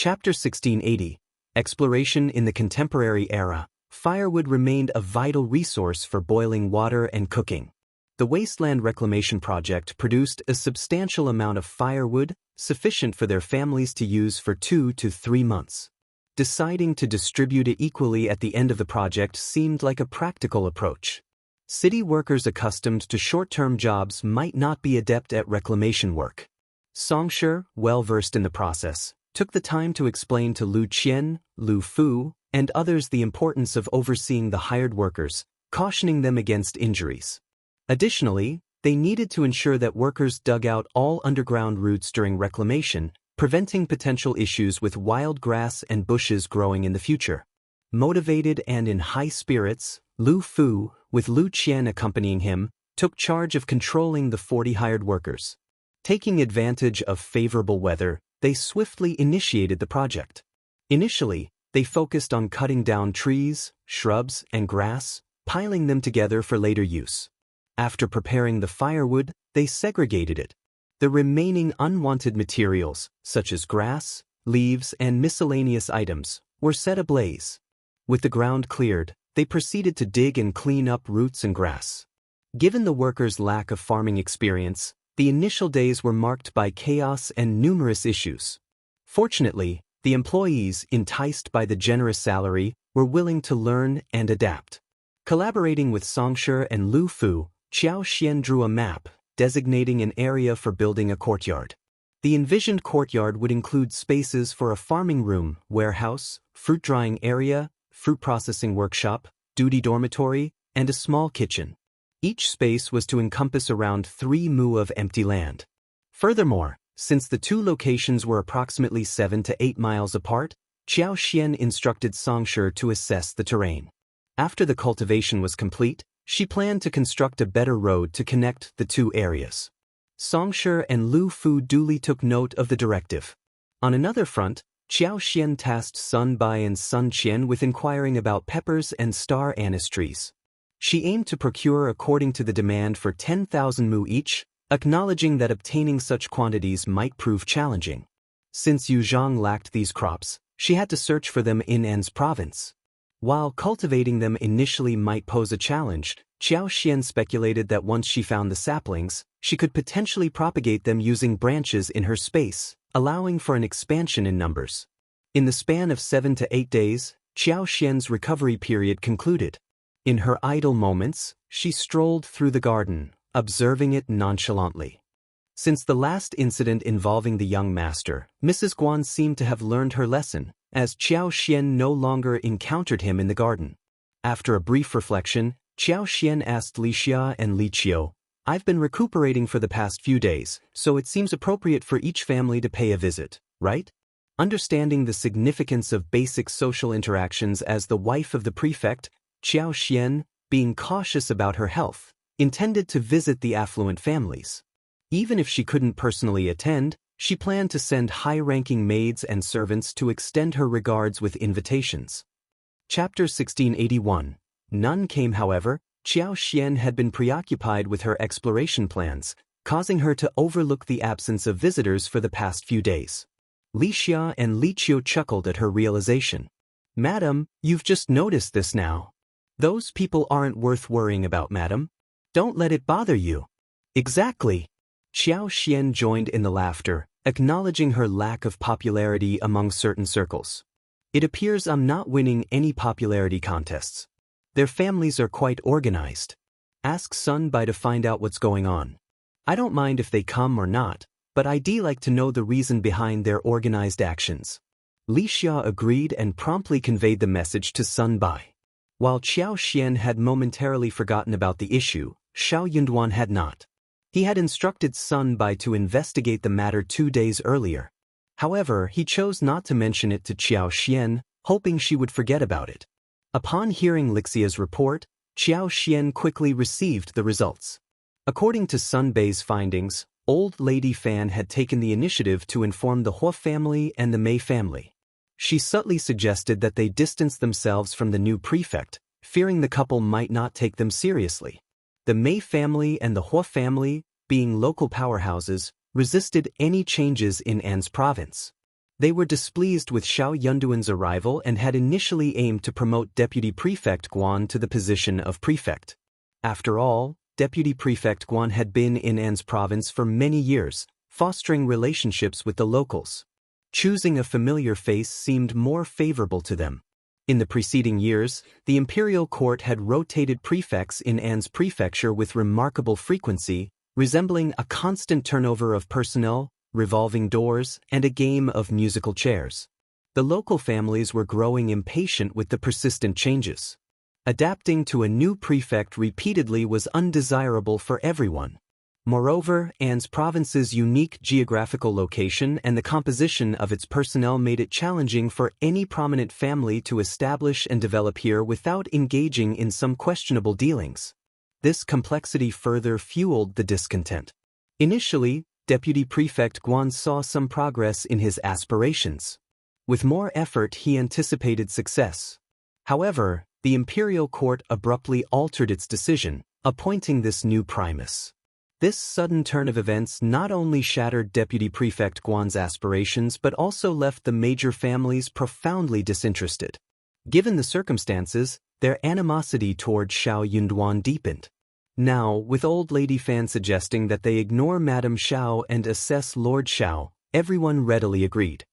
Chapter 1680, Exploration in the Contemporary Era. Firewood remained a vital resource for boiling water and cooking. The Wasteland Reclamation Project produced a substantial amount of firewood, sufficient for their families to use for 2 to 3 months. Deciding to distribute it equally at the end of the project seemed like a practical approach. City workers accustomed to short-term jobs might not be adept at reclamation work. Xianxia, well-versed in the process, took the time to explain to Lu Qian, Lu Fu, and others the importance of overseeing the hired workers, cautioning them against injuries. Additionally, they needed to ensure that workers dug out all underground roots during reclamation, preventing potential issues with wild grass and bushes growing in the future. Motivated and in high spirits, Lu Fu, with Lu Qian accompanying him, took charge of controlling the 40 hired workers. Taking advantage of favorable weather, they swiftly initiated the project. Initially, they focused on cutting down trees, shrubs, and grass, piling them together for later use. After preparing the firewood, they segregated it. The remaining unwanted materials, such as grass, leaves, and miscellaneous items, were set ablaze. With the ground cleared, they proceeded to dig and clean up roots and grass. Given the workers' lack of farming experience, the initial days were marked by chaos and numerous issues. Fortunately, the employees, enticed by the generous salary, were willing to learn and adapt. Collaborating with Xianxia and Lu Fu, Xiao Xian drew a map, designating an area for building a courtyard. The envisioned courtyard would include spaces for a farming room, warehouse, fruit drying area, fruit processing workshop, duty dormitory, and a small kitchen. Each space was to encompass around 3 mu of empty land. Furthermore, since the two locations were approximately 7 to 8 miles apart, Xiao Xian instructed Xianxia to assess the terrain. After the cultivation was complete, she planned to construct a better road to connect the two areas. Xianxia and Lu Fu duly took note of the directive. On another front, Xiao Xian tasked Sun Bai and Sun Qian with inquiring about peppers and star anise trees. She aimed to procure according to the demand for 10,000 mu each, acknowledging that obtaining such quantities might prove challenging. Since Yuzhang lacked these crops, she had to search for them in An's province. While cultivating them initially might pose a challenge, Xiao Xian speculated that once she found the saplings, she could potentially propagate them using branches in her space, allowing for an expansion in numbers. In the span of 7 to 8 days, Xiao Xian's recovery period concluded. In her idle moments, she strolled through the garden, observing it nonchalantly. Since the last incident involving the young master, Mrs. Guan seemed to have learned her lesson, as Xiao Xian no longer encountered him in the garden. After a brief reflection, Xiao Xian asked Li Xia and Li Qiu, "I've been recuperating for the past few days, so it seems appropriate for each family to pay a visit, right?" Understanding the significance of basic social interactions as the wife of the prefect, Xiao Xian, being cautious about her health, intended to visit the affluent families. Even if she couldn't personally attend, she planned to send high-ranking maids and servants to extend her regards with invitations. Chapter 1681. None came, however. Xiao Xian had been preoccupied with her exploration plans, causing her to overlook the absence of visitors for the past few days. Li Xia and Li Qiu chuckled at her realization. "Madam, you've just noticed this now. Those people aren't worth worrying about, madam. Don't let it bother you." "Exactly." Xiao Xian joined in the laughter, acknowledging her lack of popularity among certain circles. "It appears I'm not winning any popularity contests. Their families are quite organized. Ask Sun Bai to find out what's going on. I don't mind if they come or not, but I'd like to know the reason behind their organized actions." Li Xia agreed and promptly conveyed the message to Sun Bai. While Xiao Xian had momentarily forgotten about the issue, Xiao Yunduan had not. He had instructed Sun Bai to investigate the matter 2 days earlier. However, he chose not to mention it to Xiao Xian, hoping she would forget about it. Upon hearing Lixia's report, Xiao Xian quickly received the results. According to Sun Bai's findings, Old Lady Fan had taken the initiative to inform the Hua family and the Mei family. She subtly suggested that they distance themselves from the new prefect, fearing the couple might not take them seriously. The Mei family and the Hua family, being local powerhouses, resisted any changes in An's province. They were displeased with Xiao Yunduan's arrival and had initially aimed to promote Deputy Prefect Guan to the position of prefect. After all, Deputy Prefect Guan had been in An's province for many years, fostering relationships with the locals. Choosing a familiar face seemed more favorable to them. In the preceding years, the imperial court had rotated prefects in An's prefecture with remarkable frequency, resembling a constant turnover of personnel, revolving doors, and a game of musical chairs. The local families were growing impatient with the persistent changes. Adapting to a new prefect repeatedly was undesirable for everyone. Moreover, An's province's unique geographical location and the composition of its personnel made it challenging for any prominent family to establish and develop here without engaging in some questionable dealings. This complexity further fueled the discontent. Initially, Deputy Prefect Guan saw some progress in his aspirations. With more effort, he anticipated success. However, the imperial court abruptly altered its decision, appointing this new primus. This sudden turn of events not only shattered Deputy Prefect Guan's aspirations but also left the major families profoundly disinterested. Given the circumstances, their animosity toward Xiao Yunduan deepened. Now, with Old Lady Fan suggesting that they ignore Madame Xiao and assess Lord Xiao, everyone readily agreed.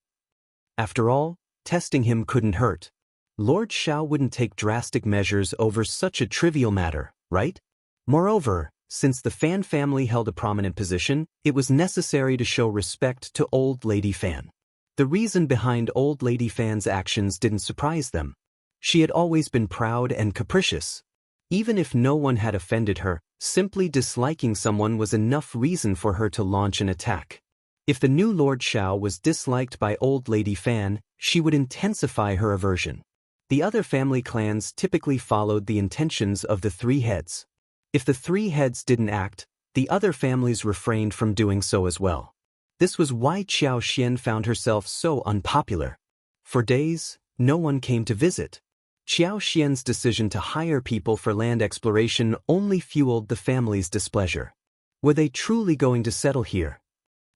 After all, testing him couldn't hurt. Lord Xiao wouldn't take drastic measures over such a trivial matter, right? Moreover, since the Fan family held a prominent position, it was necessary to show respect to Old Lady Fan. The reason behind Old Lady Fan's actions didn't surprise them. She had always been proud and capricious. Even if no one had offended her, simply disliking someone was enough reason for her to launch an attack. If the new Lord Xiao was disliked by Old Lady Fan, she would intensify her aversion. The other family clans typically followed the intentions of the three heads. If the three heads didn't act, the other families refrained from doing so as well. This was why Qiao Xian found herself so unpopular. For days, no one came to visit. Qiao Xian's decision to hire people for land exploration only fueled the family's displeasure. Were they truly going to settle here?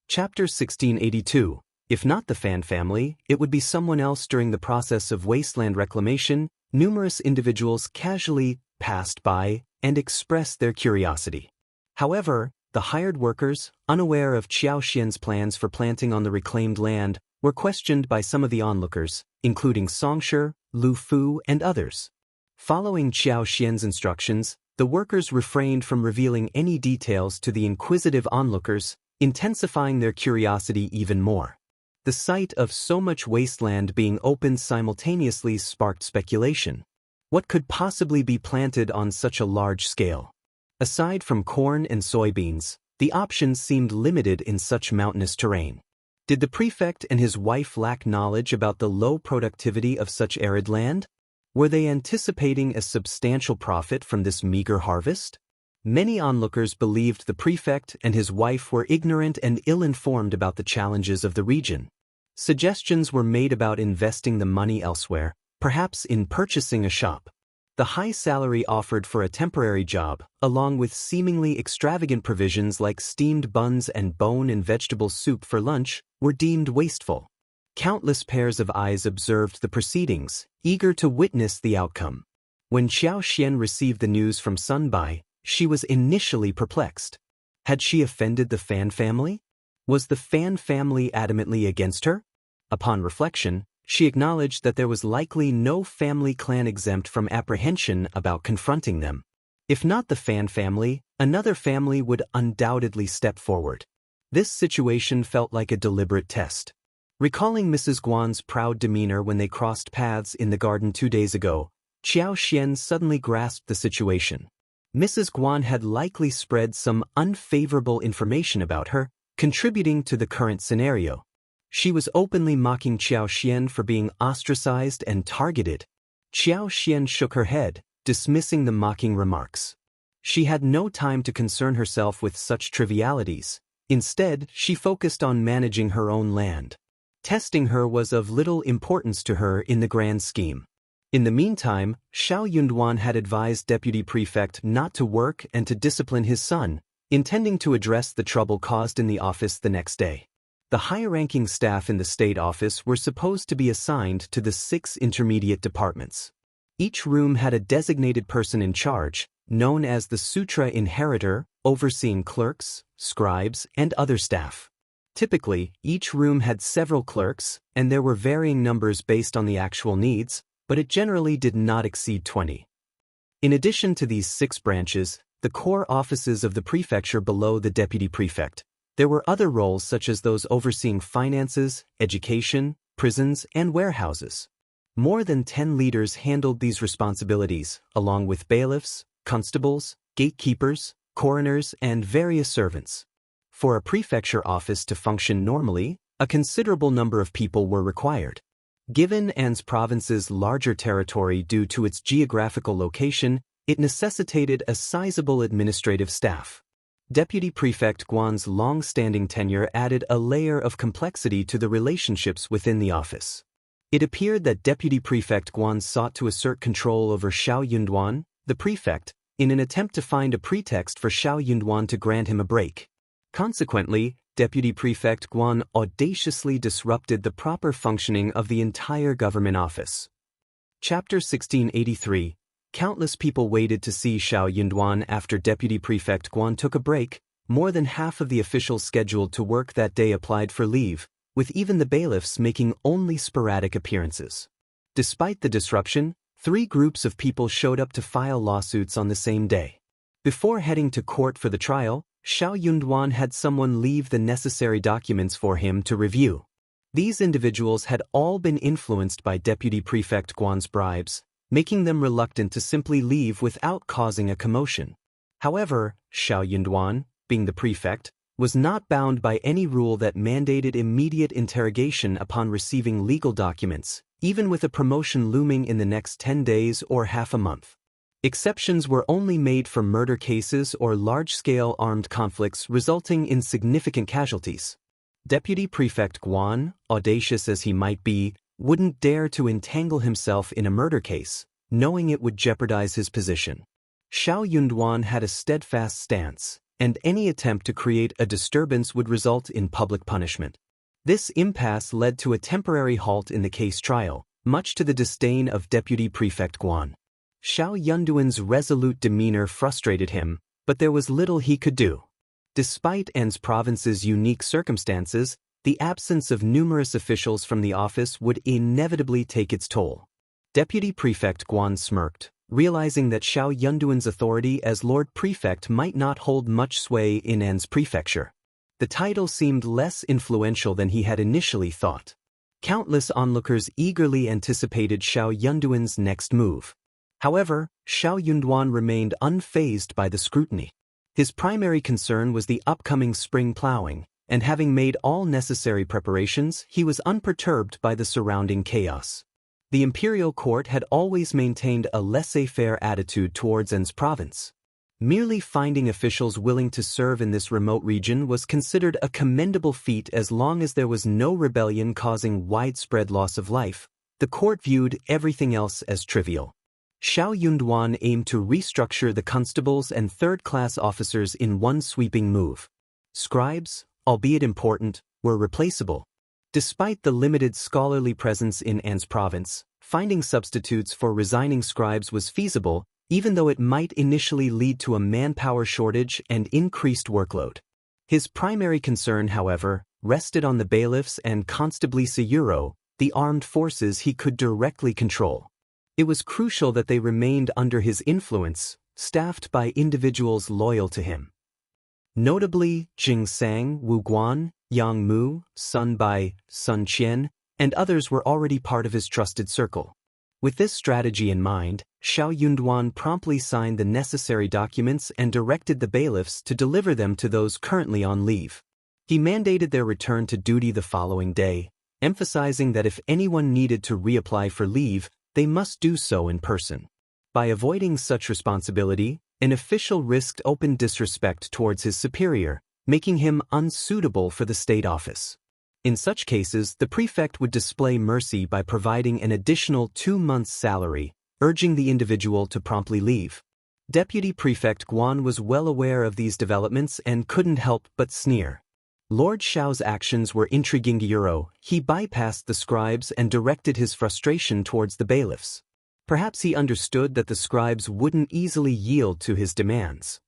Chapter 1682. If not the Fan family, it would be someone else. During the process of wasteland reclamation, numerous individuals casually passed by and expressed their curiosity. However, the hired workers, unaware of Qiao Xian's plans for planting on the reclaimed land, were questioned by some of the onlookers, including Songshi, Lu Fu, and others. Following Qiao Xian's instructions, the workers refrained from revealing any details to the inquisitive onlookers, intensifying their curiosity even more. The sight of so much wasteland being opened simultaneously sparked speculation. What could possibly be planted on such a large scale? Aside from corn and soybeans, the options seemed limited in such mountainous terrain. Did the prefect and his wife lack knowledge about the low productivity of such arid land? Were they anticipating a substantial profit from this meager harvest? Many onlookers believed the prefect and his wife were ignorant and ill-informed about the challenges of the region. Suggestions were made about investing the money elsewhere, perhaps in purchasing a shop. The high salary offered for a temporary job, along with seemingly extravagant provisions like steamed buns and bone and vegetable soup for lunch, were deemed wasteful. Countless pairs of eyes observed the proceedings, eager to witness the outcome. When Qiao Xian received the news from Sunbai, she was initially perplexed. Had she offended the Fan family? Was the Fan family adamantly against her? Upon reflection, she acknowledged that there was likely no family clan exempt from apprehension about confronting them. If not the Fan family, another family would undoubtedly step forward. This situation felt like a deliberate test. Recalling Mrs. Guan's proud demeanor when they crossed paths in the garden 2 days ago, Qiao Xian suddenly grasped the situation. Mrs. Guan had likely spread some unfavorable information about her, contributing to the current scenario. She was openly mocking Qiao Xian for being ostracized and targeted. Qiao Xian shook her head, dismissing the mocking remarks. She had no time to concern herself with such trivialities. Instead, she focused on managing her own land. Testing her was of little importance to her in the grand scheme. In the meantime, Xiao Yunduan had advised Deputy Prefect not to work and to discipline his son, intending to address the trouble caused in the office the next day. The higher-ranking staff in the state office were supposed to be assigned to the 6 intermediate departments. Each room had a designated person in charge, known as the Sutra Inheritor, overseeing clerks, scribes, and other staff. Typically, each room had several clerks, and there were varying numbers based on the actual needs, but it generally did not exceed 20. In addition to these 6 branches, the core offices of the prefecture below the deputy prefect, there were other roles such as those overseeing finances, education, prisons, and warehouses. More than 10 leaders handled these responsibilities, along with bailiffs, constables, gatekeepers, coroners, and various servants. For a prefecture office to function normally, a considerable number of people were required. Given An's province's larger territory due to its geographical location, it necessitated a sizable administrative staff. Deputy Prefect Guan's long-standing tenure added a layer of complexity to the relationships within the office. It appeared that Deputy Prefect Guan sought to assert control over Xiao Yunduan, the prefect, in an attempt to find a pretext for Xiao Yunduan to grant him a break. Consequently, Deputy Prefect Guan audaciously disrupted the proper functioning of the entire government office. Chapter 1683. Countless people waited to see Xiao Yunduan after Deputy Prefect Guan took a break. More than half of the officials scheduled to work that day applied for leave, with even the bailiffs making only sporadic appearances. Despite the disruption, 3 groups of people showed up to file lawsuits on the same day. Before heading to court for the trial, Xiao Yunduan had someone leave the necessary documents for him to review. These individuals had all been influenced by Deputy Prefect Guan's bribes, making them reluctant to simply leave without causing a commotion. However, Xiao Yunduan, being the prefect, was not bound by any rule that mandated immediate interrogation upon receiving legal documents, even with a promotion looming in the next 10 days or half a month. Exceptions were only made for murder cases or large-scale armed conflicts resulting in significant casualties. Deputy Prefect Guan, audacious as he might be, wouldn't dare to entangle himself in a murder case, knowing it would jeopardize his position. Xiao Yunduan had a steadfast stance, and any attempt to create a disturbance would result in public punishment. This impasse led to a temporary halt in the case trial, much to the disdain of Deputy Prefect Guan. Xiao Yunduan's resolute demeanor frustrated him, but there was little he could do. Despite An's province's unique circumstances, the absence of numerous officials from the office would inevitably take its toll. Deputy Prefect Guan smirked, realizing that Xiao Yunduan's authority as Lord Prefect might not hold much sway in An's prefecture. The title seemed less influential than he had initially thought. Countless onlookers eagerly anticipated Xiao Yunduan's next move. However, Xiao Yunduan remained unfazed by the scrutiny. His primary concern was the upcoming spring plowing, and having made all necessary preparations, he was unperturbed by the surrounding chaos. The imperial court had always maintained a laissez-faire attitude towards An's province. Merely finding officials willing to serve in this remote region was considered a commendable feat as long as there was no rebellion causing widespread loss of life. The court viewed everything else as trivial. Xiao Yunduan aimed to restructure the constables and third-class officers in one sweeping move. Scribes, albeit important, were replaceable. Despite the limited scholarly presence in An's province, finding substitutes for resigning scribes was feasible, even though it might initially lead to a manpower shortage and increased workload. His primary concern, however, rested on the bailiffs and Constabli Sayuro, the armed forces he could directly control. It was crucial that they remained under his influence, staffed by individuals loyal to him. Notably, Jing Sang, Wu Guan, Yang Mu, Sun Bai, Sun Qian, and others were already part of his trusted circle. With this strategy in mind, Xiao Yunduan promptly signed the necessary documents and directed the bailiffs to deliver them to those currently on leave. He mandated their return to duty the following day, emphasizing that if anyone needed to reapply for leave, they must do so in person. By avoiding such responsibility, an official risked open disrespect towards his superior, making him unsuitable for the state office. In such cases, the prefect would display mercy by providing an additional 2 months' salary, urging the individual to promptly leave. Deputy Prefect Guan was well aware of these developments and couldn't help but sneer. Lord Xiao's actions were intriguing. He bypassed the scribes and directed his frustration towards the bailiffs. Perhaps he understood that the scribes wouldn't easily yield to his demands.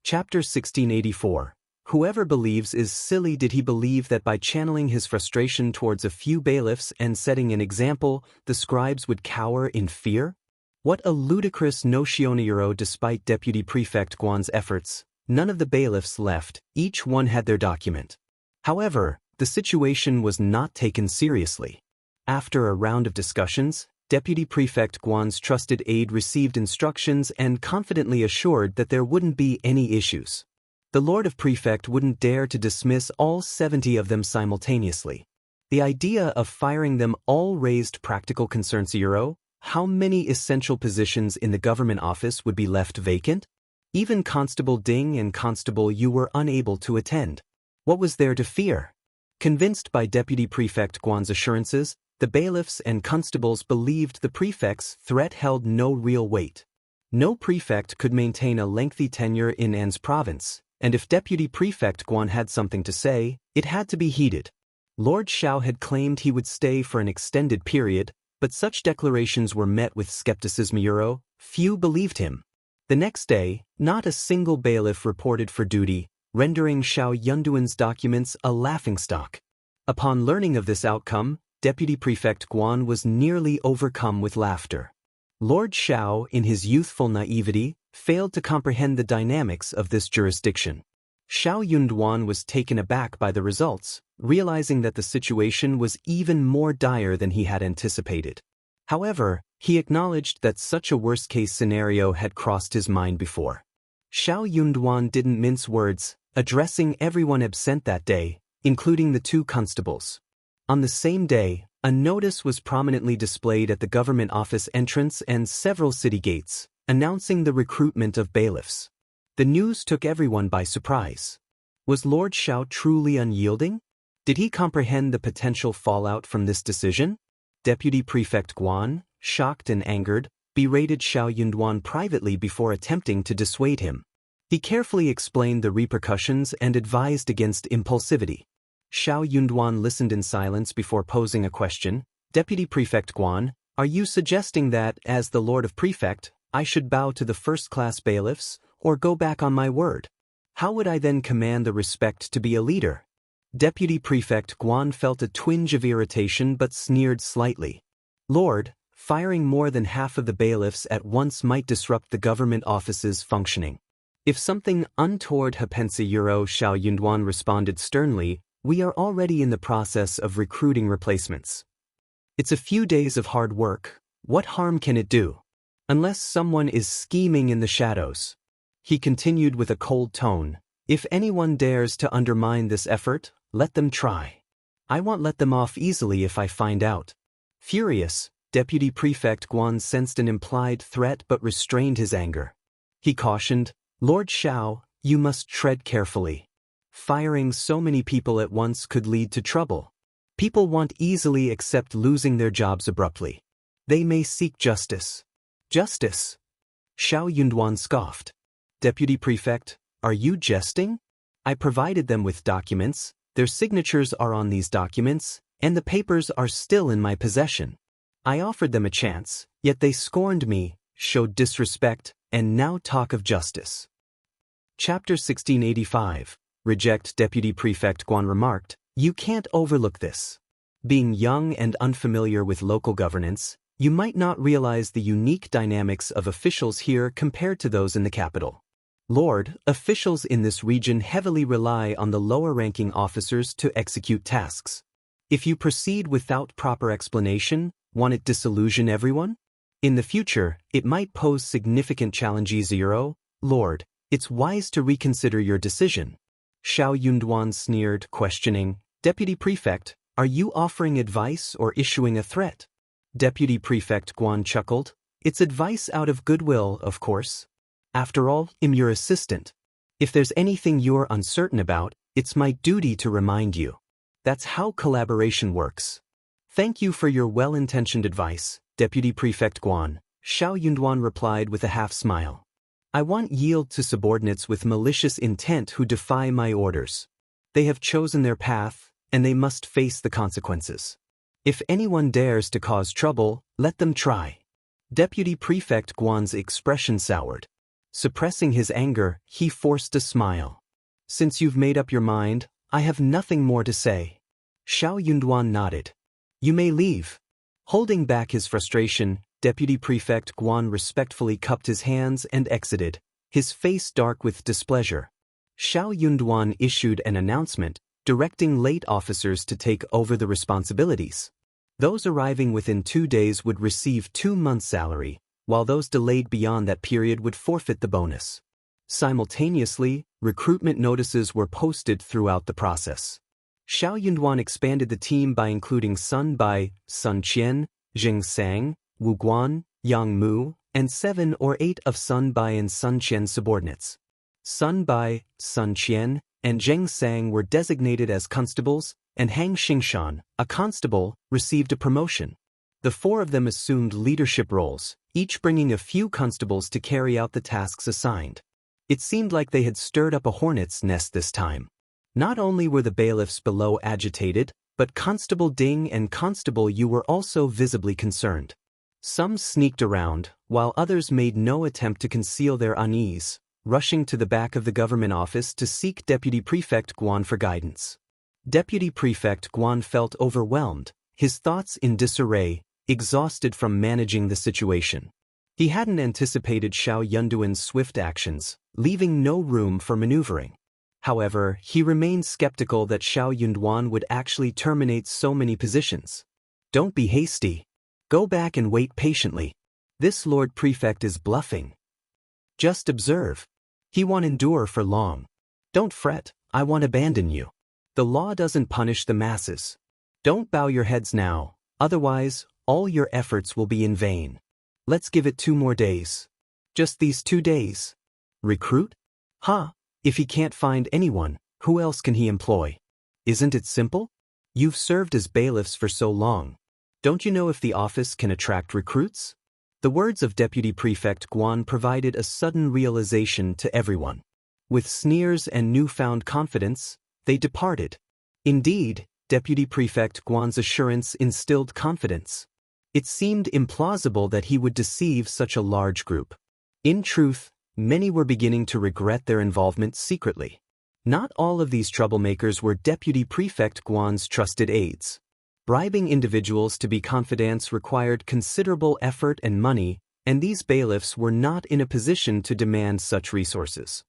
Chapter 1684. Whoever believes is silly. Did he believe that by channeling his frustration towards a few bailiffs and setting an example, the scribes would cower in fear? What a ludicrous notion. Despite Deputy Prefect Guan's efforts, none of the bailiffs left, each one had their document. However, the situation was not taken seriously. After a round of discussions, Deputy Prefect Guan's trusted aide received instructions and confidently assured that there wouldn't be any issues. The Lord of Prefect wouldn't dare to dismiss all 70 of them simultaneously. The idea of firing them all raised practical concerns. How many essential positions in the government office would be left vacant? Even Constable Ding and Constable Yu were unable to attend. What was there to fear? Convinced by Deputy Prefect Guan's assurances, the bailiffs and constables believed the prefect's threat held no real weight. No prefect could maintain a lengthy tenure in An's province, and if Deputy Prefect Guan had something to say, it had to be heeded. Lord Xiao had claimed he would stay for an extended period, but such declarations were met with skepticism. Few believed him. The next day, not a single bailiff reported for duty, rendering Xiao Yunduan's documents a laughingstock. Upon learning of this outcome, Deputy Prefect Guan was nearly overcome with laughter. Lord Xiao, in his youthful naivety, failed to comprehend the dynamics of this jurisdiction. Xiao Yunduan was taken aback by the results, realizing that the situation was even more dire than he had anticipated. However, he acknowledged that such a worst-case scenario had crossed his mind before. Xiao Yunduan didn't mince words, addressing everyone absent that day, including the 2 constables. On the same day, a notice was prominently displayed at the government office entrance and several city gates, announcing the recruitment of bailiffs. The news took everyone by surprise. Was Lord Xiao truly unyielding? Did he comprehend the potential fallout from this decision? Deputy Prefect Guan, shocked and angered, berated Xiao Yunduan privately before attempting to dissuade him. He carefully explained the repercussions and advised against impulsivity. Xiao Yunduan listened in silence before posing a question. Deputy Prefect Guan, are you suggesting that, as the Lord of Prefect, I should bow to the first-class bailiffs, or go back on my word? How would I then command the respect to be a leader? Deputy Prefect Guan felt a twinge of irritation but sneered slightly. Lord, firing more than half of the bailiffs at once might disrupt the government office's functioning. If something untoward happens, Xiao Yunduan responded sternly, we are already in the process of recruiting replacements. It's a few days of hard work. What harm can it do? Unless someone is scheming in the shadows. He continued with a cold tone, if anyone dares to undermine this effort, let them try. I won't let them off easily if I find out. Furious, Deputy Prefect Guan sensed an implied threat but restrained his anger. He cautioned, Lord Xiao, you must tread carefully. Firing so many people at once could lead to trouble. People won't easily accept losing their jobs abruptly. They may seek justice. Justice? Xiao Yunduan scoffed. Deputy Prefect, are you jesting? I provided them with documents, their signatures are on these documents, and the papers are still in my possession. I offered them a chance, yet they scorned me, showed disrespect, and now talk of justice. Chapter 1685. Reject. Deputy Prefect Guan remarked, you can't overlook this. Being young and unfamiliar with local governance, you might not realize the unique dynamics of officials here compared to those in the capital. Lord, officials in this region heavily rely on the lower-ranking officers to execute tasks. If you proceed without proper explanation, won't it disillusion everyone? In the future, it might pose significant challenges. Lord, it's wise to reconsider your decision. Xiao Yunduan sneered, questioning, Deputy Prefect, are you offering advice or issuing a threat? Deputy Prefect Guan chuckled, it's advice out of goodwill, of course. After all, I'm your assistant. If there's anything you're uncertain about, it's my duty to remind you. That's how collaboration works. Thank you for your well-intentioned advice, Deputy Prefect Guan, Xiao Yunduan replied with a half-smile. I won't yield to subordinates with malicious intent who defy my orders. They have chosen their path, and they must face the consequences. If anyone dares to cause trouble, let them try. Deputy Prefect Guan's expression soured. Suppressing his anger, he forced a smile. Since you've made up your mind, I have nothing more to say. Xiao Yunduan nodded. You may leave. Holding back his frustration, Deputy Prefect Guan respectfully cupped his hands and exited, his face dark with displeasure. Xiao Yunduan issued an announcement, directing late officers to take over the responsibilities. Those arriving within 2 days would receive 2 months' salary, while those delayed beyond that period would forfeit the bonus. Simultaneously, recruitment notices were posted throughout the process. Xiao Yunduan expanded the team by including Sun Bai, Sun Qian, Jing Sang, Wu Guan, Yang Mu, and 7 or 8 of Sun Bai and Sun Qian's subordinates. Sun Bai, Sun Qian, and Zheng Sang were designated as constables, and Hang Xingshan, a constable, received a promotion. The 4 of them assumed leadership roles, each bringing a few constables to carry out the tasks assigned. It seemed like they had stirred up a hornet's nest this time. Not only were the bailiffs below agitated, but Constable Ding and Constable Yu were also visibly concerned. Some sneaked around, while others made no attempt to conceal their unease, rushing to the back of the government office to seek Deputy Prefect Guan for guidance. Deputy Prefect Guan felt overwhelmed, his thoughts in disarray, exhausted from managing the situation. He hadn't anticipated Xiao Yunduan's swift actions, leaving no room for maneuvering. However, he remained skeptical that Xiao Yunduan would actually terminate so many positions. Don't be hasty. Go back and wait patiently. This Lord Prefect is bluffing. Just observe. He won't endure for long. Don't fret, I won't abandon you. The law doesn't punish the masses. Don't bow your heads now, otherwise, all your efforts will be in vain. Let's give it 2 more days. Just these 2 days. Recruit? If he can't find anyone, who else can he employ? Isn't it simple? You've served as bailiffs for so long. Don't you know if the office can attract recruits? The words of Deputy Prefect Guan provided a sudden realization to everyone. With sneers and newfound confidence, they departed. Indeed, Deputy Prefect Guan's assurance instilled confidence. It seemed implausible that he would deceive such a large group. In truth, many were beginning to regret their involvement secretly. Not all of these troublemakers were Deputy Prefect Guan's trusted aides. Bribing individuals to be confidants required considerable effort and money, and these bailiffs were not in a position to demand such resources.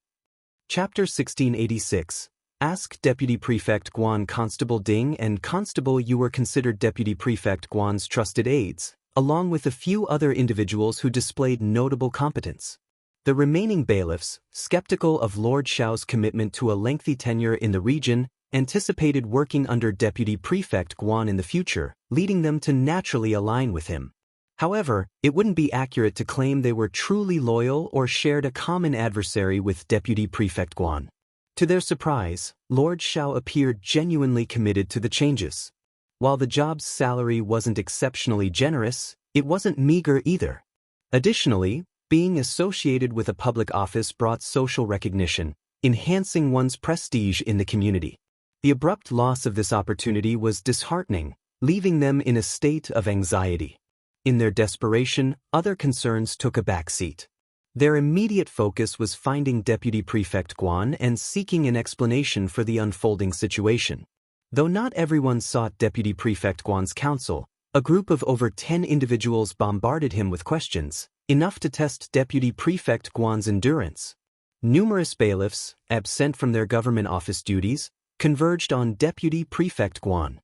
Chapter 1686. Ask Deputy Prefect Guan. Constable Ding and Constable Yu were considered Deputy Prefect Guan's trusted aides, along with a few other individuals who displayed notable competence. The remaining bailiffs, skeptical of Lord Xiao's commitment to a lengthy tenure in the region, anticipated working under Deputy Prefect Guan in the future, leading them to naturally align with him. However, it wouldn't be accurate to claim they were truly loyal or shared a common adversary with Deputy Prefect Guan. To their surprise, Lord Xiao appeared genuinely committed to the changes. While the job's salary wasn't exceptionally generous, it wasn't meager either. Additionally, being associated with a public office brought social recognition, enhancing one's prestige in the community. The abrupt loss of this opportunity was disheartening, leaving them in a state of anxiety. In their desperation, other concerns took a backseat. Their immediate focus was finding Deputy Prefect Guan and seeking an explanation for the unfolding situation. Though not everyone sought Deputy Prefect Guan's counsel, a group of over 10 individuals bombarded him with questions, enough to test Deputy Prefect Guan's endurance. Numerous bailiffs, absent from their government office duties, converged on Deputy Prefect Guan.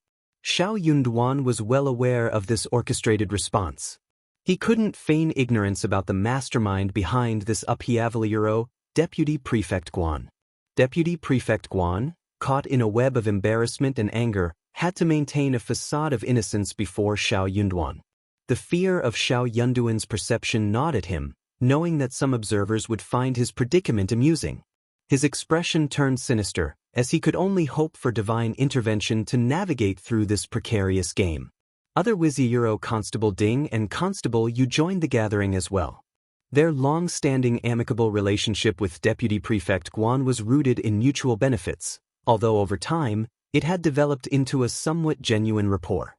Xiao Yunduan was well aware of this orchestrated response. He couldn't feign ignorance about the mastermind behind this upheaval. Deputy Prefect Guan. Deputy Prefect Guan, caught in a web of embarrassment and anger, had to maintain a facade of innocence before Xiao Yunduan. The fear of Xiao Yunduan's perception gnawed at him, knowing that some observers would find his predicament amusing. His expression turned sinister, as he could only hope for divine intervention to navigate through this precarious game. Other Wuxia Constable Ding and Constable Yu joined the gathering as well. Their long-standing amicable relationship with Deputy Prefect Guan was rooted in mutual benefits, although over time, it had developed into a somewhat genuine rapport.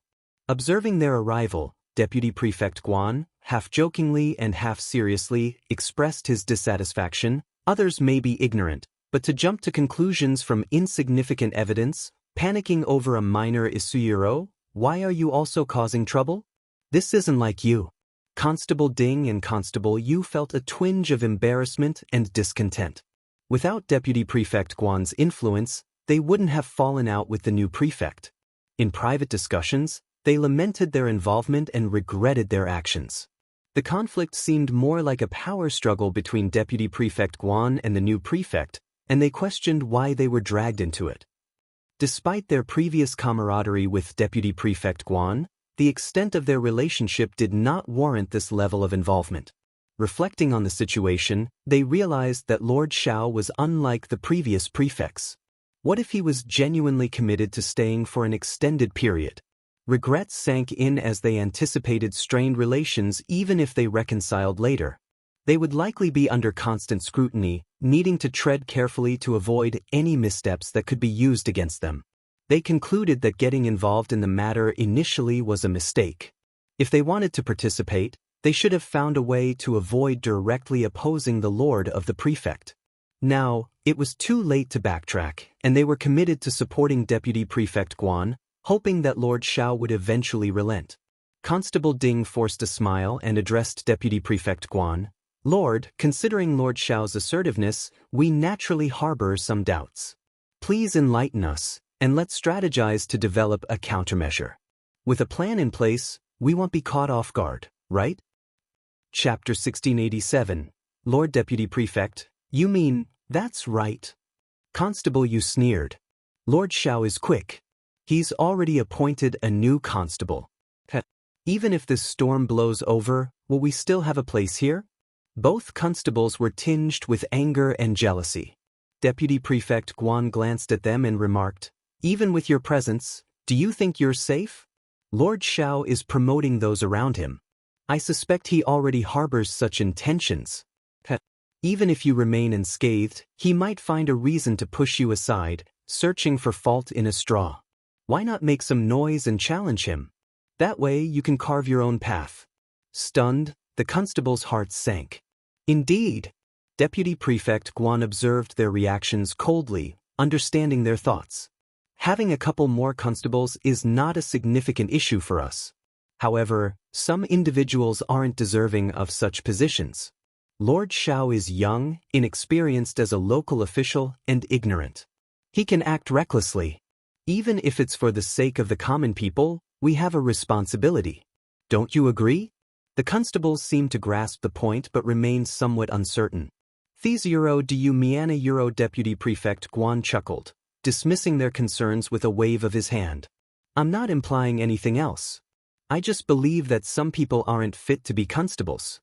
Observing their arrival, Deputy Prefect Guan, half-jokingly and half-seriously, expressed his dissatisfaction. Others may be ignorant, but to jump to conclusions from insignificant evidence, panicking over a minor issue, why are you also causing trouble? This isn't like you. Constable Ding and Constable Yu felt a twinge of embarrassment and discontent. Without Deputy Prefect Guan's influence, they wouldn't have fallen out with the new prefect. In private discussions, they lamented their involvement and regretted their actions. The conflict seemed more like a power struggle between Deputy Prefect Guan and the new prefect, and they questioned why they were dragged into it. Despite their previous camaraderie with Deputy Prefect Guan, the extent of their relationship did not warrant this level of involvement. Reflecting on the situation, they realized that Lord Xiao was unlike the previous prefects. What if he was genuinely committed to staying for an extended period? Regrets sank in as they anticipated strained relations even if they reconciled later. They would likely be under constant scrutiny, needing to tread carefully to avoid any missteps that could be used against them. They concluded that getting involved in the matter initially was a mistake. If they wanted to participate, they should have found a way to avoid directly opposing the Lord of the Prefect. Now, it was too late to backtrack, and they were committed to supporting Deputy Prefect Guan, hoping that Lord Xiao would eventually relent. Constable Ding forced a smile and addressed Deputy Prefect Guan. Lord, considering Lord Xiao's assertiveness, we naturally harbor some doubts. Please enlighten us, and let's strategize to develop a countermeasure. With a plan in place, we won't be caught off guard, right? Chapter 1687. Lord Deputy Prefect, you mean, that's right. Constable Yu sneered. Lord Xiao is quick. He's already appointed a new constable. Even if this storm blows over, will we still have a place here? Both constables were tinged with anger and jealousy. Deputy Prefect Guan glanced at them and remarked, even with your presence, do you think you're safe? Lord Xiao is promoting those around him. I suspect he already harbors such intentions. Even if you remain unscathed, he might find a reason to push you aside, searching for fault in a straw. Why not make some noise and challenge him? That way you can carve your own path. Stunned, the constable's heart sank. Indeed. Deputy Prefect Guan observed their reactions coldly, understanding their thoughts. Having a couple more constables is not a significant issue for us. However, some individuals aren't deserving of such positions. Lord Xiao is young, inexperienced as a local official, and ignorant. He can act recklessly. Even if it's for the sake of the common people, we have a responsibility. Don't you agree? The constables seemed to grasp the point but remained somewhat uncertain. Euro do you mean Euro Deputy Prefect Guan chuckled, dismissing their concerns with a wave of his hand. I'm not implying anything else. I just believe that some people aren't fit to be constables.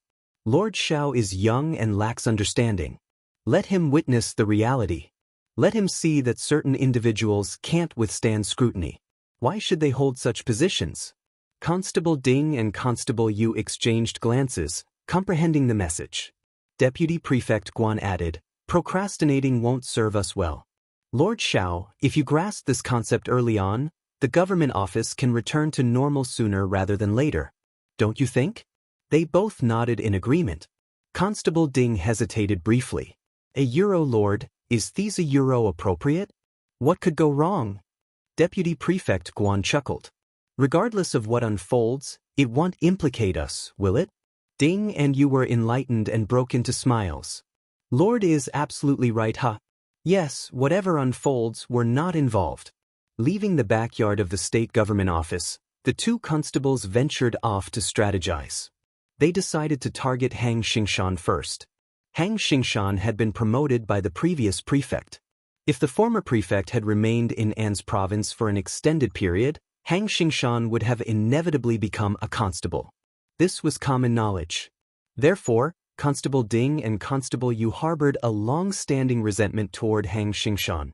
Lord Xiao is young and lacks understanding. Let him witness the reality. Let him see that certain individuals can't withstand scrutiny. Why should they hold such positions? Constable Ding and Constable Yu exchanged glances, comprehending the message. Deputy Prefect Guan added, procrastinating won't serve us well. Lord Xiao, if you grasp this concept early on, the government office can return to normal sooner rather than later. Don't you think? They both nodded in agreement. Constable Ding hesitated briefly. A Euro Lord, is these a Euro appropriate? What could go wrong? Deputy Prefect Guan chuckled. Regardless of what unfolds, it won't implicate us, will it? Ding and Yu were enlightened and broke into smiles. Lord is absolutely right, huh? Yes, whatever unfolds, we're not involved. Leaving the backyard of the state government office, the two constables ventured off to strategize. They decided to target Hang Xingshan first. Hang Xingshan had been promoted by the previous prefect. If the former prefect had remained in An's province for an extended period, Hang Xingshan would have inevitably become a constable. This was common knowledge. Therefore, Constable Ding and Constable Yu harbored a long-standing resentment toward Hang Xingshan.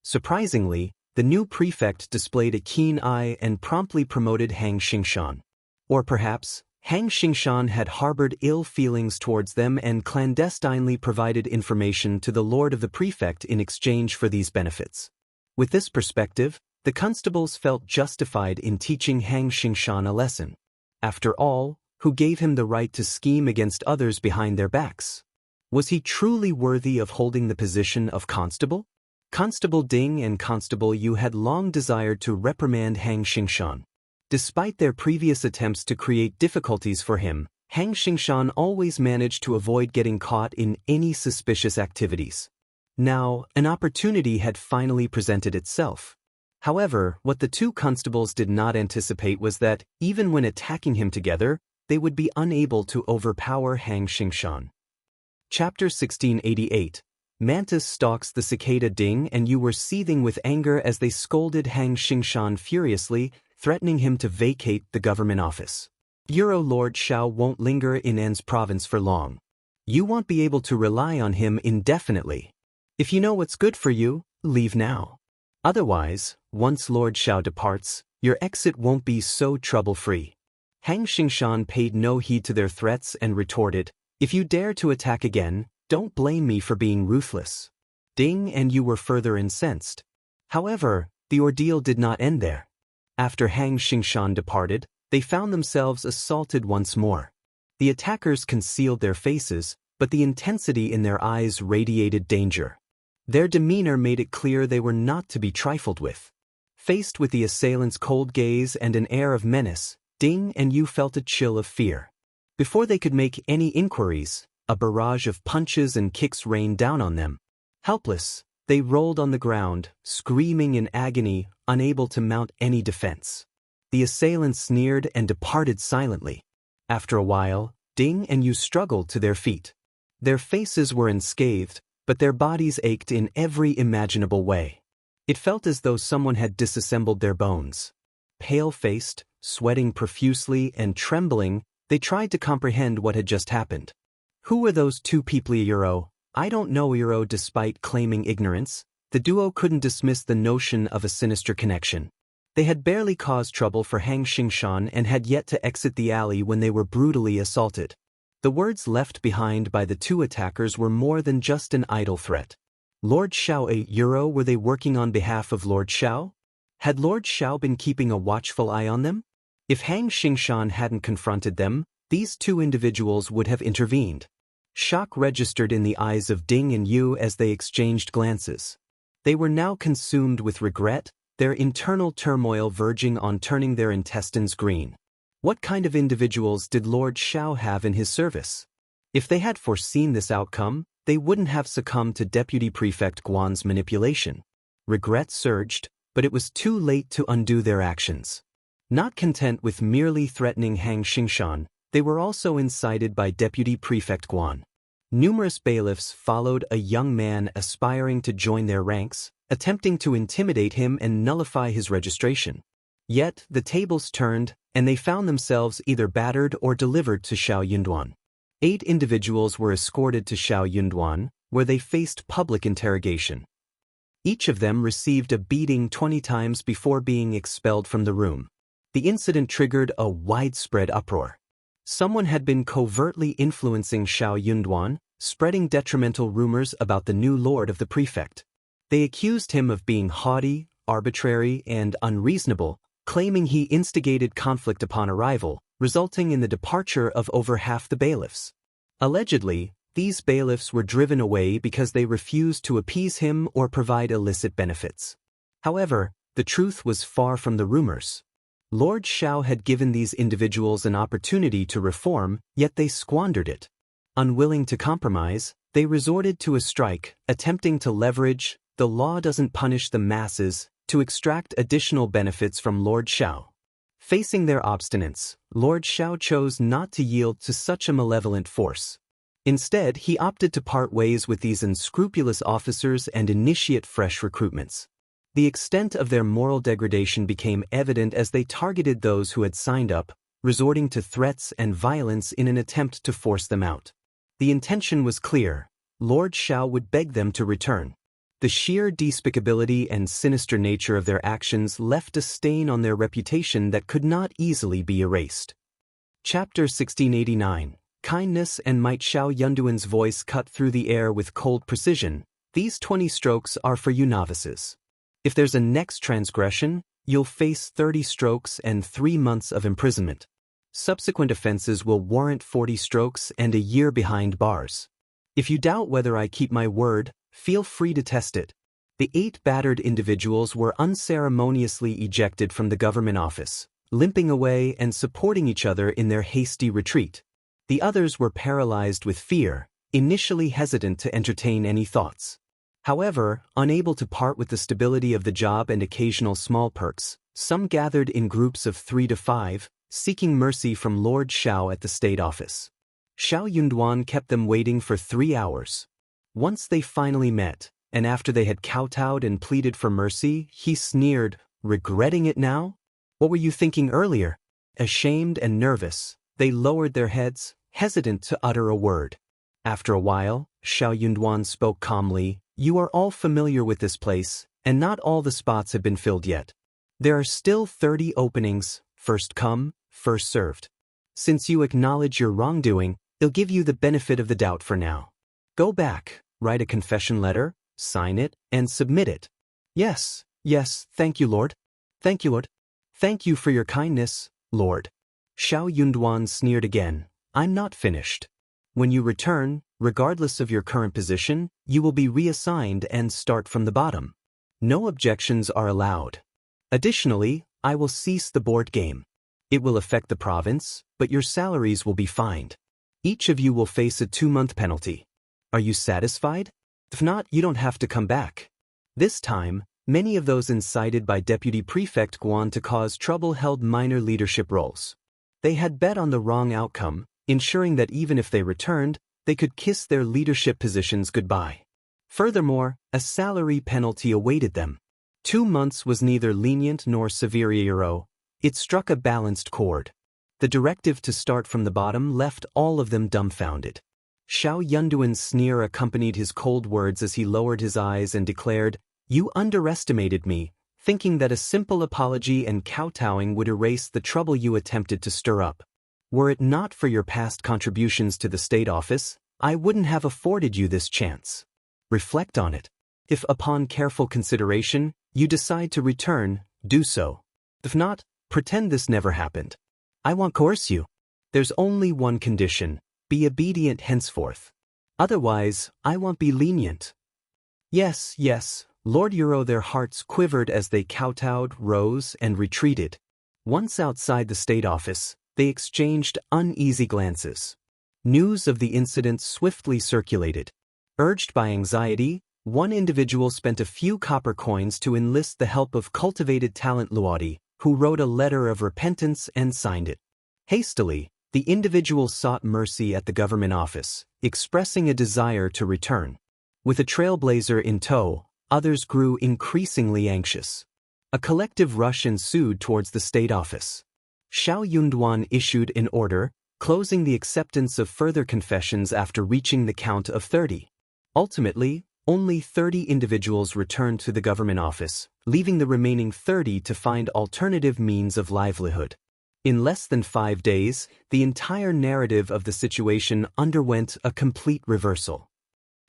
Surprisingly, the new prefect displayed a keen eye and promptly promoted Hang Xingshan. Or perhaps, Hang Xingshan had harbored ill feelings towards them and clandestinely provided information to the lord of the prefect in exchange for these benefits. With this perspective, the constables felt justified in teaching Hang Xingshan a lesson. After all, who gave him the right to scheme against others behind their backs? Was he truly worthy of holding the position of constable? Constable Ding and Constable Yu had long desired to reprimand Hang Xingshan. Despite their previous attempts to create difficulties for him, Hang Xingshan always managed to avoid getting caught in any suspicious activities. Now, an opportunity had finally presented itself. However, what the two constables did not anticipate was that, even when attacking him together, they would be unable to overpower Hang Xingshan. Chapter 1688. Mantis stalks the cicada Ding and Yu were seething with anger as they scolded Hang Xingshan furiously, threatening him to vacate the government office. Lord Xiao won't linger in N's province for long. You won't be able to rely on him indefinitely. If you know what's good for you, leave now. Otherwise, once Lord Xiao departs, your exit won't be so trouble-free. Hang Xingshan paid no heed to their threats and retorted, "If you dare to attack again, don't blame me for being ruthless." Ding and Yu were further incensed. However, the ordeal did not end there. After Hang Xingshan departed, they found themselves assaulted once more. The attackers concealed their faces, but the intensity in their eyes radiated danger. Their demeanor made it clear they were not to be trifled with. Faced with the assailants' cold gaze and an air of menace, Ding and Yu felt a chill of fear. Before they could make any inquiries, a barrage of punches and kicks rained down on them. Helpless, they rolled on the ground, screaming in agony, unable to mount any defense. The assailants sneered and departed silently. After a while, Ding and Yu struggled to their feet. Their faces were unscathed, but their bodies ached in every imaginable way. It felt as though someone had disassembled their bones. Pale-faced, sweating profusely and trembling, they tried to comprehend what had just happened. Who were those two people? I don't know. Despite claiming ignorance, the duo couldn't dismiss the notion of a sinister connection. They had barely caused trouble for Hang Xingshan and had yet to exit the alley when they were brutally assaulted. The words left behind by the two attackers were more than just an idle threat. Lord Xiao, were they working on behalf of Lord Xiao? Had Lord Xiao been keeping a watchful eye on them? If Hang Xingshan hadn't confronted them, these two individuals would have intervened. Shock registered in the eyes of Ding and Yu as they exchanged glances. They were now consumed with regret, their internal turmoil verging on turning their intestines green. What kind of individuals did Lord Xiao have in his service? If they had foreseen this outcome, they wouldn't have succumbed to Deputy Prefect Guan's manipulation. Regret surged, but it was too late to undo their actions. Not content with merely threatening Hang Xingshan, they were also incited by Deputy Prefect Guan. Numerous bailiffs followed a young man aspiring to join their ranks, attempting to intimidate him and nullify his registration. Yet, the tables turned, and they found themselves either battered or delivered to Xiao Yunduan. 8 individuals were escorted to Xiao Yunduan, where they faced public interrogation. Each of them received a beating 20 times before being expelled from the room. The incident triggered a widespread uproar. Someone had been covertly influencing Xiao Yunduan, spreading detrimental rumors about the new lord of the prefect. They accused him of being haughty, arbitrary, and unreasonable, claiming he instigated conflict upon arrival, resulting in the departure of over half the bailiffs. Allegedly, these bailiffs were driven away because they refused to appease him or provide illicit benefits. However, the truth was far from the rumors. Lord Xiao had given these individuals an opportunity to reform, yet they squandered it. Unwilling to compromise, they resorted to a strike, attempting to leverage "the law doesn't punish the masses" to extract additional benefits from Lord Xiao. Facing their obstinance, Lord Xiao chose not to yield to such a malevolent force. Instead, he opted to part ways with these unscrupulous officers and initiate fresh recruitments. The extent of their moral degradation became evident as they targeted those who had signed up, resorting to threats and violence in an attempt to force them out. The intention was clear: Lord Xiao would beg them to return. The sheer despicability and sinister nature of their actions left a stain on their reputation that could not easily be erased. Chapter 1689. Kindness and Might. Xiao Yunduan's voice cut through the air with cold precision. These 20 strokes are for you novices. If there's a next transgression, you'll face 30 strokes and 3 months of imprisonment. Subsequent offenses will warrant 40 strokes and a year behind bars. If you doubt whether I keep my word, feel free to test it. The 8 battered individuals were unceremoniously ejected from the government office, limping away and supporting each other in their hasty retreat. The others were paralyzed with fear, initially hesitant to entertain any thoughts. However, unable to part with the stability of the job and occasional small perks, some gathered in groups of 3 to 5, seeking mercy from Lord Xiao at the state office. Xiao Yunduan kept them waiting for 3 hours. Once they finally met, and after they had kowtowed and pleaded for mercy, he sneered, "Regretting it now? What were you thinking earlier?" Ashamed and nervous, they lowered their heads, hesitant to utter a word. After a while, Xiao Yunduan spoke calmly, "You are all familiar with this place, and not all the spots have been filled yet. There are still 30 openings, first come, first served. Since you acknowledge your wrongdoing, I'll give you the benefit of the doubt for now. Go back, write a confession letter, sign it, and submit it." "Yes, yes, thank you, Lord. Thank you, Lord. Thank you for your kindness, Lord." Xiao Yunduan sneered again, "I'm not finished. When you return, regardless of your current position, you will be reassigned and start from the bottom. No objections are allowed. Additionally, I will cease the board game. It will affect the province, but your salaries will be fined. Each of you will face a 2-month penalty. Are you satisfied? If not, you don't have to come back." This time, many of those incited by Deputy Prefect Guan to cause trouble held minor leadership roles. They had bet on the wrong outcome, ensuring that even if they returned, they could kiss their leadership positions goodbye. Furthermore, a salary penalty awaited them. 2 months was neither lenient nor severe. It struck a balanced chord. The directive to start from the bottom left all of them dumbfounded. Xiao Yunduan's sneer accompanied his cold words as he lowered his eyes and declared, "You underestimated me, thinking that a simple apology and kowtowing would erase the trouble you attempted to stir up. Were it not for your past contributions to the state office, I wouldn't have afforded you this chance. Reflect on it. If upon careful consideration, you decide to return, do so. If not, pretend this never happened. I won't coerce you. There's only one condition: be obedient henceforth. Otherwise, I won't be lenient." "Yes, yes, Lord Euro." Their hearts quivered as they kowtowed, rose, and retreated. Once outside the state office, they exchanged uneasy glances. News of the incident swiftly circulated. Urged by anxiety, one individual spent a few copper coins to enlist the help of cultivated talent Luodi, who wrote a letter of repentance and signed it. Hastily, the individual sought mercy at the government office, expressing a desire to return. With a trailblazer in tow, others grew increasingly anxious. A collective rush ensued towards the state office. Xiao Yunduan issued an order, closing the acceptance of further confessions after reaching the count of 30. Ultimately, only 30 individuals returned to the government office, leaving the remaining 30 to find alternative means of livelihood. In less than 5 days, the entire narrative of the situation underwent a complete reversal.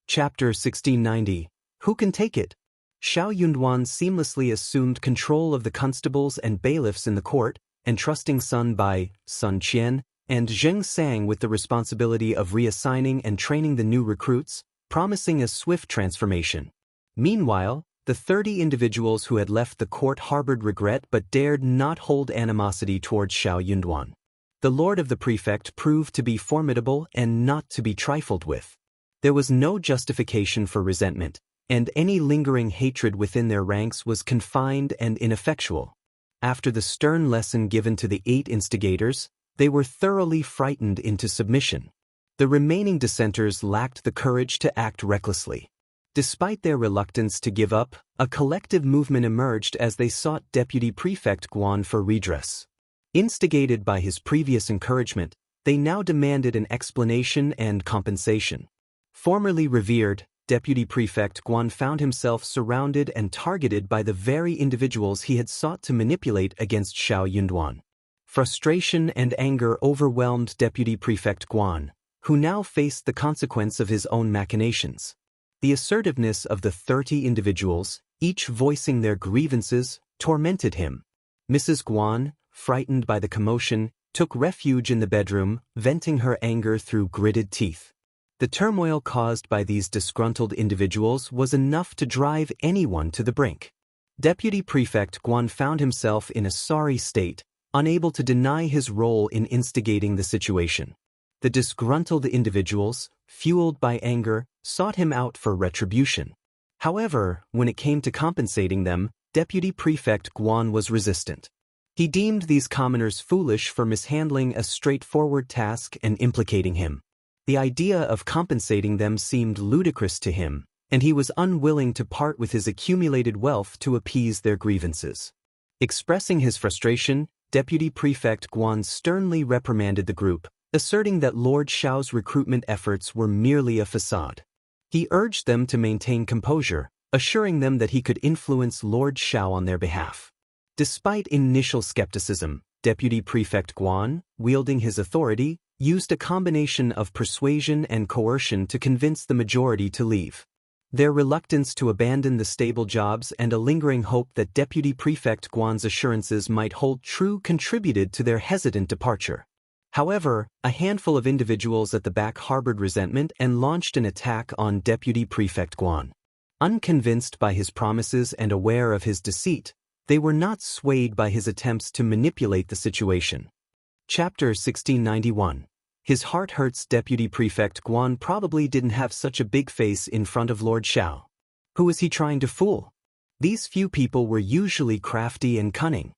Chapter 1690. Who can take it? Xiao Yunduan seamlessly assumed control of the constables and bailiffs in the court, entrusting Sun Bai, Sun Qian, and Zheng Sang with the responsibility of reassigning and training the new recruits, promising a swift transformation. Meanwhile, the 30 individuals who had left the court harbored regret but dared not hold animosity towards Xiao Yunduan. The lord of the prefect proved to be formidable and not to be trifled with. There was no justification for resentment, and any lingering hatred within their ranks was confined and ineffectual. After the stern lesson given to the 8 instigators, they were thoroughly frightened into submission. The remaining dissenters lacked the courage to act recklessly. Despite their reluctance to give up, a collective movement emerged as they sought Deputy Prefect Guan for redress. Instigated by his previous encouragement, they now demanded an explanation and compensation. Formerly revered, Deputy Prefect Guan found himself surrounded and targeted by the very individuals he had sought to manipulate against Xiao Yunduan. Frustration and anger overwhelmed Deputy Prefect Guan, who now faced the consequence of his own machinations. The assertiveness of the 30 individuals, each voicing their grievances, tormented him. Mrs. Guan, frightened by the commotion, took refuge in the bedroom, venting her anger through gritted teeth. The turmoil caused by these disgruntled individuals was enough to drive anyone to the brink. Deputy Prefect Guan found himself in a sorry state, unable to deny his role in instigating the situation. The disgruntled individuals, fueled by anger, sought him out for retribution. However, when it came to compensating them, Deputy Prefect Guan was resistant. He deemed these commoners foolish for mishandling a straightforward task and implicating him. The idea of compensating them seemed ludicrous to him, and he was unwilling to part with his accumulated wealth to appease their grievances. Expressing his frustration, Deputy Prefect Guan sternly reprimanded the group, asserting that Lord Xiao's recruitment efforts were merely a facade. He urged them to maintain composure, assuring them that he could influence Lord Xiao on their behalf. Despite initial skepticism, Deputy Prefect Guan, wielding his authority, used a combination of persuasion and coercion to convince the majority to leave. Their reluctance to abandon the stable jobs and a lingering hope that Deputy Prefect Guan's assurances might hold true contributed to their hesitant departure. However, a handful of individuals at the back harbored resentment and launched an attack on Deputy Prefect Guan. Unconvinced by his promises and aware of his deceit, they were not swayed by his attempts to manipulate the situation. Chapter 1691. His heart hurts. Deputy Prefect Guan probably didn't have such a big face in front of Lord Xiao. Who was he trying to fool? These few people were usually crafty and cunning.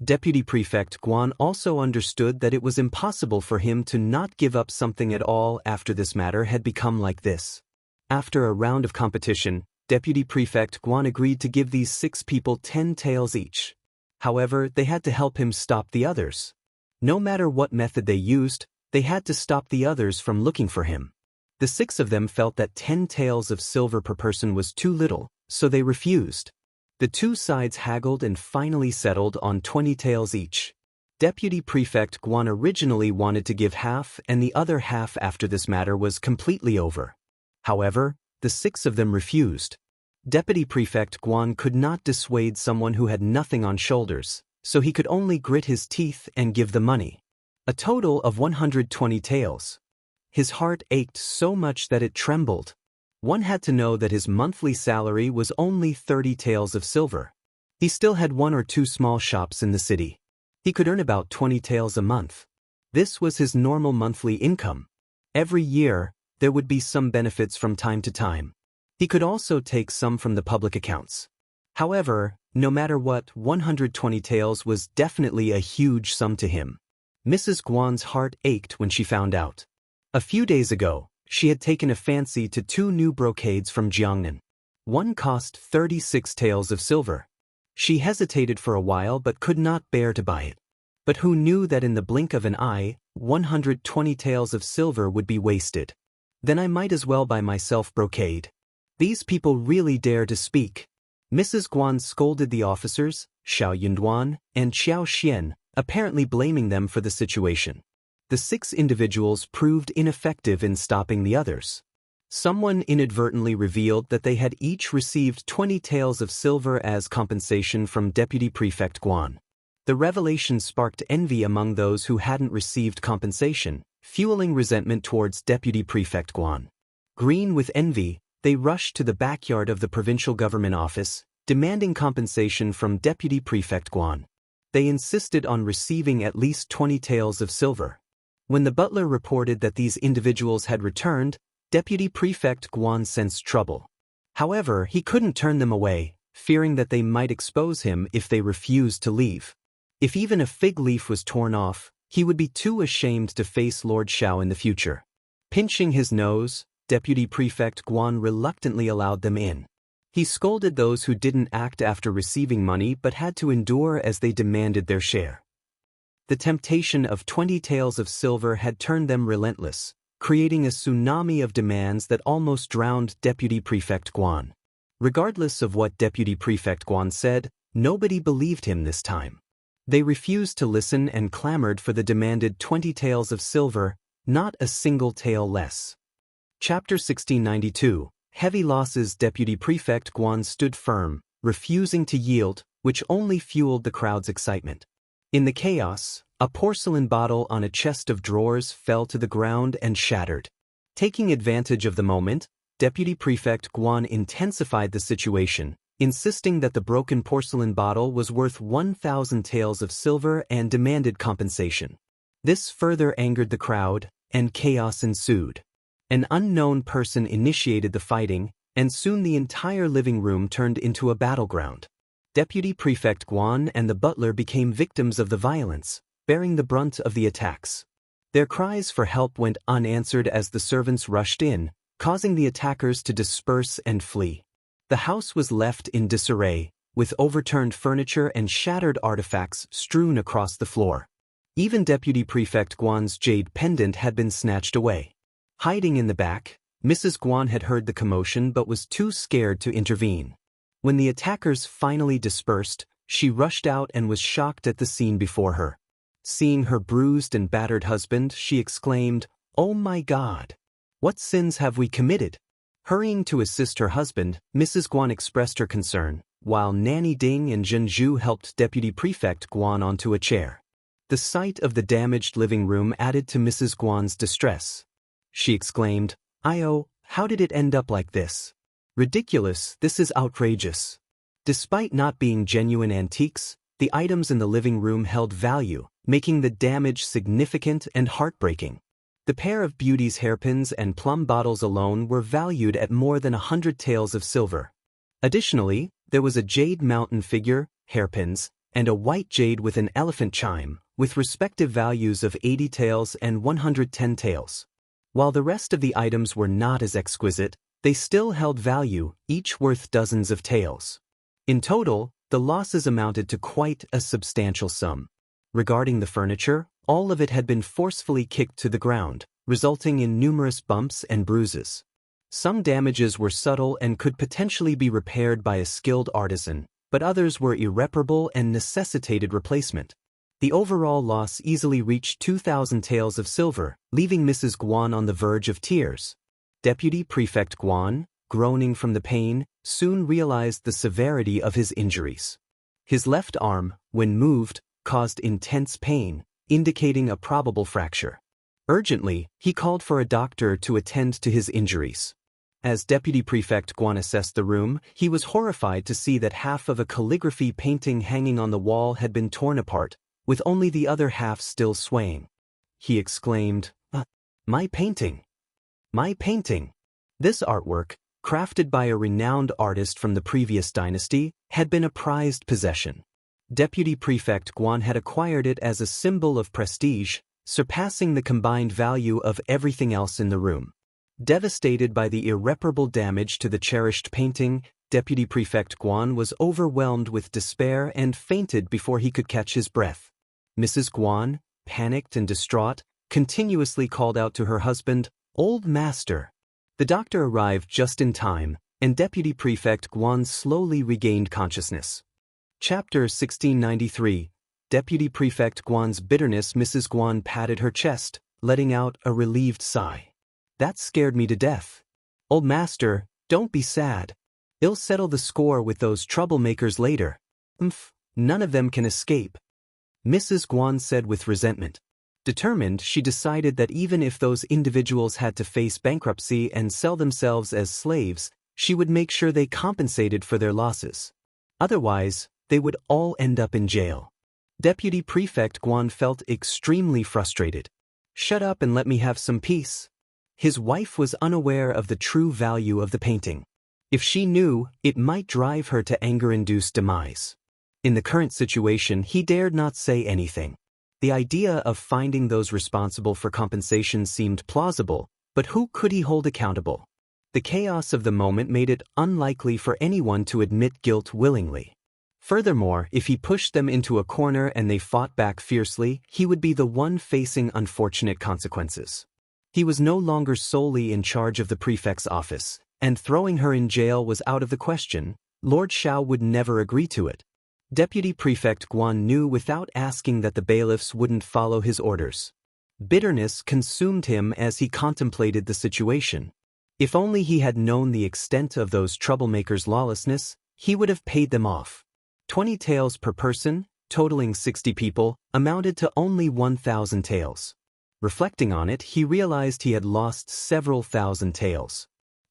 Deputy Prefect Guan also understood that it was impossible for him to not give up something at all after this matter had become like this. After a round of competition, Deputy Prefect Guan agreed to give these 6 people 10 taels each. However, they had to help him stop the others. No matter what method they used, they had to stop the others from looking for him. The 6 of them felt that 10 taels of silver per person was too little, so they refused. The 2 sides haggled and finally settled on 20 taels each. Deputy Prefect Guan originally wanted to give half and the other half after this matter was completely over. However, the 6 of them refused. Deputy Prefect Guan could not dissuade someone who had nothing on shoulders, so he could only grit his teeth and give the money. A total of 120 taels. His heart ached so much that it trembled. One had to know that his monthly salary was only 30 taels of silver. He still had 1 or 2 small shops in the city. He could earn about 20 taels a month. This was his normal monthly income. Every year, there would be some benefits from time to time. He could also take some from the public accounts. However, no matter what, 120 taels was definitely a huge sum to him. Mrs. Guan's heart ached when she found out. A few days ago, she had taken a fancy to 2 new brocades from Jiangnan. One cost 36 taels of silver. She hesitated for a while but could not bear to buy it. But who knew that in the blink of an eye, 120 taels of silver would be wasted? Then I might as well buy myself brocade. These people really dare to speak. Mrs. Guan scolded the officers, Xiao Yunduan and Xiao Xian, apparently blaming them for the situation. The 6 individuals proved ineffective in stopping the others. Someone inadvertently revealed that they had each received 20 taels of silver as compensation from Deputy Prefect Guan. The revelation sparked envy among those who hadn't received compensation, fueling resentment towards Deputy Prefect Guan. Green with envy, they rushed to the backyard of the provincial government office, demanding compensation from Deputy Prefect Guan. They insisted on receiving at least 20 taels of silver. When the butler reported that these individuals had returned, Deputy Prefect Guan sensed trouble. However, he couldn't turn them away, fearing that they might expose him if they refused to leave. If even a fig leaf was torn off, he would be too ashamed to face Lord Xiao in the future. Pinching his nose, Deputy Prefect Guan reluctantly allowed them in. He scolded those who didn't act after receiving money but had to endure as they demanded their share. The temptation of 20 taels of silver had turned them relentless, creating a tsunami of demands that almost drowned Deputy Prefect Guan. Regardless of what Deputy Prefect Guan said, nobody believed him this time. They refused to listen and clamored for the demanded 20 taels of silver, not a single tael less. Chapter 1692. Heavy losses. Deputy Prefect Guan stood firm, refusing to yield, which only fueled the crowd's excitement. In the chaos, a porcelain bottle on a chest of drawers fell to the ground and shattered. Taking advantage of the moment, Deputy Prefect Guan intensified the situation, insisting that the broken porcelain bottle was worth 1,000 taels of silver and demanded compensation. This further angered the crowd, and chaos ensued. An unknown person initiated the fighting, and soon the entire living room turned into a battleground. Deputy Prefect Guan and the butler became victims of the violence, bearing the brunt of the attacks. Their cries for help went unanswered as the servants rushed in, causing the attackers to disperse and flee. The house was left in disarray, with overturned furniture and shattered artifacts strewn across the floor. Even Deputy Prefect Guan's jade pendant had been snatched away. Hiding in the back, Mrs. Guan had heard the commotion but was too scared to intervene. When the attackers finally dispersed, she rushed out and was shocked at the scene before her. Seeing her bruised and battered husband, she exclaimed, "Oh my God! What sins have we committed?" Hurrying to assist her husband, Mrs. Guan expressed her concern, while Nanny Ding and Zhenju helped Deputy Prefect Guan onto a chair. The sight of the damaged living room added to Mrs. Guan's distress. She exclaimed, "Io, how did it end up like this? Ridiculous, this is outrageous." Despite not being genuine antiques, the items in the living room held value, making the damage significant and heartbreaking. The pair of beauty's hairpins and plum bottles alone were valued at more than 100 taels of silver. Additionally, there was a jade mountain figure, hairpins, and a white jade with an elephant chime, with respective values of 80 taels and 110 taels. While the rest of the items were not as exquisite, they still held value, each worth dozens of taels. In total, the losses amounted to quite a substantial sum. Regarding the furniture, all of it had been forcefully kicked to the ground, resulting in numerous bumps and bruises. Some damages were subtle and could potentially be repaired by a skilled artisan, but others were irreparable and necessitated replacement. The overall loss easily reached 2,000 taels of silver, leaving Mrs. Guan on the verge of tears. Deputy Prefect Guan, groaning from the pain, soon realized the severity of his injuries. His left arm, when moved, caused intense pain, indicating a probable fracture. Urgently, he called for a doctor to attend to his injuries. As Deputy Prefect Guan assessed the room, he was horrified to see that half of a calligraphy painting hanging on the wall had been torn apart, with only the other half still swaying. He exclaimed, "My painting! My painting!" This artwork, crafted by a renowned artist from the previous dynasty, had been a prized possession. Deputy Prefect Guan had acquired it as a symbol of prestige, surpassing the combined value of everything else in the room. Devastated by the irreparable damage to the cherished painting, Deputy Prefect Guan was overwhelmed with despair and fainted before he could catch his breath. Mrs. Guan, panicked and distraught, continuously called out to her husband, "Old master." The doctor arrived just in time, and Deputy Prefect Guan slowly regained consciousness. Chapter 1693. Deputy Prefect Guan's bitterness. Mrs. Guan patted her chest, letting out a relieved sigh. "That scared me to death. Old master, don't be sad. I'll settle the score with those troublemakers later. None of them can escape," Mrs. Guan said with resentment. Determined, she decided that even if those individuals had to face bankruptcy and sell themselves as slaves, she would make sure they compensated for their losses. Otherwise, they would all end up in jail. Deputy Prefect Guan felt extremely frustrated. "Shut up and let me have some peace." His wife was unaware of the true value of the painting. If she knew, it might drive her to anger-induced demise. In the current situation, he dared not say anything. The idea of finding those responsible for compensation seemed plausible, but who could he hold accountable? The chaos of the moment made it unlikely for anyone to admit guilt willingly. Furthermore, if he pushed them into a corner and they fought back fiercely, he would be the one facing unfortunate consequences. He was no longer solely in charge of the prefect's office, and throwing her in jail was out of the question. Lord Xiao would never agree to it. Deputy Prefect Guan knew without asking that the bailiffs wouldn't follow his orders. Bitterness consumed him as he contemplated the situation. If only he had known the extent of those troublemakers' lawlessness, he would have paid them off. 20 taels per person, totaling 60 people, amounted to only 1,000 taels. Reflecting on it, he realized he had lost several thousand taels.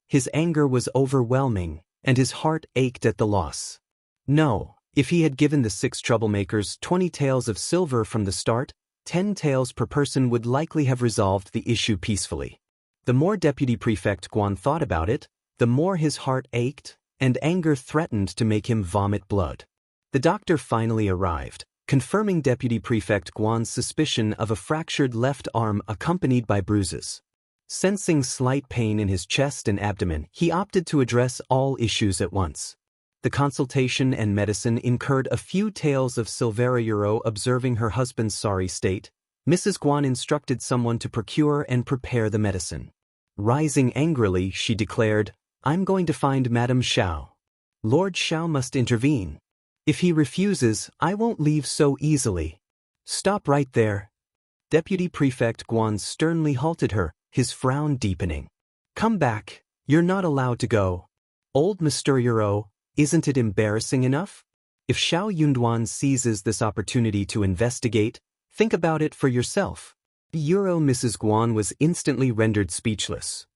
His anger was overwhelming, and his heart ached at the loss. No, if he had given the 6 troublemakers 20 taels of silver from the start, 10 taels per person would likely have resolved the issue peacefully. The more Deputy Prefect Guan thought about it, the more his heart ached, and anger threatened to make him vomit blood. The doctor finally arrived, confirming Deputy Prefect Guan's suspicion of a fractured left arm accompanied by bruises. Sensing slight pain in his chest and abdomen, he opted to address all issues at once. The consultation and medicine incurred a few taels of silver. Observing her husband's sorry state, Mrs. Guan instructed someone to procure and prepare the medicine. Rising angrily, she declared, "I'm going to find Madame Xiao. Lord Xiao must intervene. If he refuses, I won't leave so easily." "Stop right there." Deputy Prefect Guan sternly halted her, his frown deepening. "Come back, you're not allowed to go. Old Mr. Euro, isn't it embarrassing enough? If Xiao Yunduan seizes this opportunity to investigate, think about it for yourself." Mrs. Guan was instantly rendered speechless.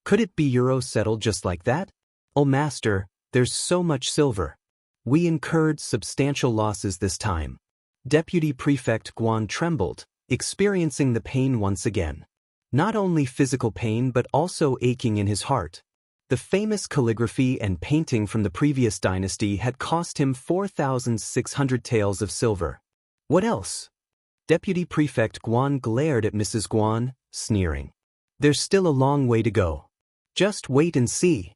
Could it be settled just like that? "Oh master, there's so much silver. We incurred substantial losses this time." Deputy Prefect Guan trembled, experiencing the pain once again. Not only physical pain but also aching in his heart. The famous calligraphy and painting from the previous dynasty had cost him 4,600 taels of silver. What else? Deputy Prefect Guan glared at Mrs. Guan, sneering. "There's still a long way to go. Just wait and see.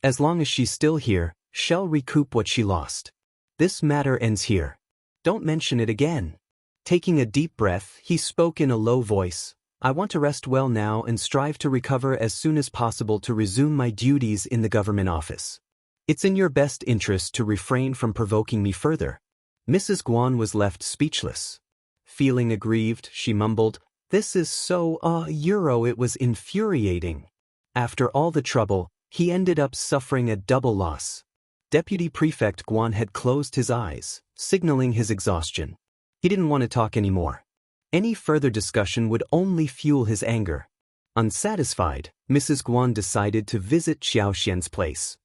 As long as she's still here, she'll recoup what she lost. This matter ends here. Don't mention it again." Taking a deep breath, he spoke in a low voice. "I want to rest well now and strive to recover as soon as possible to resume my duties in the government office. It's in your best interest to refrain from provoking me further." Mrs. Guan was left speechless. Feeling aggrieved, she mumbled, "This is so, it was infuriating." After all the trouble, he ended up suffering a double loss. Deputy Prefect Guan had closed his eyes, signaling his exhaustion. He didn't want to talk anymore. Any further discussion would only fuel his anger. Unsatisfied, Mrs. Guan decided to visit Xiao Xian's place.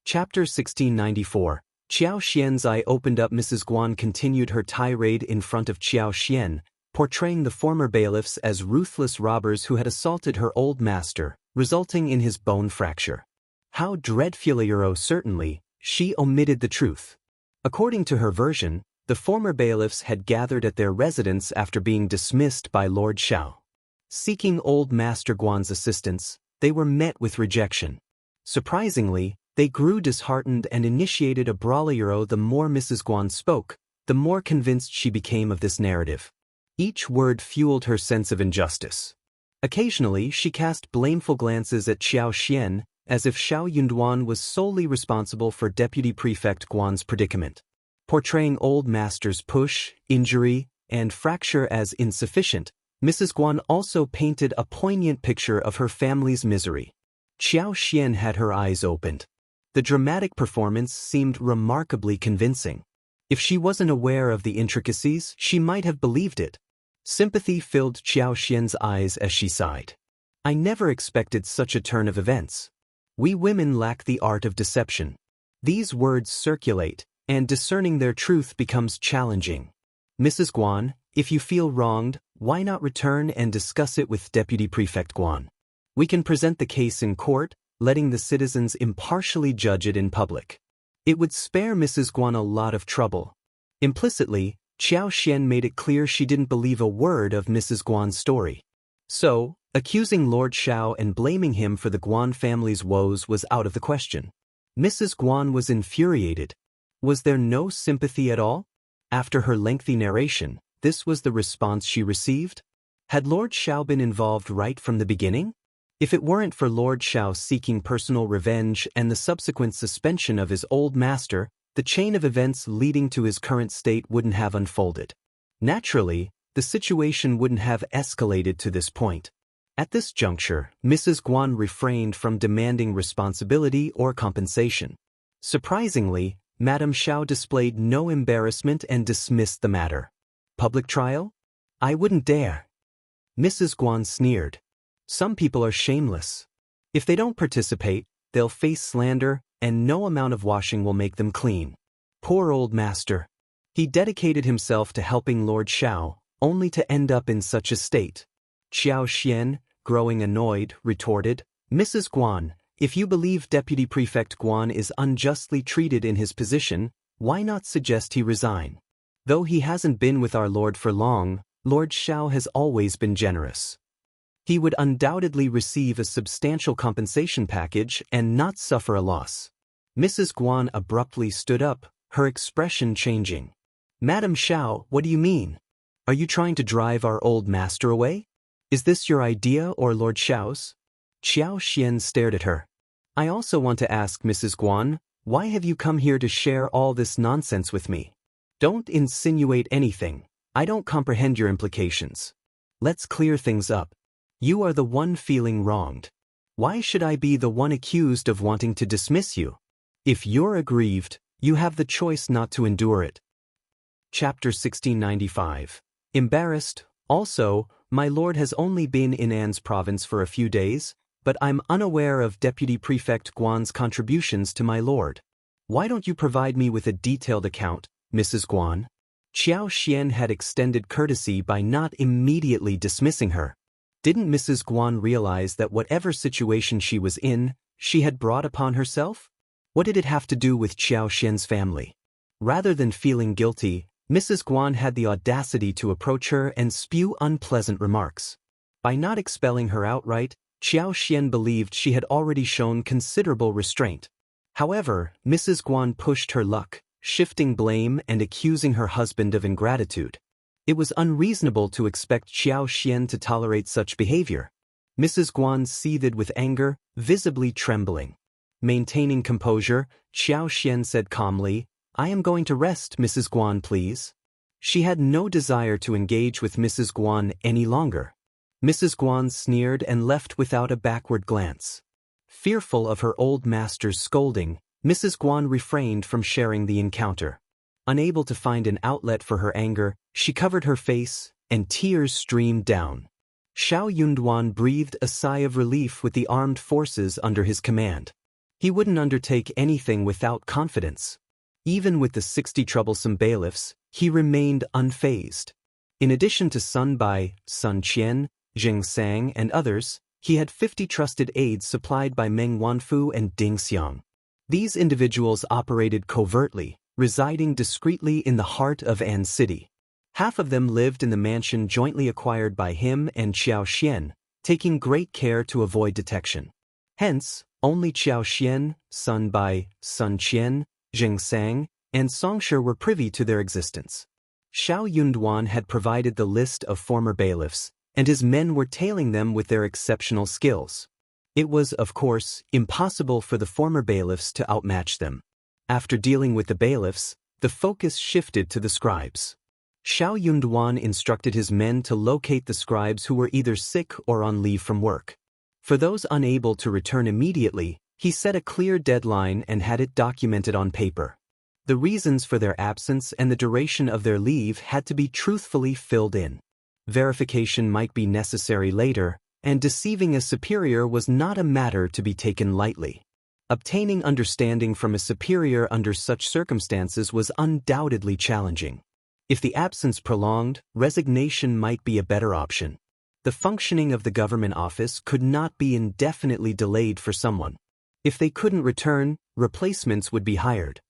Chapter 1694. Xiao Xian's eye opened up. Mrs. Guan continued her tirade in front of Xiao Xian, portraying the former bailiffs as ruthless robbers who had assaulted her old master, resulting in his bone fracture. How dreadful! Certainly, she omitted the truth. According to her version, the former bailiffs had gathered at their residence after being dismissed by Lord Xiao. Seeking old Master Guan's assistance, they were met with rejection. Surprisingly, they grew disheartened and initiated a brawl. The more Mrs. Guan spoke, the more convinced she became of this narrative. Each word fueled her sense of injustice. Occasionally, she cast blameful glances at Xiao Xian, as if Xiao Yunduan was solely responsible for Deputy Prefect Guan's predicament. Portraying old master's push, injury, and fracture as insufficient, Mrs. Guan also painted a poignant picture of her family's misery. Xiao Xian had her eyes opened. The dramatic performance seemed remarkably convincing. If she wasn't aware of the intricacies, she might have believed it. Sympathy filled Xiao Xian's eyes as she sighed. "I never expected such a turn of events. We women lack the art of deception. These words circulate, and discerning their truth becomes challenging. Mrs. Guan, if you feel wronged, why not return and discuss it with Deputy Prefect Guan? We can present the case in court, letting the citizens impartially judge it in public. It would spare Mrs. Guan a lot of trouble." Implicitly, Xiao Xian made it clear she didn't believe a word of Mrs. Guan's story. So, accusing Lord Xiao and blaming him for the Guan family's woes was out of the question. Mrs. Guan was infuriated. Was there no sympathy at all? After her lengthy narration, this was the response she received? Had Lord Xiao been involved right from the beginning? If it weren't for Lord Xiao seeking personal revenge and the subsequent suspension of his old master, the chain of events leading to his current state wouldn't have unfolded. Naturally, the situation wouldn't have escalated to this point. At this juncture, Mrs. Guan refrained from demanding responsibility or compensation. Surprisingly, Madame Xiao displayed no embarrassment and dismissed the matter. Public trial? I wouldn't dare. Mrs. Guan sneered. Some people are shameless. If they don't participate, they'll face slander, and no amount of washing will make them clean. Poor old master. He dedicated himself to helping Lord Xiao, only to end up in such a state. Xiao Xian, growing annoyed, retorted, Mrs. Guan, if you believe Deputy Prefect Guan is unjustly treated in his position, why not suggest he resign? Though he hasn't been with our Lord for long, Lord Xiao has always been generous. He would undoubtedly receive a substantial compensation package and not suffer a loss. Mrs. Guan abruptly stood up, her expression changing. Madame Xiao, what do you mean? Are you trying to drive our old master away? Is this your idea or Lord Xiao's? Xiao Xian stared at her. I also want to ask Mrs. Guan, why have you come here to share all this nonsense with me? Don't insinuate anything. I don't comprehend your implications. Let's clear things up. You are the one feeling wronged. Why should I be the one accused of wanting to dismiss you? If you're aggrieved, you have the choice not to endure it. Chapter 1695. Embarrassed. Also, my lord has only been in An's province for a few days, but I'm unaware of Deputy Prefect Guan's contributions to my lord. Why don't you provide me with a detailed account, Mrs. Guan? Xiao Xian had extended courtesy by not immediately dismissing her. Didn't Mrs. Guan realize that whatever situation she was in, she had brought upon herself? What did it have to do with Xiao Xian's family? Rather than feeling guilty, Mrs. Guan had the audacity to approach her and spew unpleasant remarks. By not expelling her outright, Xiao Xian believed she had already shown considerable restraint. However, Mrs. Guan pushed her luck, shifting blame and accusing her husband of ingratitude. It was unreasonable to expect Xiao Xian to tolerate such behavior. Mrs. Guan seethed with anger, visibly trembling. Maintaining composure, Xiao Xian said calmly, I am going to rest, Mrs. Guan, please. She had no desire to engage with Mrs. Guan any longer. Mrs. Guan sneered and left without a backward glance. Fearful of her old master's scolding, Mrs. Guan refrained from sharing the encounter. Unable to find an outlet for her anger, she covered her face, and tears streamed down. Xiao Yunduan breathed a sigh of relief with the armed forces under his command. He wouldn't undertake anything without confidence. Even with the 60 troublesome bailiffs, he remained unfazed. In addition to Sun Bai, Sun Qian, Jing Sang, and others, he had 50 trusted aides supplied by Meng Wanfu and Ding Xiang. These individuals operated covertly, residing discreetly in the heart of An City. Half of them lived in the mansion jointly acquired by him and Xiao Xian, taking great care to avoid detection. Hence, only Xiao Xian, Sun Bai, Sun Qian, Jing Sang, and Songshi were privy to their existence. Xiao Yunduan had provided the list of former bailiffs, and his men were tailing them with their exceptional skills. It was, of course, impossible for the former bailiffs to outmatch them. After dealing with the bailiffs, the focus shifted to the scribes. Xiao Yunduan instructed his men to locate the scribes who were either sick or on leave from work. For those unable to return immediately, he set a clear deadline and had it documented on paper. The reasons for their absence and the duration of their leave had to be truthfully filled in. Verification might be necessary later, and deceiving a superior was not a matter to be taken lightly. Obtaining understanding from a superior under such circumstances was undoubtedly challenging. If the absence prolonged, resignation might be a better option. The functioning of the government office could not be indefinitely delayed for someone. If they couldn't return, replacements would be hired.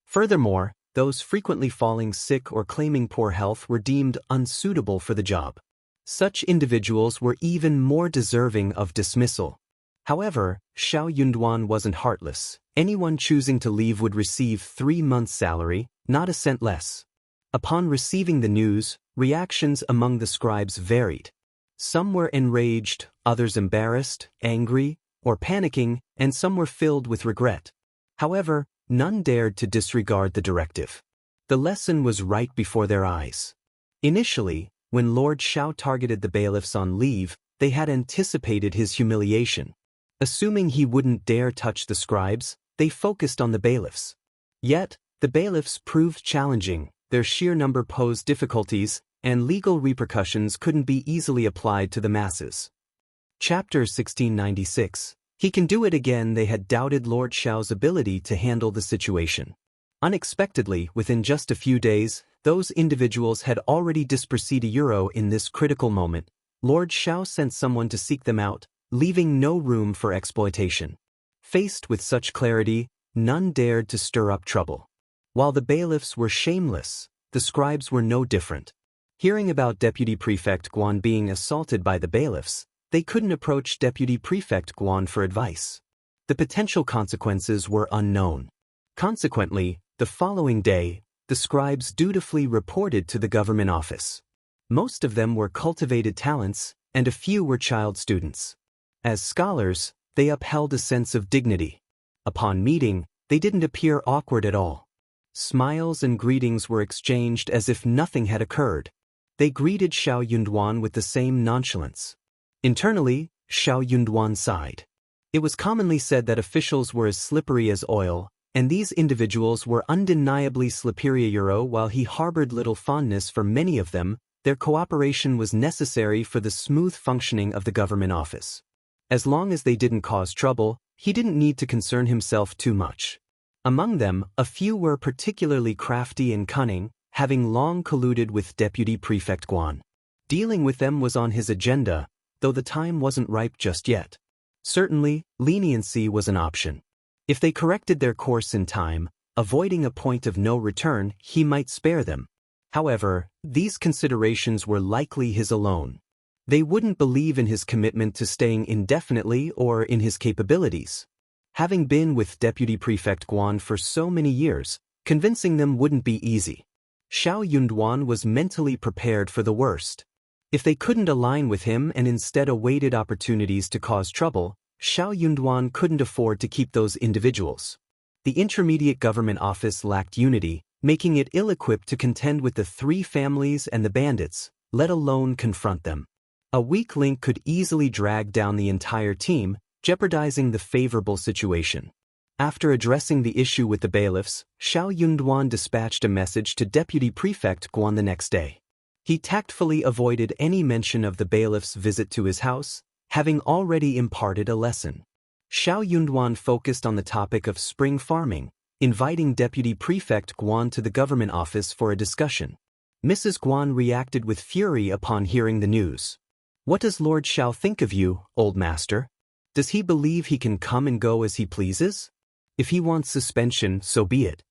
Furthermore, those frequently falling sick or claiming poor health were deemed unsuitable for the job. Such individuals were even more deserving of dismissal. However, Xiao Yunduan wasn't heartless. Anyone choosing to leave would receive 3 months' salary, not a cent less. Upon receiving the news, reactions among the scribes varied. Some were enraged, others embarrassed, angry, or panicking, and some were filled with regret. However, none dared to disregard the directive. The lesson was right before their eyes. Initially, when Lord Xiao targeted the bailiffs on leave, they had anticipated his humiliation. Assuming he wouldn't dare touch the scribes, they focused on the bailiffs. Yet, the bailiffs proved challenging, their sheer number posed difficulties, and legal repercussions couldn't be easily applied to the masses. Chapter 1696. He can do it again. They had doubted Lord Xiao's ability to handle the situation. Unexpectedly, within just a few days, those individuals had already dispersed euro in this critical moment. Lord Xiao sent someone to seek them out, leaving no room for exploitation. Faced with such clarity, none dared to stir up trouble. While the bailiffs were shameless, the scribes were no different. Hearing about Deputy Prefect Guan being assaulted by the bailiffs, they couldn't approach Deputy Prefect Guan for advice. The potential consequences were unknown. Consequently, the following day, the scribes dutifully reported to the government office. Most of them were cultivated talents, and a few were child students. As scholars, they upheld a sense of dignity. Upon meeting, they didn't appear awkward at all. Smiles and greetings were exchanged as if nothing had occurred. They greeted Xiao Yunduan with the same nonchalance. Internally, Xiao Yunduan sighed. It was commonly said that officials were as slippery as oil, and these individuals were undeniably slipperior. While he harbored little fondness for many of them, their cooperation was necessary for the smooth functioning of the government office. As long as they didn't cause trouble, he didn't need to concern himself too much. Among them, a few were particularly crafty and cunning, having long colluded with Deputy Prefect Guan. Dealing with them was on his agenda, though the time wasn't ripe just yet. Certainly, leniency was an option. If they corrected their course in time, avoiding a point of no return, he might spare them. However, these considerations were likely his alone. They wouldn't believe in his commitment to staying indefinitely or in his capabilities. Having been with Deputy Prefect Guan for so many years, convincing them wouldn't be easy. Xiao Yunduan was mentally prepared for the worst. If they couldn't align with him and instead awaited opportunities to cause trouble, Xiao Yunduan couldn't afford to keep those individuals. The intermediate government office lacked unity, making it ill-equipped to contend with the three families and the bandits, let alone confront them. A weak link could easily drag down the entire team, jeopardizing the favorable situation. After addressing the issue with the bailiffs, Xiao Yunduan dispatched a message to Deputy Prefect Guan the next day. He tactfully avoided any mention of the bailiff's visit to his house, having already imparted a lesson. Xiao Yunduan focused on the topic of spring farming, inviting Deputy Prefect Guan to the government office for a discussion. Mrs. Guan reacted with fury upon hearing the news. "What does Lord Xiao think of you, old master? Does he believe he can come and go as he pleases? If he wants suspension, so be it.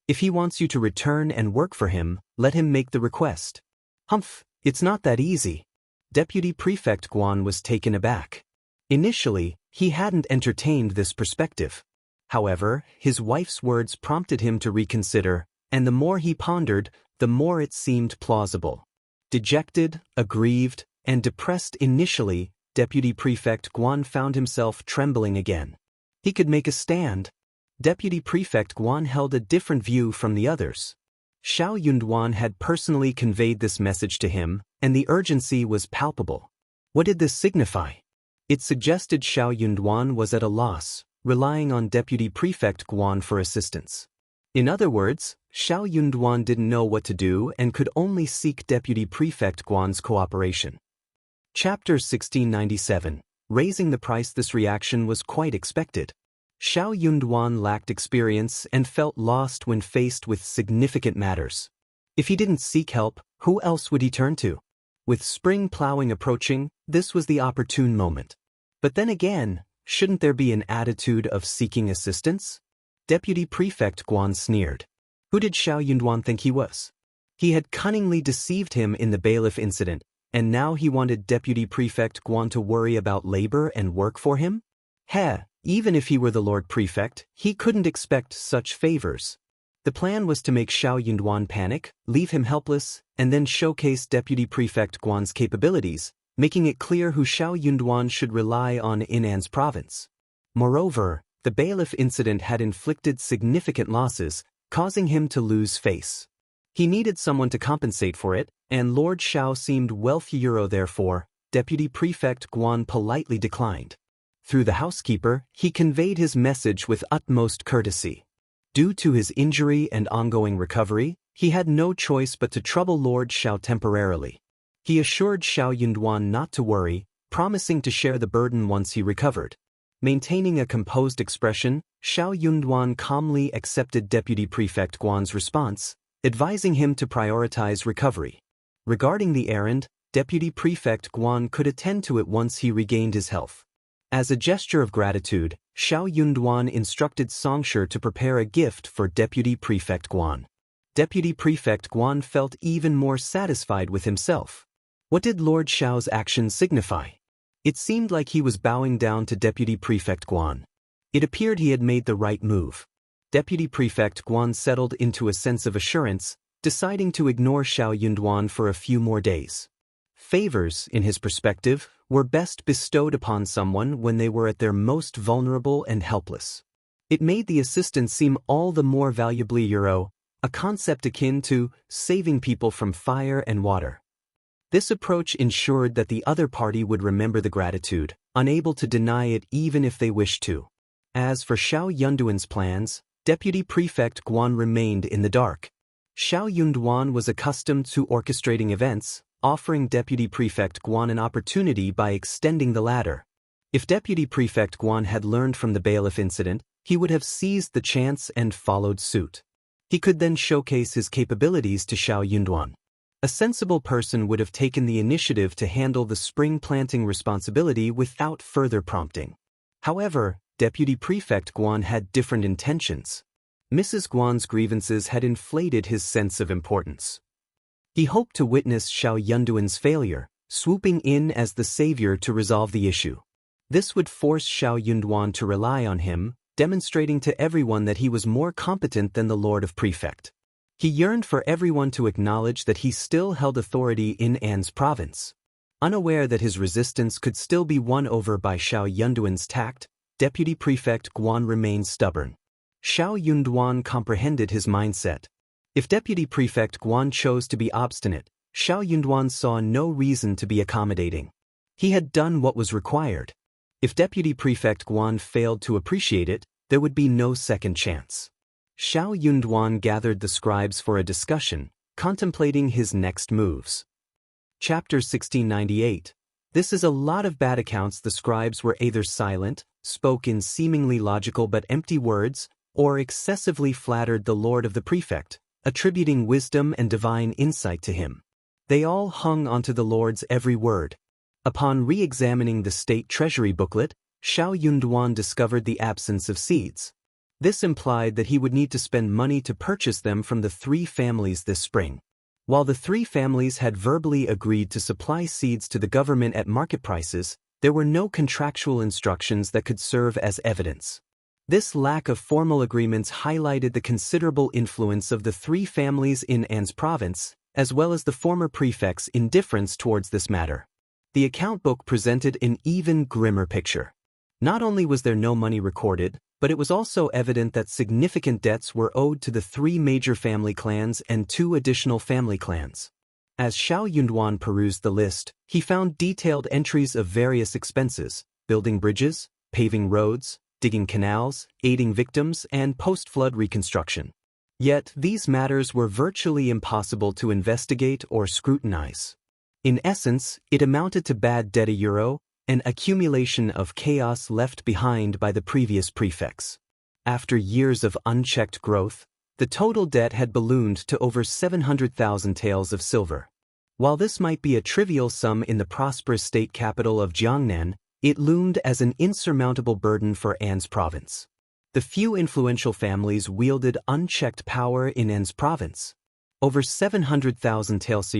If he wants you to return and work for him, let him make the request." "Humph, it's not that easy." Deputy Prefect Guan was taken aback. Initially, he hadn't entertained this perspective. However, his wife's words prompted him to reconsider, and the more he pondered, the more it seemed plausible. Dejected, aggrieved, and depressed initially, Deputy Prefect Guan found himself trembling again. He could make a stand. Deputy Prefect Guan held a different view from the others. Xiao Yunduan had personally conveyed this message to him, and the urgency was palpable. What did this signify? It suggested Xiao Yunduan was at a loss, relying on Deputy Prefect Guan for assistance. In other words, Xiao Yunduan didn't know what to do and could only seek Deputy Prefect Guan's cooperation. Chapter 1697. Raising the price. This reaction was quite expected. Xiao Yunduan lacked experience and felt lost when faced with significant matters. If he didn't seek help, who else would he turn to? With spring plowing approaching, this was the opportune moment. But then again, shouldn't there be an attitude of seeking assistance? Deputy Prefect Guan sneered. Who did Xiao Yunduan think he was? He had cunningly deceived him in the bailiff incident, and now he wanted Deputy Prefect Guan to worry about labor and work for him? Even if he were the Lord Prefect, he couldn't expect such favors. The plan was to make Xiao Yunduan panic, leave him helpless, and then showcase Deputy Prefect Guan's capabilities, making it clear who Xiao Yunduan should rely on in An's province. Moreover, the bailiff incident had inflicted significant losses, causing him to lose face. He needed someone to compensate for it, and Lord Xiao seemed wealthier. Therefore, Deputy Prefect Guan politely declined. Through the housekeeper, he conveyed his message with utmost courtesy. Due to his injury and ongoing recovery, he had no choice but to trouble Lord Xiao temporarily. He assured Xiao Yunduan not to worry, promising to share the burden once he recovered. Maintaining a composed expression, Xiao Yunduan calmly accepted Deputy Prefect Guan's response, advising him to prioritize recovery. Regarding the errand, Deputy Prefect Guan could attend to it once he regained his health. As a gesture of gratitude, Xiao Yunduan instructed Songshi to prepare a gift for Deputy Prefect Guan. Deputy Prefect Guan felt even more satisfied with himself. What did Lord Xiao's actions signify? It seemed like he was bowing down to Deputy Prefect Guan. It appeared he had made the right move. Deputy Prefect Guan settled into a sense of assurance, deciding to ignore Xiao Yunduan for a few more days. Favors, in his perspective, were best bestowed upon someone when they were at their most vulnerable and helpless. It made the assistance seem all the more valuably a concept akin to saving people from fire and water. This approach ensured that the other party would remember the gratitude, unable to deny it even if they wished to. As for Xiao Yunduan's plans, Deputy Prefect Guan remained in the dark. Xiao Yunduan was accustomed to orchestrating events, offering Deputy Prefect Guan an opportunity by extending the ladder. If Deputy Prefect Guan had learned from the bailiff incident, he would have seized the chance and followed suit. He could then showcase his capabilities to Xiao Yunduan. A sensible person would have taken the initiative to handle the spring planting responsibility without further prompting. However, Deputy Prefect Guan had different intentions. Mrs. Guan's grievances had inflated his sense of importance. He hoped to witness Xiao Yunduan's failure, swooping in as the savior to resolve the issue. This would force Xiao Yunduan to rely on him, demonstrating to everyone that he was more competent than the Lord of Prefect. He yearned for everyone to acknowledge that he still held authority in An's province. Unaware that his resistance could still be won over by Xiao Yunduan's tact, Deputy Prefect Guan remained stubborn. Xiao Yunduan comprehended his mindset. If Deputy Prefect Guan chose to be obstinate, Xiao Yunduan saw no reason to be accommodating. He had done what was required. If Deputy Prefect Guan failed to appreciate it, there would be no second chance. Xiao Yunduan gathered the scribes for a discussion, contemplating his next moves. Chapter 1698. This is a lot of bad accounts. The scribes were either silent, spoke in seemingly logical but empty words, or excessively flattered the Lord of the Prefect, attributing wisdom and divine insight to him. They all hung onto the Lord's every word. Upon re-examining the state treasury booklet, Xiao Yunduan discovered the absence of seeds. This implied that he would need to spend money to purchase them from the three families this spring. While the three families had verbally agreed to supply seeds to the government at market prices, there were no contractual instructions that could serve as evidence. This lack of formal agreements highlighted the considerable influence of the three families in An's province, as well as the former prefect's indifference towards this matter. The account book presented an even grimmer picture. Not only was there no money recorded, but it was also evident that significant debts were owed to the three major family clans and two additional family clans. As Xiao Yunduan perused the list, he found detailed entries of various expenses: building bridges, paving roads, digging canals, aiding victims, and post-flood reconstruction. Yet, these matters were virtually impossible to investigate or scrutinize. In essence, it amounted to bad debt, an accumulation of chaos left behind by the previous prefects. After years of unchecked growth, the total debt had ballooned to over 700,000 taels of silver. While this might be a trivial sum in the prosperous state capital of Jiangnan, it loomed as an insurmountable burden for An's province. The few influential families wielded unchecked power in An's province. Over 700,000 taels.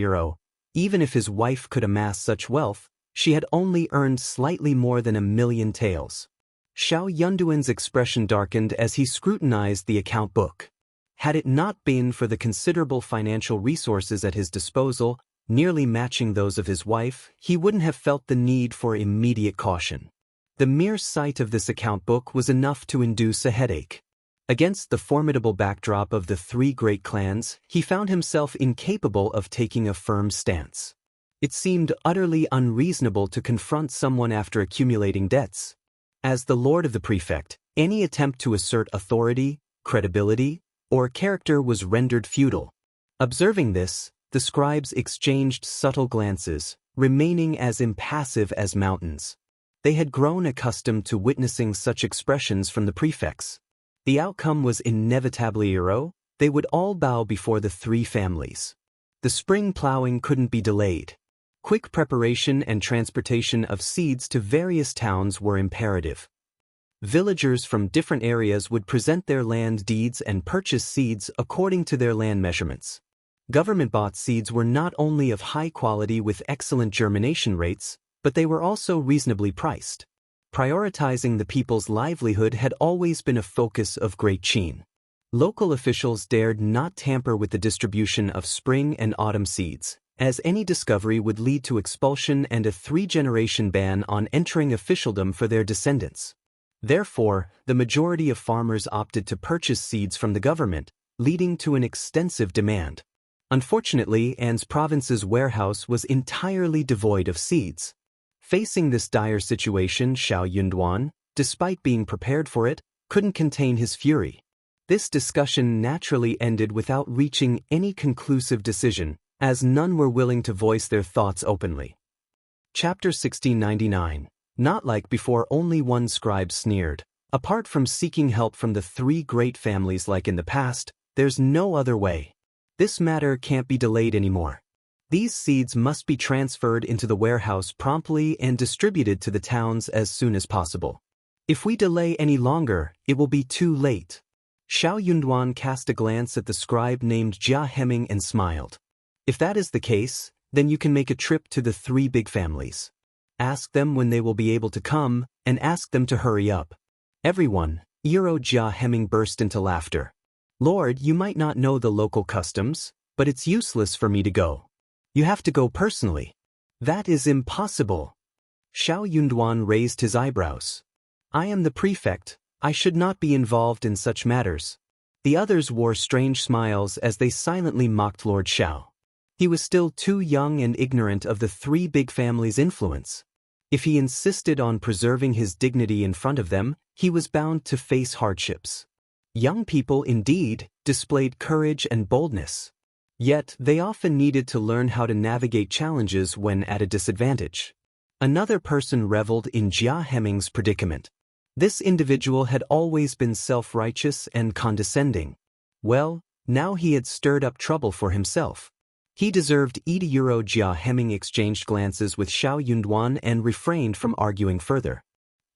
Even if his wife could amass such wealth, she had only earned slightly more than 1,000,000 taels. Xiao Yunduan's expression darkened as he scrutinized the account book. Had it not been for the considerable financial resources at his disposal, nearly matching those of his wife, he wouldn't have felt the need for immediate caution. The mere sight of this account book was enough to induce a headache. Against the formidable backdrop of the three great clans, he found himself incapable of taking a firm stance. It seemed utterly unreasonable to confront someone after accumulating debts. As the lord of the prefect, any attempt to assert authority, credibility, or character was rendered futile. Observing this, the scribes exchanged subtle glances, remaining as impassive as mountains. They had grown accustomed to witnessing such expressions from the prefects. The outcome was inevitably they would all bow before the three families. The spring plowing couldn't be delayed. Quick preparation and transportation of seeds to various towns were imperative. Villagers from different areas would present their land deeds and purchase seeds according to their land measurements. Government-bought seeds were not only of high quality with excellent germination rates, but they were also reasonably priced. Prioritizing the people's livelihood had always been a focus of Great Qin. Local officials dared not tamper with the distribution of spring and autumn seeds, as any discovery would lead to expulsion and a 3-generation ban on entering officialdom for their descendants. Therefore, the majority of farmers opted to purchase seeds from the government, leading to an extensive demand. Unfortunately, An's province's warehouse was entirely devoid of seeds. Facing this dire situation, Xiao Yunduan, despite being prepared for it, couldn't contain his fury. This discussion naturally ended without reaching any conclusive decision, as none were willing to voice their thoughts openly. Chapter 1699. Not like before, only one scribe sneered. Apart from seeking help from the three great families like in the past, there's no other way. This matter can't be delayed anymore. These seeds must be transferred into the warehouse promptly and distributed to the towns as soon as possible. If we delay any longer, it will be too late. Xiao Yunduan cast a glance at the scribe named Jia Heming and smiled. If that is the case, then you can make a trip to the three big families. Ask them when they will be able to come, and ask them to hurry up. Everyone, Jia Heming burst into laughter. Lord, you might not know the local customs, but it's useless for me to go. You have to go personally. That is impossible. Xiao Yunduan raised his eyebrows. I am the prefect, I should not be involved in such matters. The others wore strange smiles as they silently mocked Lord Xiao. He was still too young and ignorant of the three big families' influence. If he insisted on preserving his dignity in front of them, he was bound to face hardships. Young people, indeed, displayed courage and boldness. Yet, they often needed to learn how to navigate challenges when at a disadvantage. Another person reveled in Jia Heming's predicament. This individual had always been self-righteous and condescending. Well, now he had stirred up trouble for himself. He deserved it. Jia Heming exchanged glances with Xiao Yunduan and refrained from arguing further.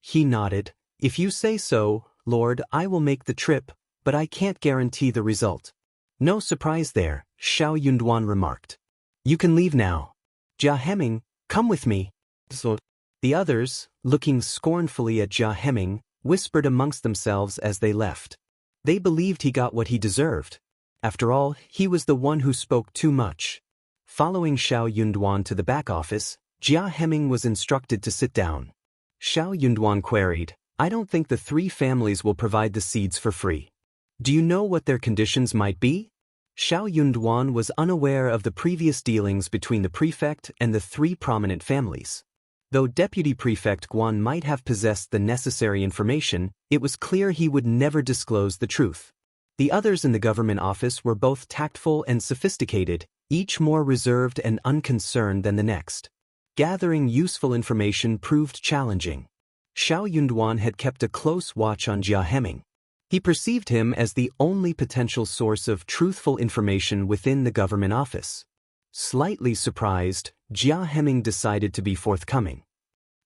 He nodded. If you say so, Lord, I will make the trip, but I can't guarantee the result. No surprise there, Xiao Yunduan remarked. You can leave now. Jia Heming, come with me. So, the others, looking scornfully at Jia Heming, whispered amongst themselves as they left. They believed he got what he deserved. After all, he was the one who spoke too much. Following Xiao Yunduan to the back office, Jia Heming was instructed to sit down. Xiao Yunduan queried, I don't think the three families will provide the seeds for free. Do you know what their conditions might be? Xiao Yunduan was unaware of the previous dealings between the prefect and the three prominent families. Though Deputy Prefect Guan might have possessed the necessary information, it was clear he would never disclose the truth. The others in the government office were both tactful and sophisticated, each more reserved and unconcerned than the next. Gathering useful information proved challenging. Xiao Yunduan had kept a close watch on Jia Heming. He perceived him as the only potential source of truthful information within the government office. Slightly surprised, Jia Heming decided to be forthcoming.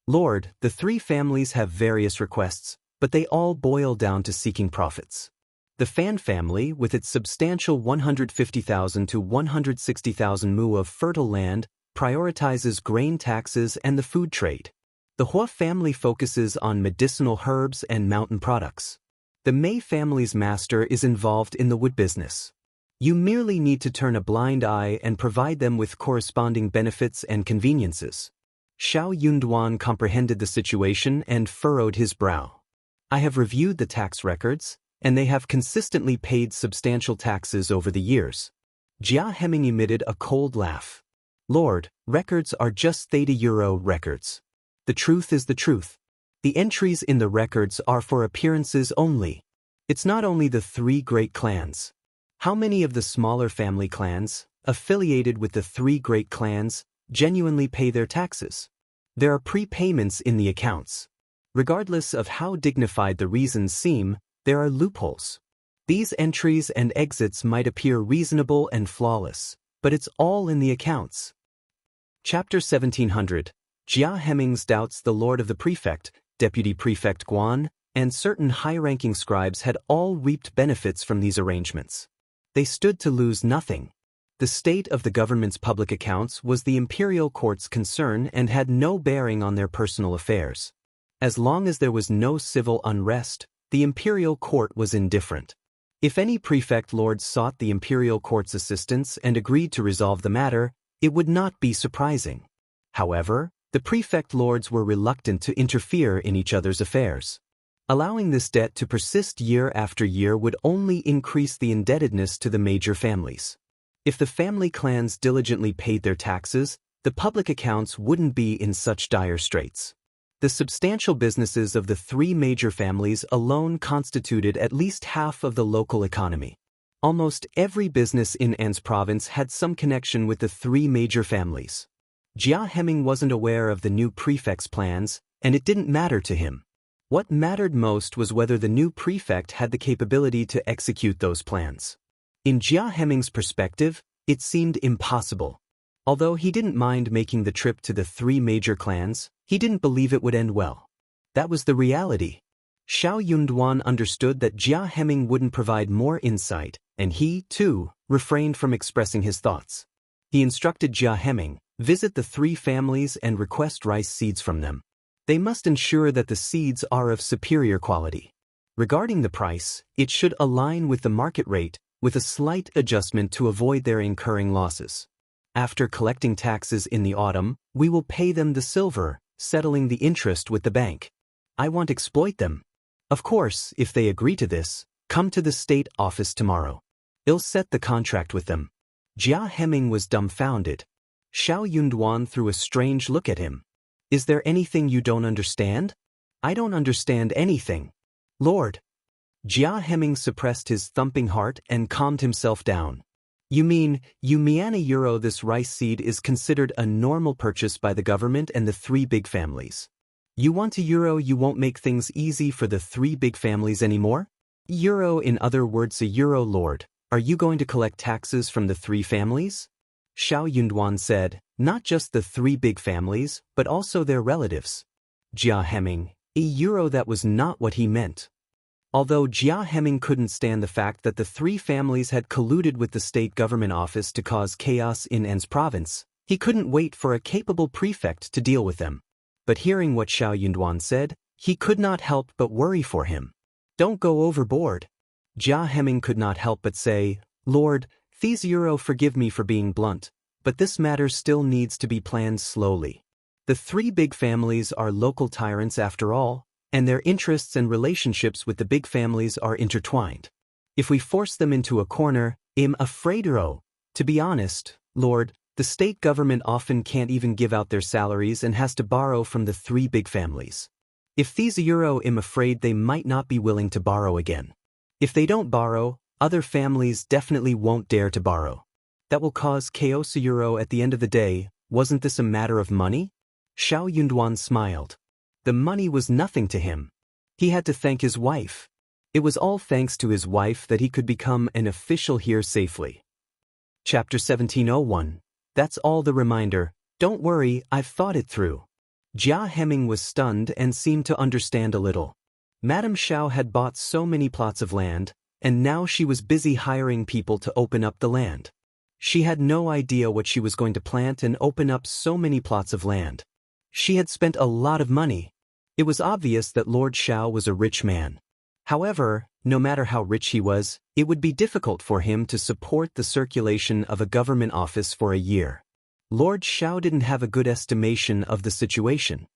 Lord, the three families have various requests, but they all boil down to seeking profits. The Fan family, with its substantial 150,000 to 160,000 mu of fertile land, prioritizes grain taxes and the food trade. The Hua family focuses on medicinal herbs and mountain products. The Mei family's master is involved in the wood business. You merely need to turn a blind eye and provide them with corresponding benefits and conveniences. Xiao Yunduan comprehended the situation and furrowed his brow. I have reviewed the tax records, and they have consistently paid substantial taxes over the years. Jia Heming emitted a cold laugh. Lord, records are just €30 records. The truth is the truth. The entries in the records are for appearances only. It's not only the three great clans. How many of the smaller family clans, affiliated with the three great clans, genuinely pay their taxes? There are prepayments in the accounts. Regardless of how dignified the reasons seem, there are loopholes. These entries and exits might appear reasonable and flawless, but it's all in the accounts. Chapter 1700. Jia Hemmings doubts the Lord of the Prefect, Deputy Prefect Guan, and certain high-ranking scribes had all reaped benefits from these arrangements. They stood to lose nothing. The state of the government's public accounts was the imperial court's concern and had no bearing on their personal affairs. As long as there was no civil unrest, the imperial court was indifferent. If any prefect lords sought the imperial court's assistance and agreed to resolve the matter, it would not be surprising. However, the prefect lords were reluctant to interfere in each other's affairs. Allowing this debt to persist year after year would only increase the indebtedness to the major families. If the family clans diligently paid their taxes, the public accounts wouldn't be in such dire straits. The substantial businesses of the three major families alone constituted at least half of the local economy. Almost every business in An's province had some connection with the three major families. Jia Hemming wasn't aware of the new prefect's plans, and it didn't matter to him. What mattered most was whether the new prefect had the capability to execute those plans. In Jia Hemming's perspective, it seemed impossible. Although he didn't mind making the trip to the three major clans, he didn't believe it would end well. That was the reality. Xiao Yunduan understood that Jia Hemming wouldn't provide more insight, and he, too, refrained from expressing his thoughts. He instructed Jia Hemming, visit the three families and request rice seeds from them. They must ensure that the seeds are of superior quality. Regarding the price, it should align with the market rate, with a slight adjustment to avoid their incurring losses. After collecting taxes in the autumn, we will pay them the silver, settling the interest with the bank. I won't exploit them. Of course, if they agree to this, come to the state office tomorrow. I'll set the contract with them. Jia Hemming was dumbfounded. Xiao Yunduan threw a strange look at him. Is there anything you don't understand? I don't understand anything. Lord. Jia Hemming suppressed his thumping heart and calmed himself down. You mean, €1 this rice seed is considered a normal purchase by the government and the three big families. You want €1 you won't make things easy for the three big families anymore? Euro in other words €1 lord, are you going to collect taxes from the three families? Xiao Yunduan said, not just the three big families, but also their relatives. Jia Hemming, €1 that was not what he meant. Although Jia Hemming couldn't stand the fact that the three families had colluded with the state government office to cause chaos in An's province, he couldn't wait for a capable prefect to deal with them. But hearing what Xiao Yunduan said, he could not help but worry for him. Don't go overboard. Jia Hemming could not help but say, Lord, these euro forgive me for being blunt, but this matter still needs to be planned slowly. The three big families are local tyrants after all, and their interests and relationships with the big families are intertwined. If we force them into a corner, I'm afraid. To be honest, Lord, the state government often can't even give out their salaries and has to borrow from the three big families. If these euro, I'm afraid they might not be willing to borrow again. If they don't borrow, other families definitely won't dare to borrow. That will cause chaos euro at the end of the day. Wasn't this a matter of money? Xiao Yunduan smiled. The money was nothing to him. He had to thank his wife. It was all thanks to his wife that he could become an official here safely. Chapter 1701. That's all the reminder. Don't worry, I've thought it through. Jia Hemming was stunned and seemed to understand a little. Madame Xiao had bought so many plots of land, and now she was busy hiring people to open up the land. She had no idea what she was going to plant and open up so many plots of land. She had spent a lot of money. It was obvious that Lord Xiao was a rich man. However, no matter how rich he was, it would be difficult for him to support the circulation of a government office for a year. Lord Xiao didn't have a good estimation of the situation.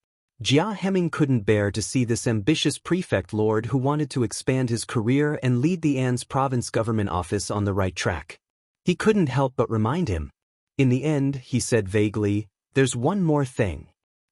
Jia Hemming couldn't bear to see this ambitious prefect lord who wanted to expand his career and lead the An's province government office on the right track. He couldn't help but remind him. In the end, he said vaguely, there's one more thing.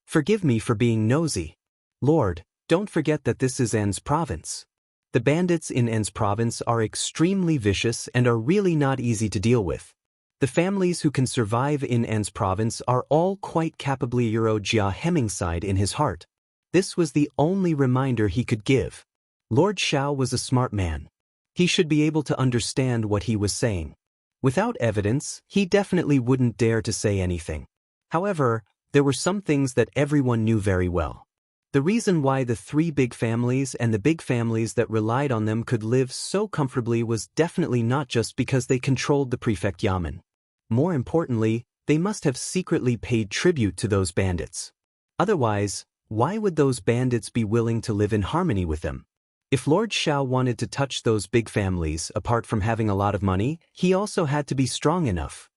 Forgive me for being nosy. Lord, Don't forget that this is N's province. The bandits in N's province are extremely vicious and are really not easy to deal with. The families who can survive in N's province are all quite capably Jia Hemming's side in his heart. This was the only reminder he could give. Lord Xiao was a smart man. He should be able to understand what he was saying. Without evidence, he definitely wouldn't dare to say anything. However, there were some things that everyone knew very well. The reason why the three big families and the big families that relied on them could live so comfortably was definitely not just because they controlled the prefect Yamen. More importantly, they must have secretly paid tribute to those bandits. Otherwise, why would those bandits be willing to live in harmony with them? If Lord Xiao wanted to touch those big families, apart from having a lot of money, he also had to be strong enough.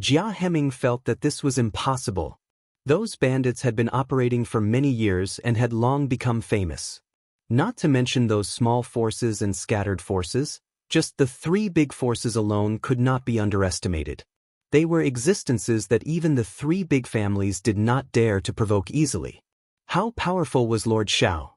Jia Hemming felt that this was impossible. Those bandits had been operating for many years and had long become famous. Not to mention those small forces and scattered forces, just the three big forces alone could not be underestimated. They were existences that even the three big families did not dare to provoke easily. How powerful was Lord Xiao?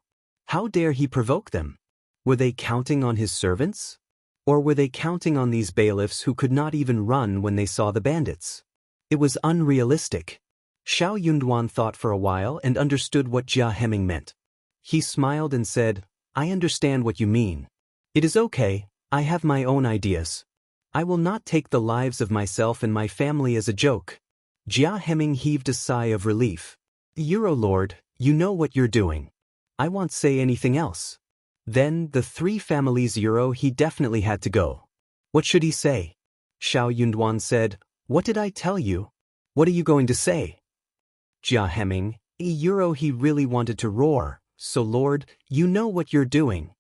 How dare he provoke them? Were they counting on his servants? Or were they counting on these bailiffs who could not even run when they saw the bandits? It was unrealistic. Xiao Yunduan thought for a while and understood what Jia Hemming meant. He smiled and said, "I understand what you mean. It is okay, I have my own ideas. I will not take the lives of myself and my family as a joke." Jia Hemming heaved a sigh of relief. "Eurolord, you know what you're doing. I won't say anything else." Then, the three families he definitely had to go. What should he say? Xiao Yunduan said, "What did I tell you? What are you going to say?" Jia Hemming, he really wanted to roar, "So Lord, you know what you're doing."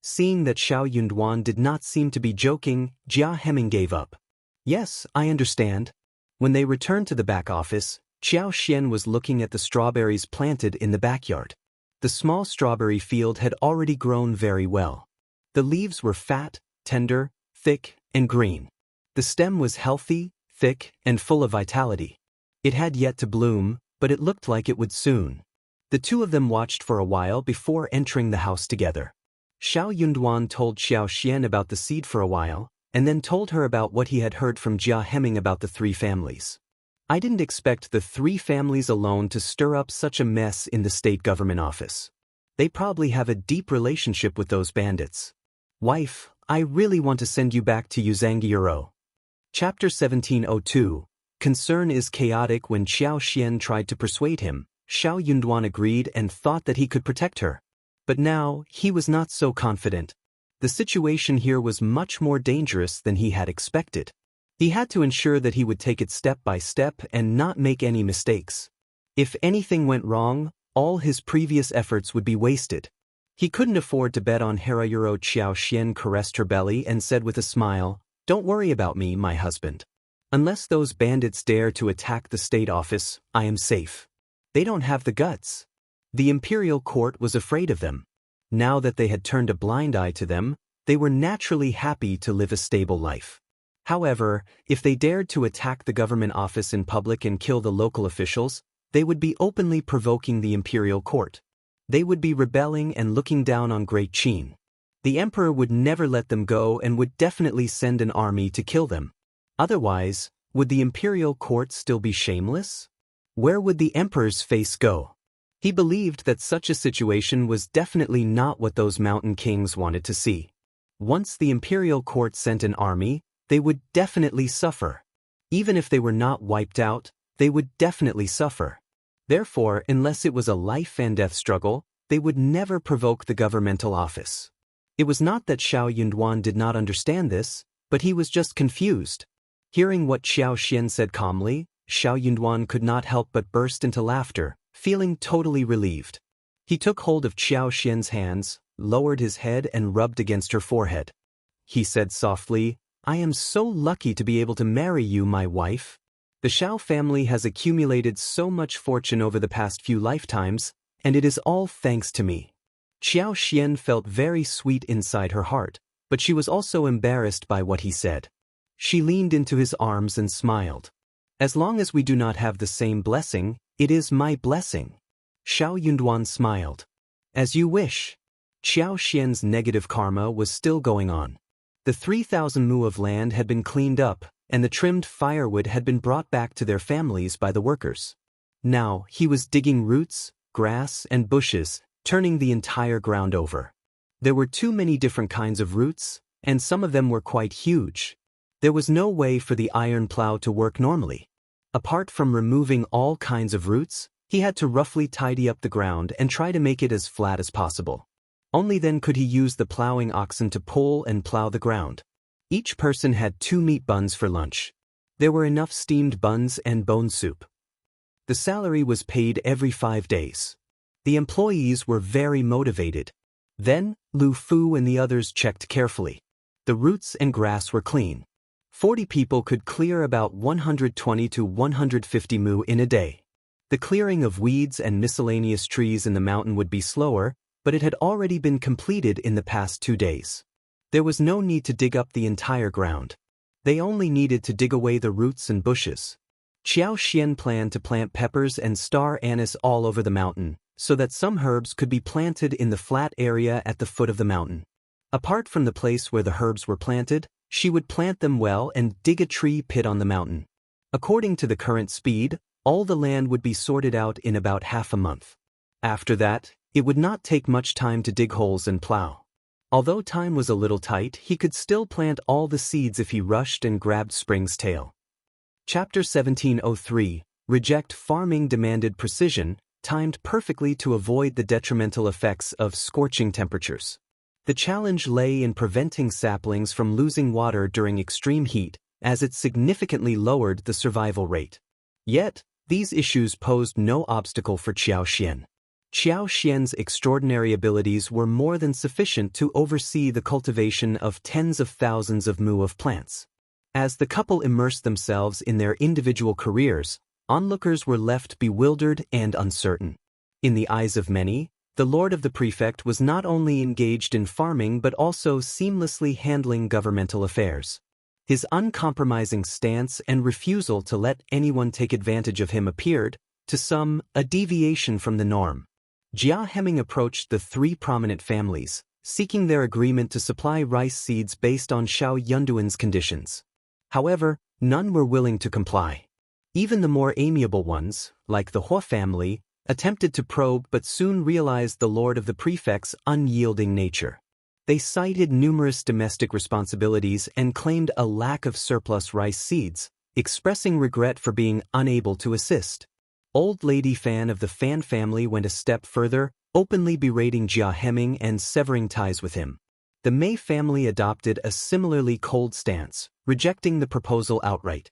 Seeing that Xiao Yunduan did not seem to be joking, Jia Hemming gave up. "Yes, I understand." When they returned to the back office, Qiao Xian was looking at the strawberries planted in the backyard. The small strawberry field had already grown very well. The leaves were fat, tender, thick, and green. The stem was healthy, thick, and full of vitality. It had yet to bloom, but it looked like it would soon. The two of them watched for a while before entering the house together. Xiao Yunduan told Xiao Xian about the seed for a while, and then told her about what he had heard from Jia Hemming about the three families. "I didn't expect the three families alone to stir up such a mess in the state government office. They probably have a deep relationship with those bandits. Wife, I really want to send you back to Yuzhang. Chapter 1702. Concern is chaotic. When Xiao Xian tried to persuade him, Xiao Yunduan agreed and thought that he could protect her. But now, he was not so confident. The situation here was much more dangerous than he had expected. He had to ensure that he would take it step by step and not make any mistakes. If anything went wrong, all his previous efforts would be wasted. He couldn't afford to bet on Harayuro. Xiao Xian caressed her belly and said with a smile, "Don't worry about me, my husband. Unless those bandits dare to attack the state office, I am safe. They don't have the guts." The imperial court was afraid of them. Now that they had turned a blind eye to them, they were naturally happy to live a stable life. However, if they dared to attack the government office in public and kill the local officials, they would be openly provoking the imperial court. They would be rebelling and looking down on Great Qin. The emperor would never let them go and would definitely send an army to kill them. Otherwise, would the imperial court still be shameless? Where would the emperor's face go? He believed that such a situation was definitely not what those mountain kings wanted to see. Once the imperial court sent an army, they would definitely suffer. Even if they were not wiped out, they would definitely suffer. Therefore, unless it was a life and death struggle, they would never provoke the governmental office. It was not that Xiao Yunduan did not understand this, but he was just confused. Hearing what Xiao Xian said calmly, Xiao Yunduan could not help but burst into laughter, feeling totally relieved. He took hold of Xiao Xian's hands, lowered his head and rubbed against her forehead. He said softly, "I am so lucky to be able to marry you, my wife. The Xiao family has accumulated so much fortune over the past few lifetimes, and it is all thanks to me." Xiao Xian felt very sweet inside her heart, but she was also embarrassed by what he said. She leaned into his arms and smiled. "As long as we do not have the same blessing, it is my blessing." Xiao Yunduan smiled. As you wish. Xiao Xian's negative karma was still going on. The 3,000 mu of land had been cleaned up, and the trimmed firewood had been brought back to their families by the workers. Now, he was digging roots, grass, and bushes, turning the entire ground over. There were too many different kinds of roots, and some of them were quite huge. There was no way for the iron plow to work normally. Apart from removing all kinds of roots, he had to roughly tidy up the ground and try to make it as flat as possible. Only then could he use the plowing oxen to pull and plow the ground. Each person had 2 meat buns for lunch. There were enough steamed buns and bone soup. The salary was paid every 5 days. The employees were very motivated. Then, Lu Fu and the others checked carefully. The roots and grass were clean. 40 people could clear about 120 to 150 mu in a day. The clearing of weeds and miscellaneous trees in the mountain would be slower, but it had already been completed in the past 2 days. There was no need to dig up the entire ground. They only needed to dig away the roots and bushes. Xiao Xian planned to plant peppers and star anise all over the mountain, so that some herbs could be planted in the flat area at the foot of the mountain. Apart from the place where the herbs were planted, she would plant them well and dig a tree pit on the mountain. According to the current speed, all the land would be sorted out in about half a month. After that, it would not take much time to dig holes and plow. Although time was a little tight, he could still plant all the seeds if he rushed and grabbed spring's tail. Chapter 1703, Reject Farming demanded precision, timed perfectly to avoid the detrimental effects of scorching temperatures. The challenge lay in preventing saplings from losing water during extreme heat, as it significantly lowered the survival rate. Yet, these issues posed no obstacle for Xiao Xian. Xiao Xian's extraordinary abilities were more than sufficient to oversee the cultivation of tens of thousands of mu of plants. As the couple immersed themselves in their individual careers, onlookers were left bewildered and uncertain. In the eyes of many, the lord of the prefect was not only engaged in farming but also seamlessly handling governmental affairs. His uncompromising stance and refusal to let anyone take advantage of him appeared, to some, a deviation from the norm. Jia Heming approached the 3 prominent families, seeking their agreement to supply rice seeds based on Xiao Yunduan's conditions. However, none were willing to comply. Even the more amiable ones, like the Hua family, attempted to probe but soon realized the lord of the prefect's unyielding nature. They cited numerous domestic responsibilities and claimed a lack of surplus rice seeds, expressing regret for being unable to assist. Old Lady Fan of the Fan family went a step further, openly berating Jia Heming and severing ties with him. The Mei family adopted a similarly cold stance, rejecting the proposal outright.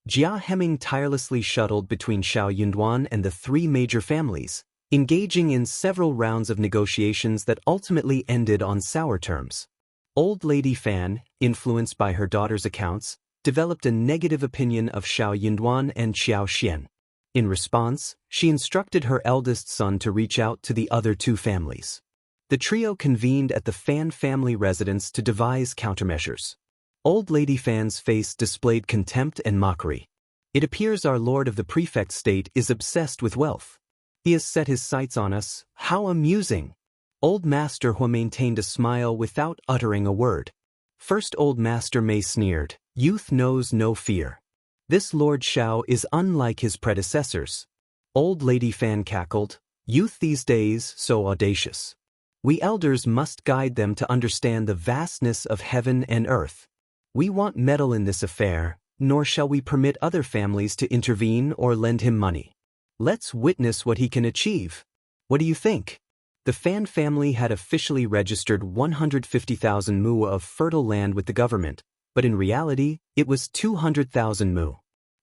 Jia Heming tirelessly shuttled between Xiao Yunduan and the 3 major families, engaging in several rounds of negotiations that ultimately ended on sour terms. Old Lady Fan, influenced by her daughter's accounts, developed a negative opinion of Xiao Yunduan and Xiao Xian. In response, she instructed her eldest son to reach out to the other 2 families. The trio convened at the Fan family residence to devise countermeasures. Old Lady Fan's face displayed contempt and mockery. It appears our lord of the prefect state is obsessed with wealth. He has set his sights on us. How amusing! Old Master Hua maintained a smile without uttering a word. First Old Master Mei sneered, "Youth knows no fear. This Lord Xiao is unlike his predecessors." Old Lady Fan cackled, "Youth these days so audacious. We elders must guide them to understand the vastness of heaven and earth. We want meddle in this affair, nor shall we permit other families to intervene or lend him money. Let's witness what he can achieve. What do you think?" The Fan family had officially registered 150,000 mu of fertile land with the government, but in reality, it was 200,000 mu.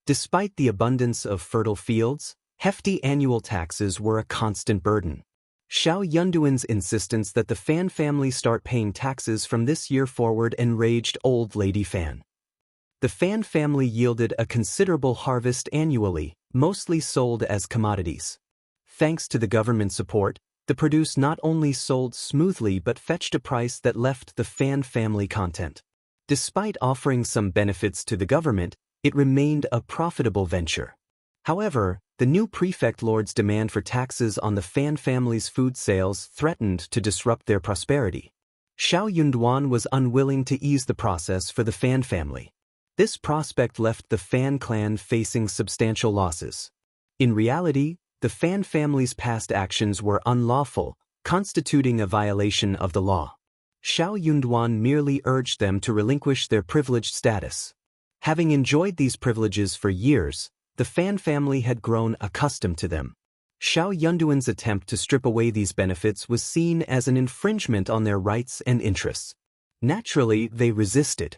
Despite the abundance of fertile fields, hefty annual taxes were a constant burden. Xiao Yunduan's insistence that the Fan family start paying taxes from this year forward enraged Old Lady Fan. The Fan family yielded a considerable harvest annually, mostly sold as commodities. Thanks to the government support, the produce not only sold smoothly but fetched a price that left the Fan family content. Despite offering some benefits to the government, it remained a profitable venture. However, The new prefect lord's demand for taxes on the Fan family's food sales threatened to disrupt their prosperity. Xiao Yunduan was unwilling to ease the process for the Fan family. This prospect left the Fan clan facing substantial losses. In reality, the Fan family's past actions were unlawful, constituting a violation of the law. Xiao Yunduan merely urged them to relinquish their privileged status. Having enjoyed these privileges for years, the Fan family had grown accustomed to them. Xiao Yunduan's attempt to strip away these benefits was seen as an infringement on their rights and interests. Naturally, they resisted.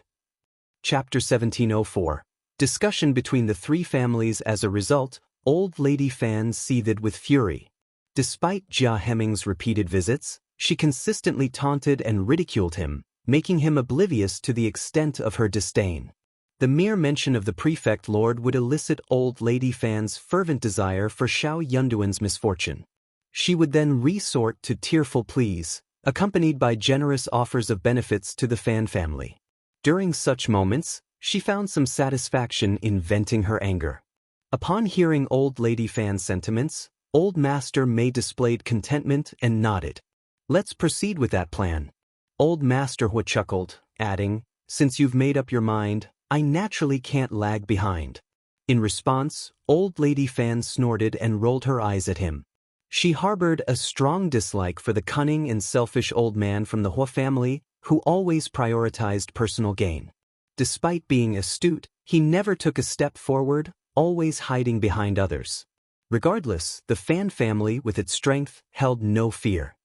Chapter 1704. Discussion between the three families. As a result, Old Lady Fan seethed with fury. Despite Jia Hemming's repeated visits, she consistently taunted and ridiculed him, making him oblivious to the extent of her disdain. The mere mention of the prefect lord would elicit Old Lady Fan's fervent desire for Xiao Yunduan's misfortune. She would then resort to tearful pleas, accompanied by generous offers of benefits to the Fan family. During such moments, she found some satisfaction in venting her anger. Upon hearing Old Lady Fan's sentiments, Old Master Mei displayed contentment and nodded. "Let's proceed with that plan." Old Master Hua chuckled, adding, "Since you've made up your mind, I naturally can't lag behind." In response, Old Lady Fan snorted and rolled her eyes at him. She harbored a strong dislike for the cunning and selfish old man from the Hua family, who always prioritized personal gain. Despite being astute, he never took a step forward, always hiding behind others. Regardless, the Fan family, with its strength, held no fear.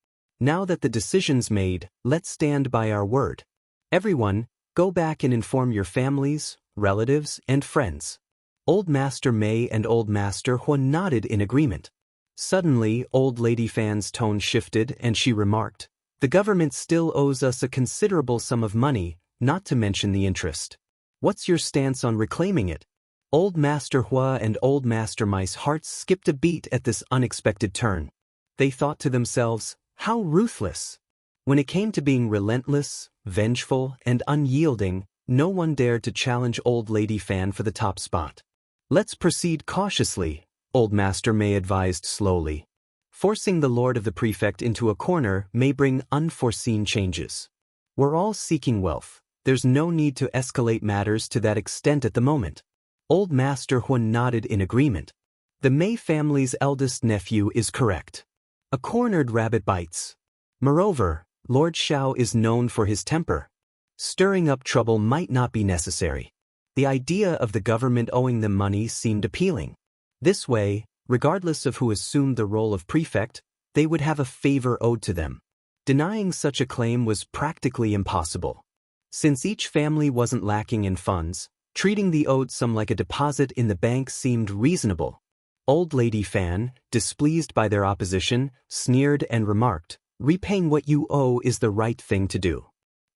Now that the decision's made, let's stand by our word. Everyone, go back and inform your families, relatives, and friends. Old Master Mei and Old Master Hua nodded in agreement. Suddenly, Old Lady Fan's tone shifted and she remarked, "The government still owes us a considerable sum of money, not to mention the interest. What's your stance on reclaiming it?" Old Master Hua and Old Master Mei's hearts skipped a beat at this unexpected turn. They thought to themselves, how ruthless! When it came to being relentless, vengeful, and unyielding, no one dared to challenge Old Lady Fan for the top spot. "Let's proceed cautiously," Old Master Mei advised slowly. Forcing the Lord of the Prefect into a corner may bring unforeseen changes. We're all seeking wealth. There's no need to escalate matters to that extent at the moment. Old Master Hua nodded in agreement. The Mei family's eldest nephew is correct. A cornered rabbit bites. Moreover, Lord Xiao is known for his temper. Stirring up trouble might not be necessary. The idea of the government owing them money seemed appealing. This way, regardless of who assumed the role of prefect, they would have a favor owed to them. Denying such a claim was practically impossible. Since each family wasn't lacking in funds, treating the owed sum like a deposit in the bank seemed reasonable. Old Lady Fan, displeased by their opposition, sneered and remarked, "Repaying what you owe is the right thing to do.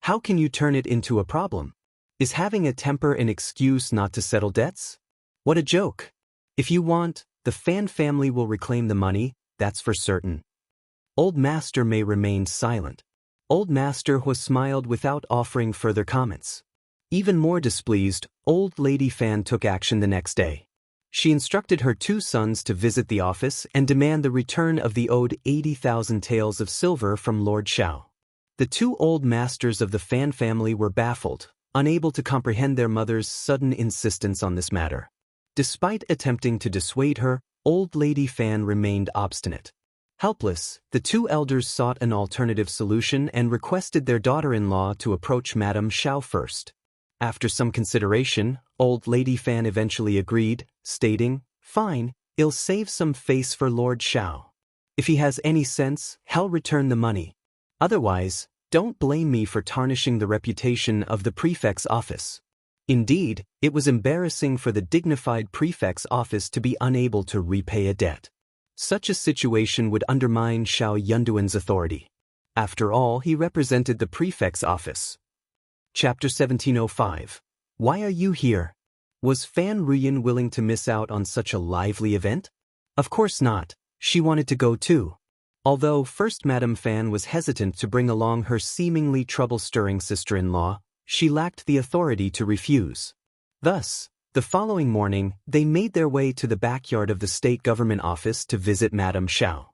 How can you turn it into a problem? Is having a temper an excuse not to settle debts? What a joke! If you want, the Fan family will reclaim the money, that's for certain." Old Master Mei remained silent. Old Master Hua smiled without offering further comments. Even more displeased, Old Lady Fan took action the next day. She instructed her two sons to visit the office and demand the return of the owed 80,000 taels of silver from Lord Xiao. The two old masters of the Fan family were baffled, unable to comprehend their mother's sudden insistence on this matter. Despite attempting to dissuade her, Old Lady Fan remained obstinate. Helpless, the two elders sought an alternative solution and requested their daughter-in-law to approach Madame Xiao first. After some consideration, Old Lady Fan eventually agreed, stating, "Fine, I'll save some face for Lord Xiao. If he has any sense, he'll return the money. Otherwise, don't blame me for tarnishing the reputation of the prefect's office." Indeed, it was embarrassing for the dignified prefect's office to be unable to repay a debt. Such a situation would undermine Xiao Yunduan's authority. After all, he represented the prefect's office. Chapter 1705. Why are you here? Was Fan Ruyan willing to miss out on such a lively event? Of course not. She wanted to go too. Although First Madame Fan was hesitant to bring along her seemingly trouble-stirring sister-in-law, she lacked the authority to refuse. Thus, The following morning, they made their way to the backyard of the state government office to visit Madame Xiao.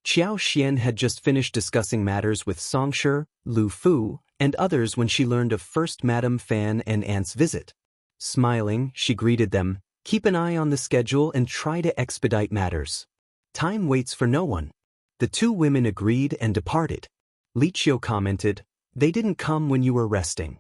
Xiao Xian had just finished discussing matters with Songshi, Lu Fu, and others when she learned of First Madame Fan and Aunt's visit. Smiling, she greeted them, "Keep an eye on the schedule and try to expedite matters. Time waits for no one." The two women agreed and departed. Li Qiu commented, "They didn't come when you were resting.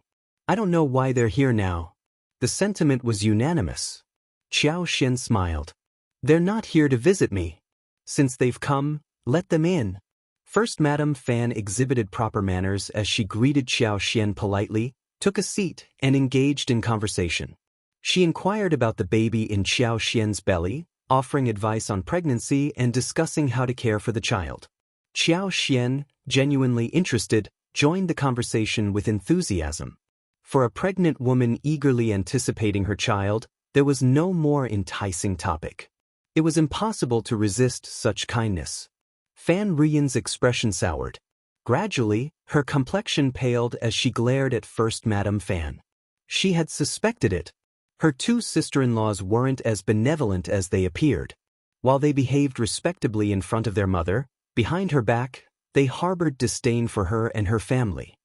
I don't know why they're here now." The sentiment was unanimous. Xiao Xian smiled. "They're not here to visit me. Since they've come, let them in." First Madame Fan exhibited proper manners as she greeted Xiao Xian politely, took a seat, and engaged in conversation. She inquired about the baby in Xiao Xian's belly, offering advice on pregnancy and discussing how to care for the child. Xiao Xian, genuinely interested, joined the conversation with enthusiasm. For a pregnant woman eagerly anticipating her child, there was no more enticing topic. It was impossible to resist such kindness. Fan Ruyan's expression soured. Gradually, her complexion paled as she glared at First Madame Fan. She had suspected it. Her two sister-in-laws weren't as benevolent as they appeared. While they behaved respectably in front of their mother, behind her back, they harbored disdain for her and her family.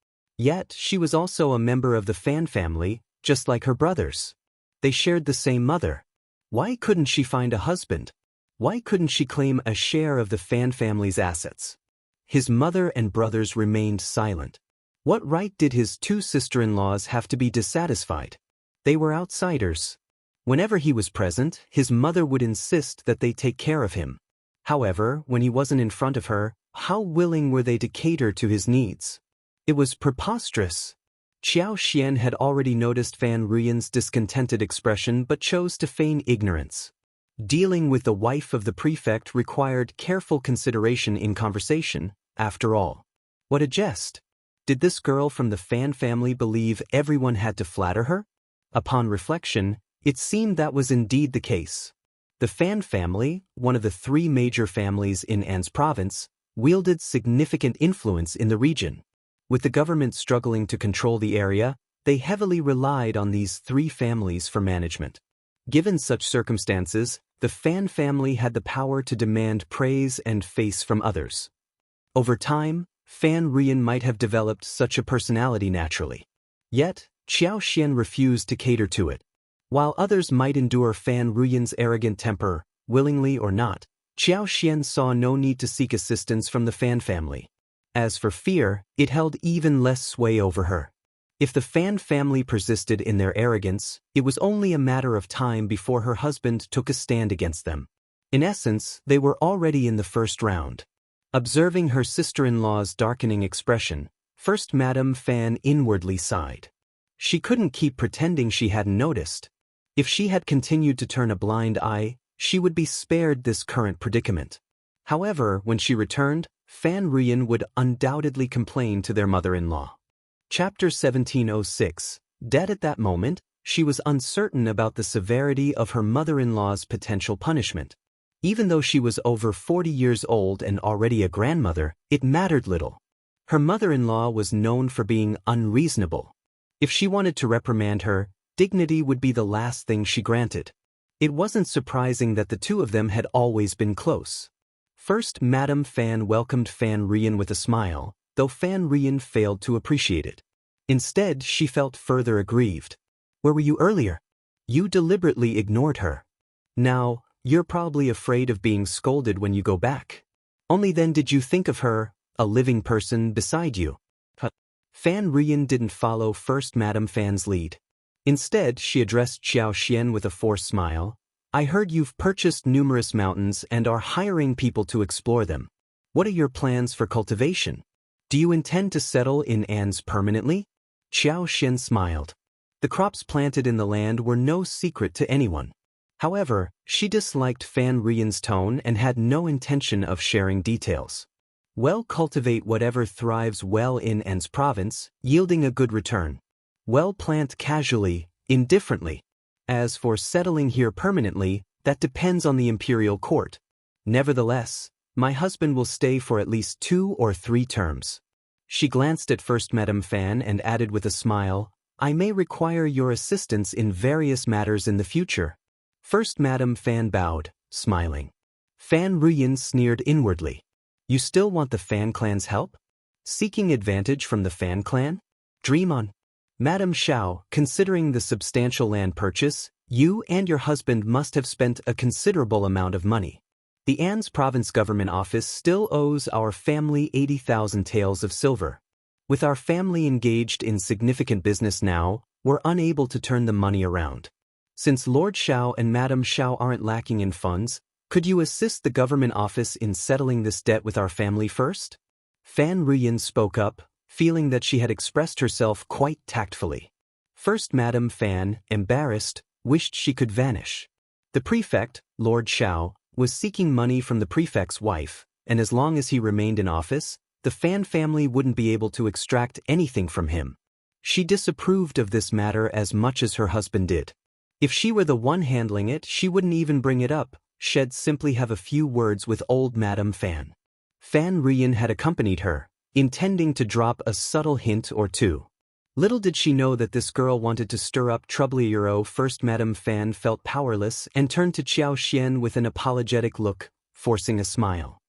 Yet, she was also a member of the Fan family, just like her brothers. They shared the same mother. Why couldn't she find a husband? Why couldn't she claim a share of the Fan family's assets? His mother and brothers remained silent. What right did his two sister-in-laws have to be dissatisfied? They were outsiders. Whenever he was present, his mother would insist that they take care of him. However, when he wasn't in front of her, how willing were they to cater to his needs? It was preposterous. Xiao Xian had already noticed Fan Ruyan's discontented expression but chose to feign ignorance. Dealing with the wife of the prefect required careful consideration in conversation, after all. What a jest! Did this girl from the Fan family believe everyone had to flatter her? Upon reflection, it seemed that was indeed the case. The Fan family, one of the three major families in An's province, wielded significant influence in the region. With the government struggling to control the area, they heavily relied on these three families for management. Given such circumstances, the Fan family had the power to demand praise and face from others. Over time, Fan Ruyan might have developed such a personality naturally. Yet, Xiao Xian refused to cater to it. While others might endure Fan Ruyan's arrogant temper, willingly or not, Xiao Xian saw no need to seek assistance from the Fan family. As for fear, it held even less sway over her. If the Fan family persisted in their arrogance, it was only a matter of time before her husband took a stand against them. In essence, they were already in the first round. Observing her sister-in-law's darkening expression, First Madame Fan inwardly sighed. She couldn't keep pretending she hadn't noticed. If she had continued to turn a blind eye, she would be spared this current predicament. However, when she returned, Fan Ruyan would undoubtedly complain to their mother-in-law. Chapter 1706. Dead at that moment, she was uncertain about the severity of her mother-in-law's potential punishment. Even though she was over 40 years old and already a grandmother, it mattered little. Her mother-in-law was known for being unreasonable. If she wanted to reprimand her, dignity would be the last thing she granted. It wasn't surprising that the two of them had always been close. First, Madame Fan welcomed Fan Ruyan with a smile, though Fan Ruyan failed to appreciate it. Instead, she felt further aggrieved. "Where were you earlier? You deliberately ignored her. Now, you're probably afraid of being scolded when you go back. Only then did you think of her, a living person beside you." Fan Ruyan didn't follow First Madame Fan's lead. Instead, she addressed Xiao Xian with a forced smile. "I heard you've purchased numerous mountains and are hiring people to explore them. What are your plans for cultivation? Do you intend to settle in An's permanently?" Xiao Xian smiled. The crops planted in the land were no secret to anyone. However, she disliked Fan Ruyan's tone and had no intention of sharing details. Well, cultivate whatever thrives well in An's province, yielding a good return. Well, plant casually, indifferently. As for settling here permanently, that depends on the imperial court. Nevertheless, my husband will stay for at least 2 or 3 terms. She glanced at First Madame Fan and added with a smile, I may require your assistance in various matters in the future. First Madame Fan bowed, smiling. Fan Ruyin sneered inwardly. You still want the Fan clan's help? Seeking advantage from the Fan clan? Dream on. Madame Xiao, considering the substantial land purchase, you and your husband must have spent a considerable amount of money. The An's province government office still owes our family 80,000 taels of silver. With our family engaged in significant business now, we're unable to turn the money around. Since Lord Xiao and Madame Xiao aren't lacking in funds, could you assist the government office in settling this debt with our family first? Fan Ruyin spoke up, feeling that she had expressed herself quite tactfully. First Madame Fan, embarrassed, wished she could vanish. The prefect, Lord Xiao, was seeking money from the prefect's wife, and as long as he remained in office, the Fan family wouldn't be able to extract anything from him. She disapproved of this matter as much as her husband did. If she were the one handling it, she wouldn't even bring it up. She'd simply have a few words with old Madame Fan. Fan Ruyin had accompanied her, intending to drop a subtle hint or two. Little did she know that this girl wanted to stir up trouble. First Madame Fan felt powerless and turned to Xiao Xian with an apologetic look, forcing a smile.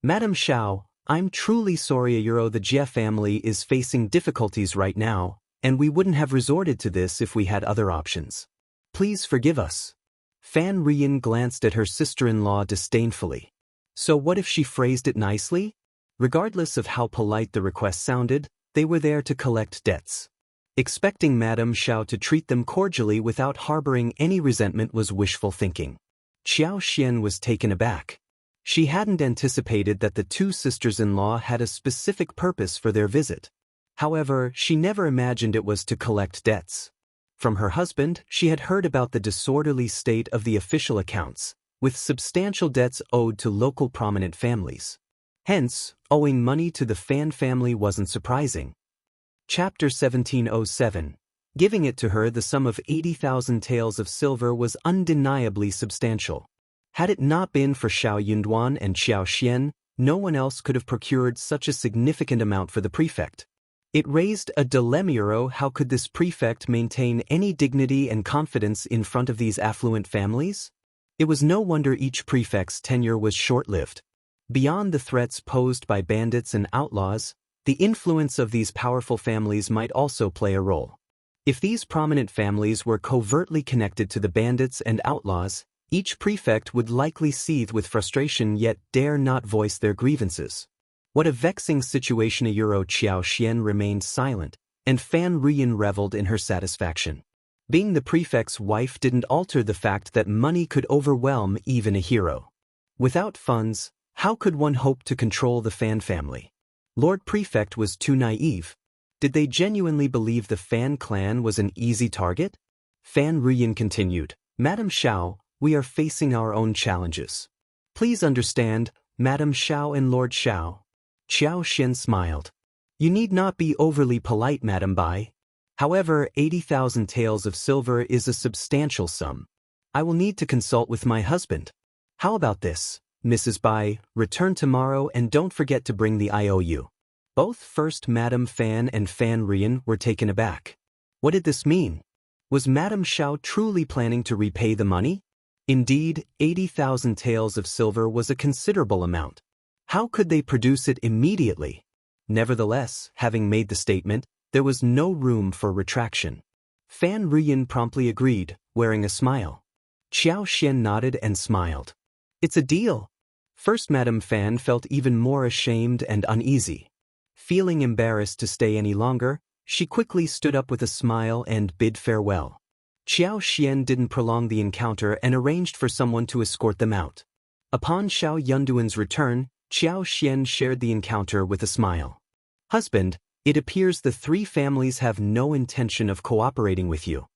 Madame Xiao, I'm truly sorry. The Jie family is facing difficulties right now, and we wouldn't have resorted to this if we had other options. Please forgive us. Fan Ruyin glanced at her sister-in-law disdainfully. So what if she phrased it nicely? Regardless of how polite the request sounded, they were there to collect debts. Expecting Madame Xiao to treat them cordially without harboring any resentment was wishful thinking. Xiao Xian was taken aback. She hadn't anticipated that the two sisters-in-law had a specific purpose for their visit. However, she never imagined it was to collect debts. From her husband, she had heard about the disorderly state of the official accounts, with substantial debts owed to local prominent families. Hence, owing money to the Fan family wasn't surprising. Chapter 1707. Giving it to her, the sum of 80,000 taels of silver was undeniably substantial. Had it not been for Xiao Yunduan and Xiao Xian, no one else could have procured such a significant amount for the prefect. It raised a dilemma. How could this prefect maintain any dignity and confidence in front of these affluent families? It was no wonder each prefect's tenure was short-lived. Beyond the threats posed by bandits and outlaws, the influence of these powerful families might also play a role. If these prominent families were covertly connected to the bandits and outlaws, each prefect would likely seethe with frustration yet dare not voice their grievances. What a vexing situation. Xiao Xian remained silent, and Fan Ruyin reveled in her satisfaction. Being the prefect's wife didn't alter the fact that money could overwhelm even a hero. Without funds, how could one hope to control the Fan family? Lord Prefect was too naive. Did they genuinely believe the Fan clan was an easy target? Fan Ruyin continued, Madame Xiao, we are facing our own challenges. Please understand, Madame Xiao and Lord Xiao. Xiao Xian smiled. You need not be overly polite, Madame Bai. However, 80,000 taels of silver is a substantial sum. I will need to consult with my husband. How about this, Mrs. Bai, return tomorrow and don't forget to bring the IOU. Both First Madame Fan and Fan Ruyin were taken aback. What did this mean? Was Madame Xiao truly planning to repay the money? Indeed, 80,000 taels of silver was a considerable amount. How could they produce it immediately? Nevertheless, having made the statement, there was no room for retraction. Fan Ruyin promptly agreed, wearing a smile. Xiao Xian nodded and smiled. It's a deal. First Madame Fan felt even more ashamed and uneasy. Feeling embarrassed to stay any longer, she quickly stood up with a smile and bid farewell. Xiao Xian didn't prolong the encounter and arranged for someone to escort them out. Upon Xiao Yunduan's return, Xiao Xian shared the encounter with a smile. Husband, it appears the three families have no intention of cooperating with you.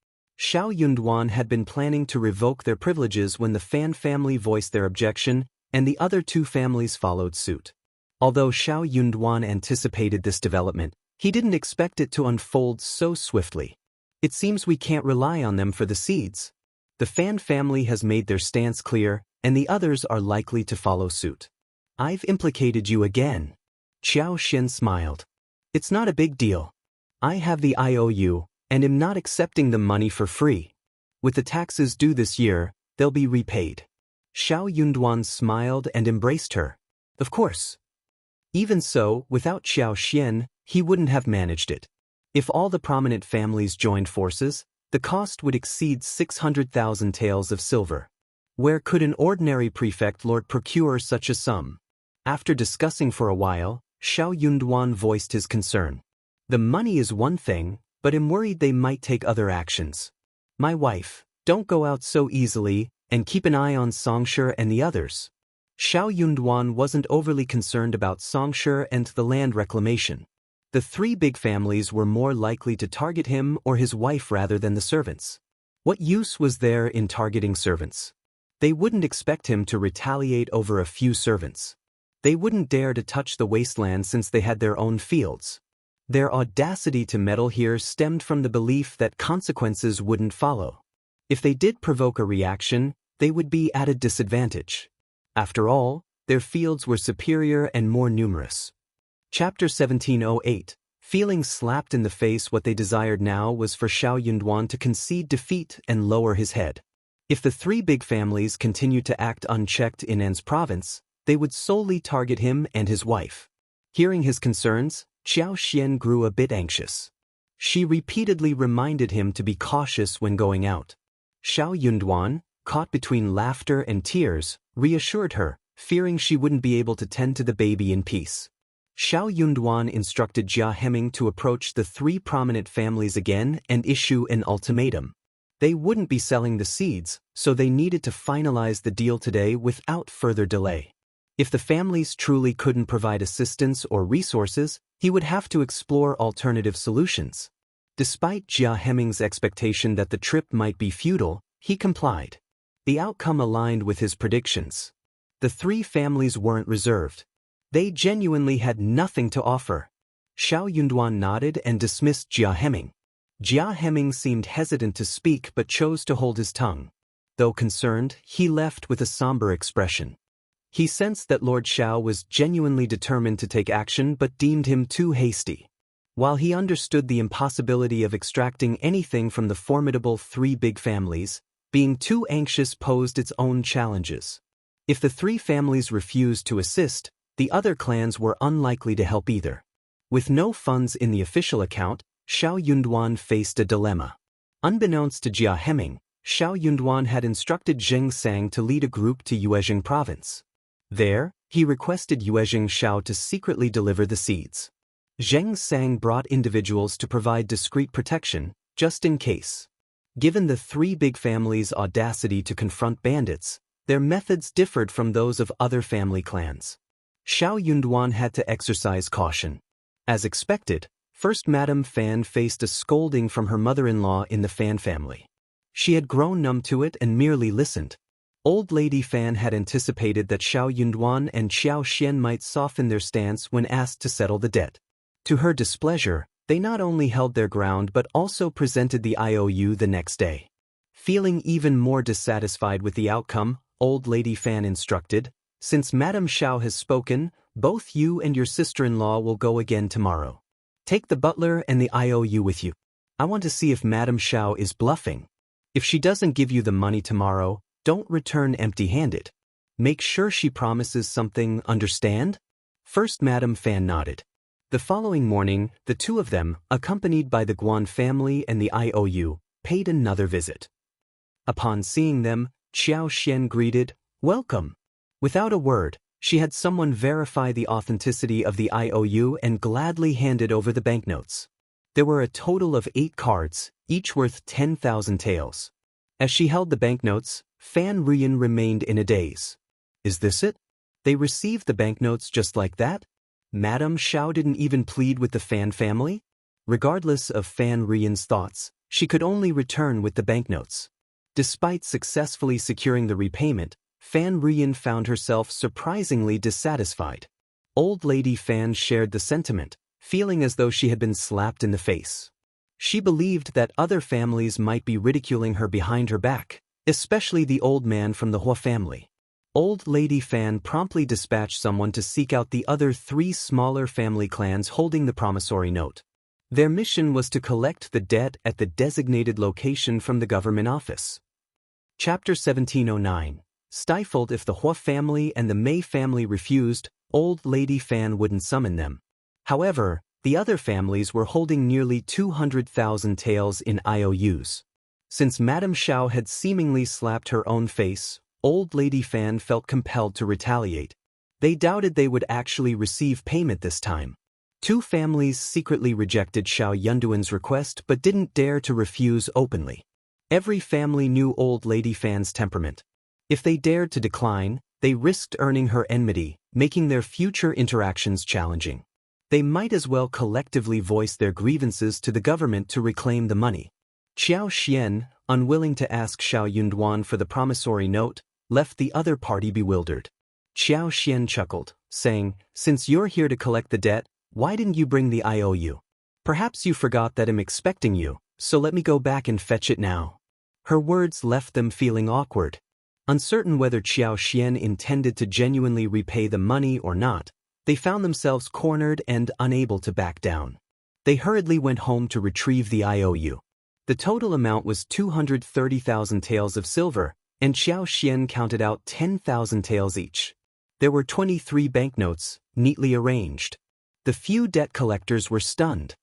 Xiao Yunduan had been planning to revoke their privileges when the Fan family voiced their objection, and the other two families followed suit. Although Xiao Yunduan anticipated this development, he didn't expect it to unfold so swiftly. It seems we can't rely on them for the seeds. The Fan family has made their stance clear, and the others are likely to follow suit. I've implicated you again. Xiao Xian smiled. It's not a big deal. I have the IOU, and am not accepting the money for free. With the taxes due this year, they'll be repaid. Xiao Yunduan smiled and embraced her. Of course. Even so, without Xiao Xian, he wouldn't have managed it. If all the prominent families joined forces, the cost would exceed 600,000 taels of silver. Where could an ordinary prefect lord procure such a sum? After discussing for a while, Xiao Yunduan voiced his concern. The money is one thing, but am worried they might take other actions. My wife, don't go out so easily, and keep an eye on Xianxia and the others. Xiao Yunduan wasn't overly concerned about Xianxia and the land reclamation. The three big families were more likely to target him or his wife rather than the servants. What use was there in targeting servants? They wouldn't expect him to retaliate over a few servants. They wouldn't dare to touch the wasteland since they had their own fields. Their audacity to meddle here stemmed from the belief that consequences wouldn't follow. If they did provoke a reaction, they would be at a disadvantage. After all, their fields were superior and more numerous. Chapter 1708. Feeling slapped in the face, what they desired now was for Xiao Yunduan to concede defeat and lower his head. If the three big families continued to act unchecked in An's province, they would solely target him and his wife. Hearing his concerns, Xiao Xian grew a bit anxious. She repeatedly reminded him to be cautious when going out. Xiao Yunduan, caught between laughter and tears, reassured her, fearing she wouldn't be able to tend to the baby in peace. Xiao Yunduan instructed Jia Heming to approach the three prominent families again and issue an ultimatum. They wouldn't be selling the seeds, so they needed to finalize the deal today without further delay. If the families truly couldn't provide assistance or resources, he would have to explore alternative solutions. Despite Jia Heming's expectation that the trip might be futile, he complied. The outcome aligned with his predictions. The three families weren't reserved. They genuinely had nothing to offer. Xiao Yunduan nodded and dismissed Jia Heming. Jia Heming seemed hesitant to speak but chose to hold his tongue. Though concerned, he left with a somber expression. He sensed that Lord Xiao was genuinely determined to take action but deemed him too hasty. While he understood the impossibility of extracting anything from the formidable three big families, being too anxious posed its own challenges. If the three families refused to assist, the other clans were unlikely to help either. With no funds in the official account, Xiao Yunduan faced a dilemma. Unbeknownst to Jia Heming, Xiao Yunduan had instructed Zheng Sang to lead a group to Yuezheng province. There, he requested Yuezheng Xiao to secretly deliver the seeds. Zheng Sang brought individuals to provide discreet protection, just in case. Given the three big families' audacity to confront bandits, their methods differed from those of other family clans. Xiao Yunduan had to exercise caution. As expected, First Madame Fan faced a scolding from her mother-in-law in the Fan family. She had grown numb to it and merely listened. Old Lady Fan had anticipated that Xiao Yunduan and Xiao Xian might soften their stance when asked to settle the debt. To her displeasure, they not only held their ground but also presented the IOU the next day. Feeling even more dissatisfied with the outcome, Old Lady Fan instructed, "Since Madame Xiao has spoken, both you and your sister-in-law will go again tomorrow. Take the butler and the IOU with you. I want to see if Madame Xiao is bluffing. If she doesn't give you the money tomorrow, don't return empty-handed. Make sure she promises something, understand?" First Madame Fan nodded. The following morning, the two of them, accompanied by the Guan family and the IOU, paid another visit. Upon seeing them, Xiao Xian greeted, "Welcome." Without a word, she had someone verify the authenticity of the IOU and gladly handed over the banknotes. There were a total of 8 cards, each worth 10,000 taels. As she held the banknotes, Fan Ruyan remained in a daze. Is this it? They received the banknotes just like that? Madame Xiao didn't even plead with the Fan family? Regardless of Fan Ruyan's thoughts, she could only return with the banknotes. Despite successfully securing the repayment, Fan Ruyan found herself surprisingly dissatisfied. Old Lady Fan shared the sentiment, feeling as though she had been slapped in the face. She believed that other families might be ridiculing her behind her back, especially the old man from the Hua family. Old Lady Fan promptly dispatched someone to seek out the other 3 smaller family clans holding the promissory note. Their mission was to collect the debt at the designated location from the government office. Chapter 1709. Stifled. If the Hua family and the Mei family refused, Old Lady Fan wouldn't summon them. However, the other families were holding nearly 200,000 taels in IOUs. Since Madame Xiao had seemingly slapped her own face, Old Lady Fan felt compelled to retaliate. They doubted they would actually receive payment this time. Two families secretly rejected Xiao Yunduan's request but didn't dare to refuse openly. Every family knew Old Lady Fan's temperament. If they dared to decline, they risked earning her enmity, making their future interactions challenging. They might as well collectively voice their grievances to the government to reclaim the money. Xiao Xian, unwilling to ask Xiao Yunduan for the promissory note, left the other party bewildered. Xiao Xian chuckled, saying, "Since you're here to collect the debt, why didn't you bring the IOU? Perhaps you forgot that I'm expecting you, so let me go back and fetch it now." Her words left them feeling awkward. Uncertain whether Xiao Xian intended to genuinely repay the money or not, they found themselves cornered and unable to back down. They hurriedly went home to retrieve the IOU. The total amount was 230,000 taels of silver, and Xiao Xian counted out 10,000 taels each. There were 23 banknotes, neatly arranged. The few debt collectors were stunned.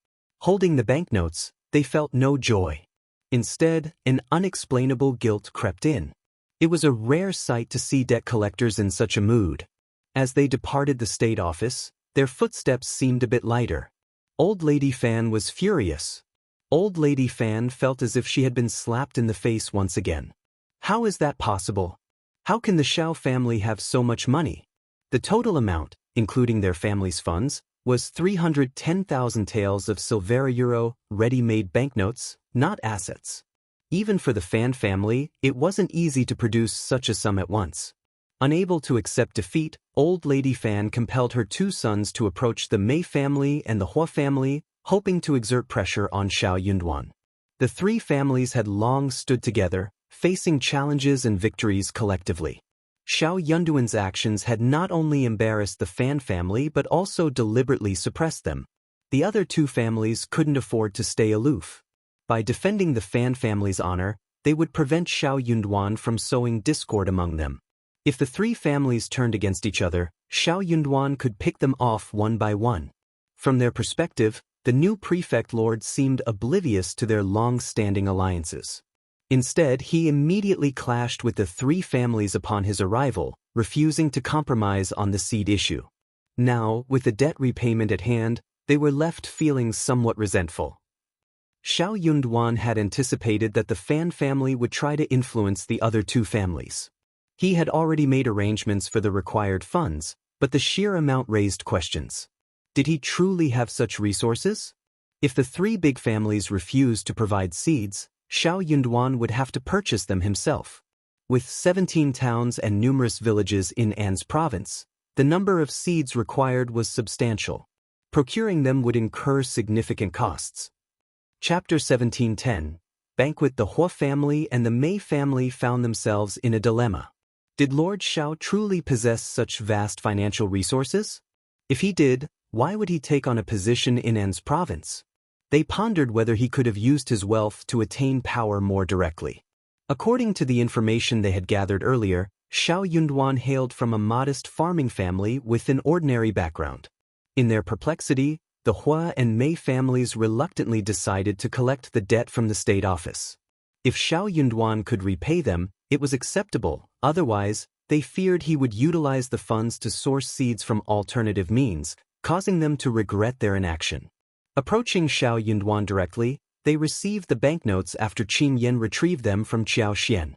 Holding the banknotes, they felt no joy. Instead, an unexplainable guilt crept in. It was a rare sight to see debt collectors in such a mood. As they departed the state office, their footsteps seemed a bit lighter. Old Lady Fan was furious. Old Lady Fan felt as if she had been slapped in the face once again. How is that possible? How can the Xiao family have so much money? The total amount, including their family's funds, was 310,000 taels of silver ready-made banknotes, not assets. Even for the Fan family, it wasn't easy to produce such a sum at once. Unable to accept defeat, Old Lady Fan compelled her two sons to approach the Mei family and the Hua family, hoping to exert pressure on Xiao Yunduan. The three families had long stood together, facing challenges and victories collectively. Xiao Yunduan's actions had not only embarrassed the Fan family but also deliberately suppressed them. The other two families couldn't afford to stay aloof. By defending the Fan family's honor, they would prevent Xiao Yunduan from sowing discord among them. If the three families turned against each other, Xiao Yunduan could pick them off one by one. From their perspective, the new prefect lord seemed oblivious to their long-standing alliances. Instead, he immediately clashed with the three families upon his arrival, refusing to compromise on the seed issue. Now, with the debt repayment at hand, they were left feeling somewhat resentful. Xiao Yunduan had anticipated that the Fan family would try to influence the other two families. He had already made arrangements for the required funds, but the sheer amount raised questions. Did he truly have such resources? If the three big families refused to provide seeds, Xiao Yunduan would have to purchase them himself. With 17 towns and numerous villages in An's province, the number of seeds required was substantial. Procuring them would incur significant costs. Chapter 1710. Banquet. The Hua family and the Mei family found themselves in a dilemma. Did Lord Xiao truly possess such vast financial resources? If he did, why would he take on a position in An's province? They pondered whether he could have used his wealth to attain power more directly. According to the information they had gathered earlier, Xiao Yunduan hailed from a modest farming family with an ordinary background. In their perplexity, the Hua and Mei families reluctantly decided to collect the debt from the state office. If Xiao Yunduan could repay them, it was acceptable. Otherwise, they feared he would utilize the funds to source seeds from alternative means, causing them to regret their inaction. Approaching Xiao Yunduan directly, they received the banknotes after Qin Yan retrieved them from Xiao Xian.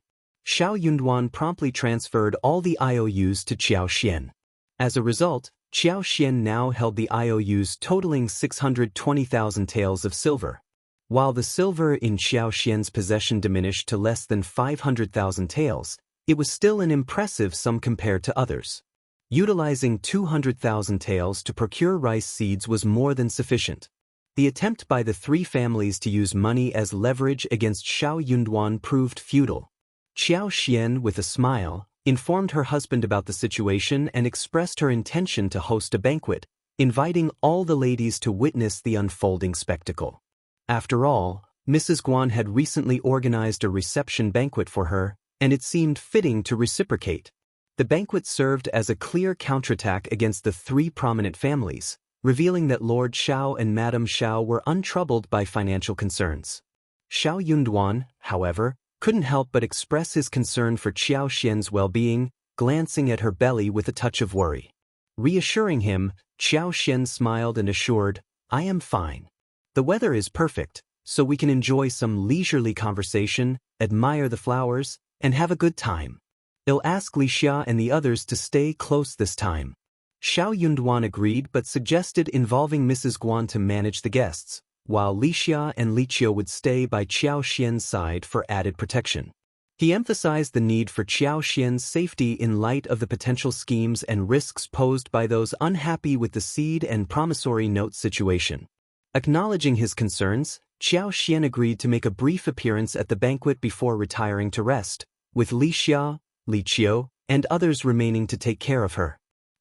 Xiao Yunduan promptly transferred all the IOUs to Xiao Xian. As a result, Xiao Xian now held the IOUs totaling 620,000 taels of silver. While the silver in Xiao Xian's possession diminished to less than 500,000 taels, it was still an impressive sum compared to others. Utilizing 200,000 taels to procure rice seeds was more than sufficient. The attempt by the three families to use money as leverage against Xiao Yunduan proved futile. Xiao Xian, with a smile, informed her husband about the situation and expressed her intention to host a banquet, inviting all the ladies to witness the unfolding spectacle. After all, Mrs. Guan had recently organized a reception banquet for her, and it seemed fitting to reciprocate. The banquet served as a clear counterattack against the three prominent families, revealing that Lord Xiao and Madame Xiao were untroubled by financial concerns. Xiao Yunduan, however, couldn't help but express his concern for Qiao Xian's well-being, glancing at her belly with a touch of worry. Reassuring him, Qiao Xian smiled and assured, "I am fine. The weather is perfect, so we can enjoy some leisurely conversation, admire the flowers, and have a good time. I'll ask Li Xia and the others to stay close this time." Xiao Yunduan agreed but suggested involving Mrs. Guan to manage the guests, while Li Xia and Li Qiu would stay by Qiao Xian's side for added protection. He emphasized the need for Qiao Xian's safety in light of the potential schemes and risks posed by those unhappy with the seed and promissory note situation. Acknowledging his concerns, Qiao Xian agreed to make a brief appearance at the banquet before retiring to rest, with Li Xia, Li Qiu, and others remaining to take care of her.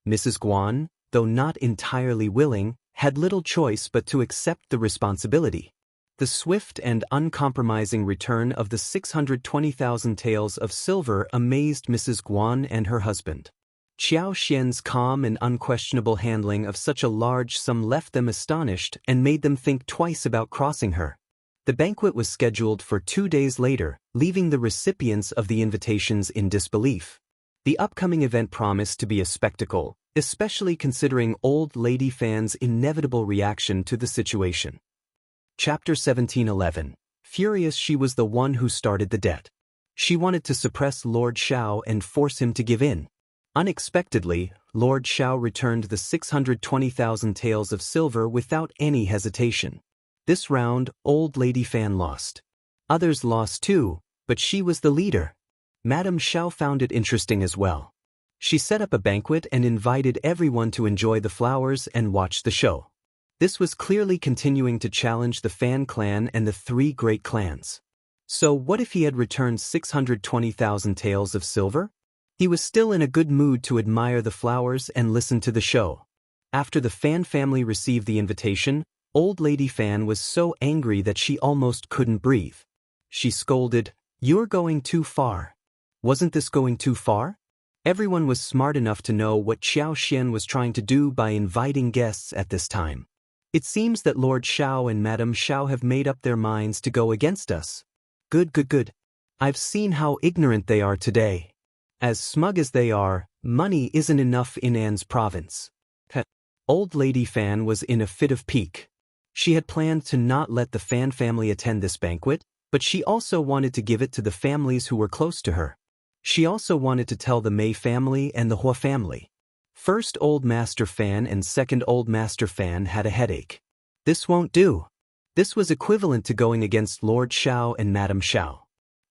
Mrs. Guan, though not entirely willing, had little choice but to accept the responsibility. The swift and uncompromising return of the 620,000 taels of silver amazed Mrs. Guan and her husband. Qiao Xian's calm and unquestionable handling of such a large sum left them astonished and made them think twice about crossing her. The banquet was scheduled for 2 days later, leaving the recipients of the invitations in disbelief. The upcoming event promised to be a spectacle, especially considering old lady fans' inevitable reaction to the situation. Chapter 17:11. Furious, she was the one who started the debt. She wanted to suppress Lord Xiao and force him to give in. Unexpectedly, Lord Xiao returned the 620,000 taels of silver without any hesitation. This round, old lady fan lost. Others lost too, but she was the leader. Madame Xiao found it interesting as well. She set up a banquet and invited everyone to enjoy the flowers and watch the show. This was clearly continuing to challenge the Fan clan and the three great clans. So what if he had returned 620,000 taels of silver? He was still in a good mood to admire the flowers and listen to the show. After the Fan family received the invitation, old lady Fan was so angry that she almost couldn't breathe. She scolded, "You're going too far. Wasn't this going too far?" Everyone was smart enough to know what Qiao Xian was trying to do by inviting guests at this time. "It seems that Lord Xiao and Madame Xiao have made up their minds to go against us. Good. I've seen how ignorant they are today. As smug as they are, money isn't enough in An's province." Old lady Fan was in a fit of pique. She had planned to not let the Fan family attend this banquet, but she also wanted to give it to the families who were close to her. She also wanted to tell the Mei family and the Hua family. First Old Master Fan and second Old Master Fan had a headache. This won't do. This was equivalent to going against Lord Xiao and Madame Xiao.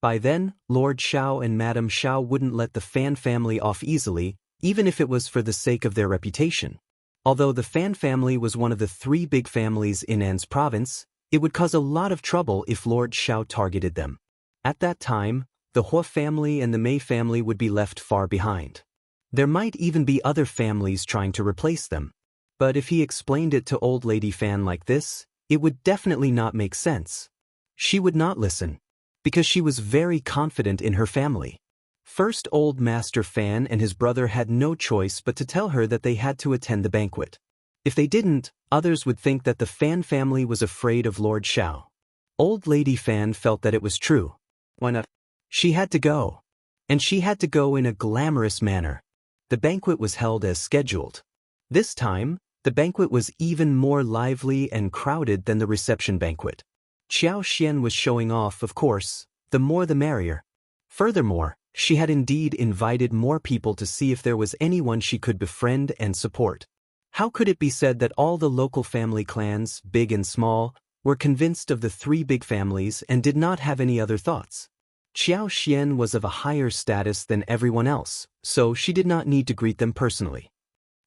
By then, Lord Xiao and Madame Xiao wouldn't let the Fan family off easily, even if it was for the sake of their reputation. Although the Fan family was one of the three big families in An's province, it would cause a lot of trouble if Lord Xiao targeted them. At that time, the Hua family and the Mei family would be left far behind. There might even be other families trying to replace them. But if he explained it to old lady Fan like this, it would definitely not make sense. She would not listen, because she was very confident in her family. First Old Master Fan and his brother had no choice but to tell her that they had to attend the banquet. If they didn't, others would think that the Fan family was afraid of Lord Xiao. Old lady Fan felt that it was true. Why not? She had to go. And she had to go in a glamorous manner. The banquet was held as scheduled. This time, the banquet was even more lively and crowded than the reception banquet. Qiao Xian was showing off, of course, the more the merrier. Furthermore, she had indeed invited more people to see if there was anyone she could befriend and support. How could it be said that all the local family clans, big and small, were convinced of the three big families and did not have any other thoughts? Qiao Xian was of a higher status than everyone else, so she did not need to greet them personally.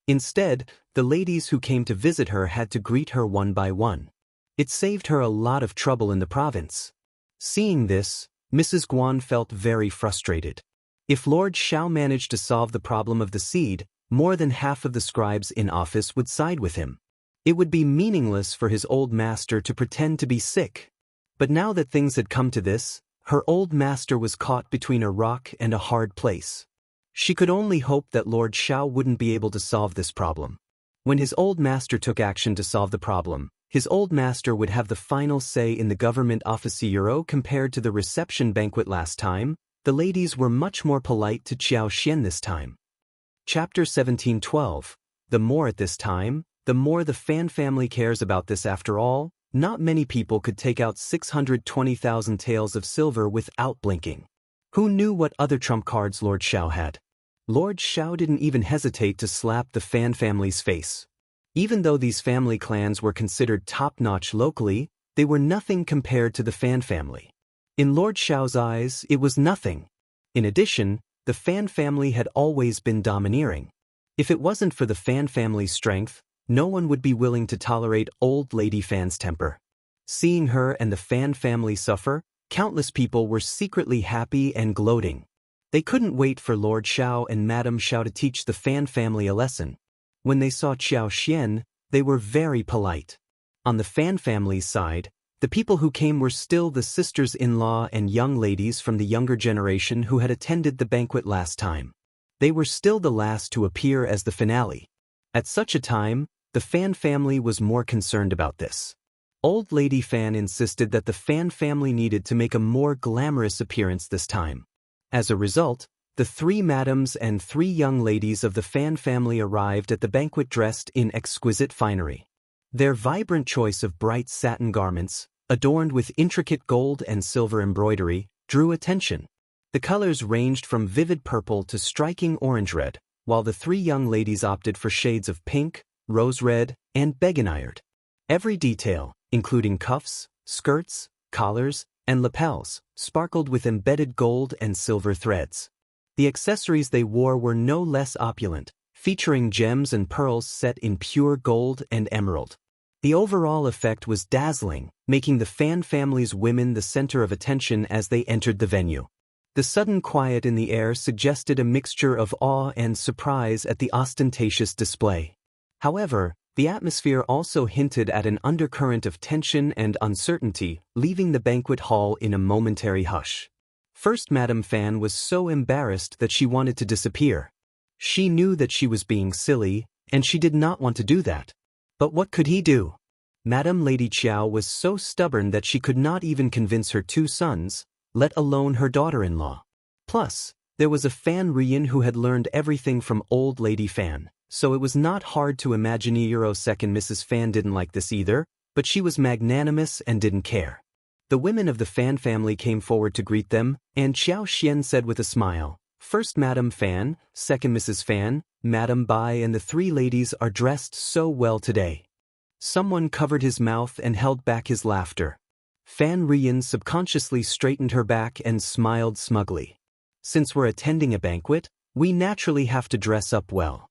Instead, the ladies who came to visit her had to greet her one by one. It saved her a lot of trouble in the province. Seeing this, Mrs. Guan felt very frustrated. If Lord Xiao managed to solve the problem of the seed, more than half of the scribes in office would side with him. It would be meaningless for his old master to pretend to be sick. But now that things had come to this, her old master was caught between a rock and a hard place. She could only hope that Lord Xiao wouldn't be able to solve this problem. When his old master took action to solve the problem, his old master would have the final say in the government office. Compared to the reception banquet last time, the ladies were much more polite to Xiao Xian this time. Chapter 17:12. The more at this time, the more the Fan family cares about this. After all, not many people could take out 620,000 taels of silver without blinking. Who knew what other trump cards Lord Xiao had? Lord Xiao didn't even hesitate to slap the Fan family's face. Even though these family clans were considered top-notch locally, they were nothing compared to the Fan family. In Lord Xiao's eyes, it was nothing. In addition, the Fan family had always been domineering. If it wasn't for the Fan family's strength, no one would be willing to tolerate old lady Fan's temper. Seeing her and the Fan family suffer, countless people were secretly happy and gloating. They couldn't wait for Lord Xiao and Madame Xiao to teach the Fan family a lesson. When they saw Xiao Xian, they were very polite. On the Fan family's side, the people who came were still the sisters-in-law and young ladies from the younger generation who had attended the banquet last time. They were still the last to appear as the finale. At such a time, the Fan family was more concerned about this. Old Lady Fan insisted that the Fan family needed to make a more glamorous appearance this time. As a result, the 3 madams and 3 young ladies of the Fan family arrived at the banquet dressed in exquisite finery. Their vibrant choice of bright satin garments, adorned with intricate gold and silver embroidery, drew attention. The colors ranged from vivid purple to striking orange red, while the 3 young ladies opted for shades of pink, rose red, and begoniard. Every detail, including cuffs, skirts, collars, and lapels, sparkled with embedded gold and silver threads. The accessories they wore were no less opulent, featuring gems and pearls set in pure gold and emerald. The overall effect was dazzling, making the Fan family's women the center of attention as they entered the venue. The sudden quiet in the air suggested a mixture of awe and surprise at the ostentatious display. However, the atmosphere also hinted at an undercurrent of tension and uncertainty, leaving the banquet hall in a momentary hush. First, Madame Fan was so embarrassed that she wanted to disappear. She knew that she was being silly, and she did not want to do that. But what could he do? Madame Lady Qiao was so stubborn that she could not even convince her 2 sons, let alone her daughter-in-law. Plus, there was a Fan Rian who had learned everything from old Lady Fan. So it was not hard to imagine. Second Mrs. Fan didn't like this either, but she was magnanimous and didn't care. The women of the Fan family came forward to greet them, and Xiao Xian said with a smile, "First Madame Fan, second Mrs. Fan, Madame Bai and the 3 ladies are dressed so well today." Someone covered his mouth and held back his laughter. Fan Rian subconsciously straightened her back and smiled smugly. "Since we're attending a banquet, we naturally have to dress up well.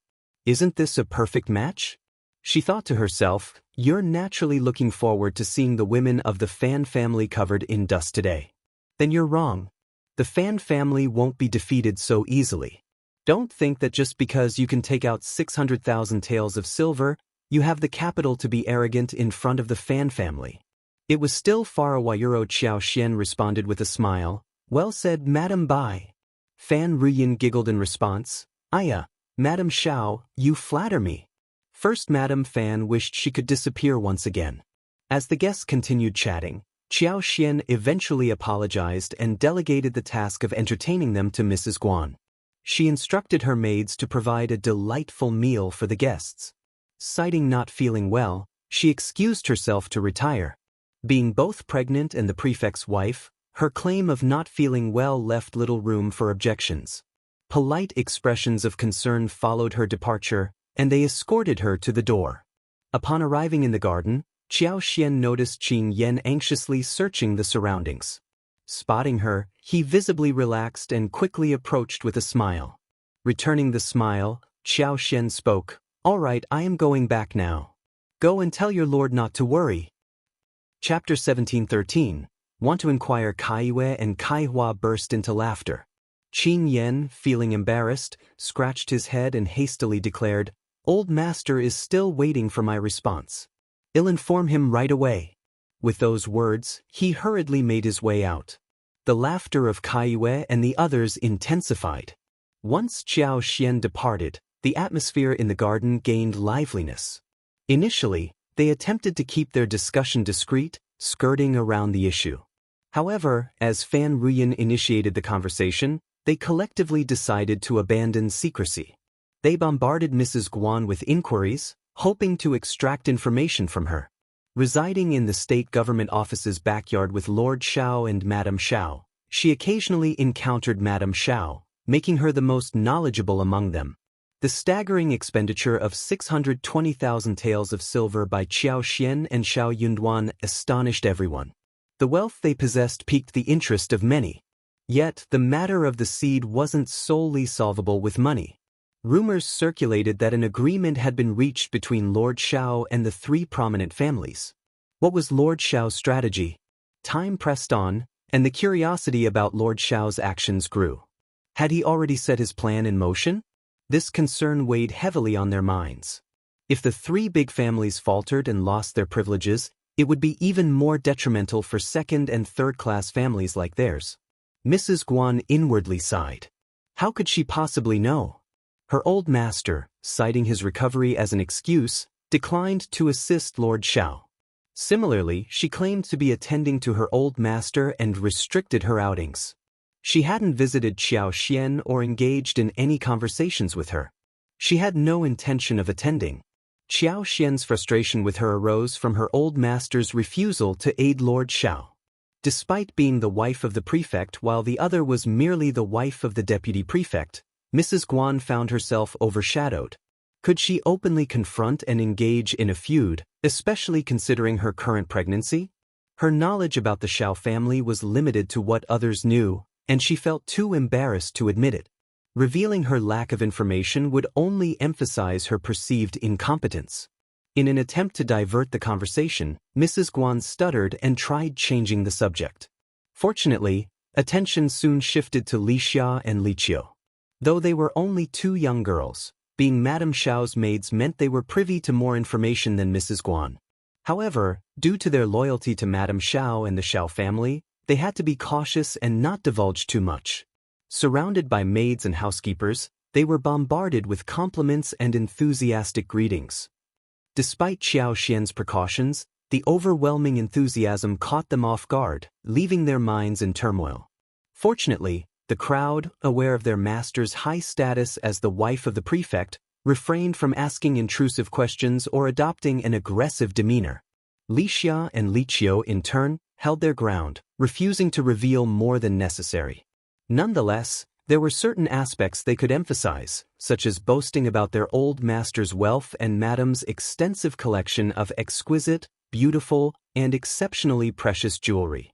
Isn't this a perfect match?" She thought to herself, "You're naturally looking forward to seeing the women of the Fan family covered in dust today. Then you're wrong. The Fan family won't be defeated so easily. Don't think that just because you can take out 600,000 taels of silver, you have the capital to be arrogant in front of the Fan family." It was still far away. Xiao Xian responded with a smile, "Well said, Madame Bai." Fan Rian giggled in response, "Aya, Madame Xiao, you flatter me." First Madame Fan wished she could disappear once again. As the guests continued chatting, Xiao Xian eventually apologized and delegated the task of entertaining them to Mrs. Guan. She instructed her maids to provide a delightful meal for the guests. Citing not feeling well, she excused herself to retire. Being both pregnant and the prefect's wife, her claim of not feeling well left little room for objections. Polite expressions of concern followed her departure, and they escorted her to the door. Upon arriving in the garden, Xiao Xian noticed Qin Yan anxiously searching the surroundings. Spotting her, he visibly relaxed and quickly approached with a smile. Returning the smile, Xiao Xian spoke, "All right, I am going back now. Go and tell your lord not to worry." Chapter 17:13. Want to inquire? Kai Yue and Kai Hua burst into laughter. Qin Yan, feeling embarrassed, scratched his head and hastily declared, "Old master is still waiting for my response. I'll inform him right away." With those words, he hurriedly made his way out. The laughter of Kaiyue and the others intensified. Once Xiao Xian departed, the atmosphere in the garden gained liveliness. Initially, they attempted to keep their discussion discreet, skirting around the issue. However, as Fan Ruyin initiated the conversation, they collectively decided to abandon secrecy. They bombarded Mrs. Guan with inquiries, hoping to extract information from her. Residing in the state government office's backyard with Lord Xiao and Madame Xiao, she occasionally encountered Madame Xiao, making her the most knowledgeable among them. The staggering expenditure of 620,000 taels of silver by Xiao Xian and Xiao Yunduan astonished everyone. The wealth they possessed piqued the interest of many. Yet, the matter of the seed wasn't solely solvable with money. Rumors circulated that an agreement had been reached between Lord Xiao and the three prominent families. What was Lord Xiao's strategy? Time pressed on, and the curiosity about Lord Xiao's actions grew. Had he already set his plan in motion? This concern weighed heavily on their minds. If the three big families faltered and lost their privileges, it would be even more detrimental for second- and third-class families like theirs. Mrs. Guan inwardly sighed. How could she possibly know? Her old master, citing his recovery as an excuse, declined to assist Lord Xiao. Similarly, she claimed to be attending to her old master and restricted her outings. She hadn't visited Xiao Xian or engaged in any conversations with her. She had no intention of attending. Xiao Xian's frustration with her arose from her old master's refusal to aid Lord Xiao. Despite being the wife of the prefect while the other was merely the wife of the deputy prefect, Mrs. Guan found herself overshadowed. Could she openly confront and engage in a feud, especially considering her current pregnancy? Her knowledge about the Xiao family was limited to what others knew, and she felt too embarrassed to admit it. Revealing her lack of information would only emphasize her perceived incompetence. In an attempt to divert the conversation, Mrs. Guan stuttered and tried changing the subject. Fortunately, attention soon shifted to Li Xia and Li Qiu. Though they were only two young girls, being Madame Xiao's maids meant they were privy to more information than Mrs. Guan. However, due to their loyalty to Madame Xiao and the Xiao family, they had to be cautious and not divulge too much. Surrounded by maids and housekeepers, they were bombarded with compliments and enthusiastic greetings. Despite Xiao Xian's precautions, the overwhelming enthusiasm caught them off guard, leaving their minds in turmoil. Fortunately, the crowd, aware of their master's high status as the wife of the prefect, refrained from asking intrusive questions or adopting an aggressive demeanor. Li Xia and Li Qiu, in turn, held their ground, refusing to reveal more than necessary. Nonetheless, there were certain aspects they could emphasize, such as boasting about their old master's wealth and Madame's extensive collection of exquisite, beautiful, and exceptionally precious jewelry.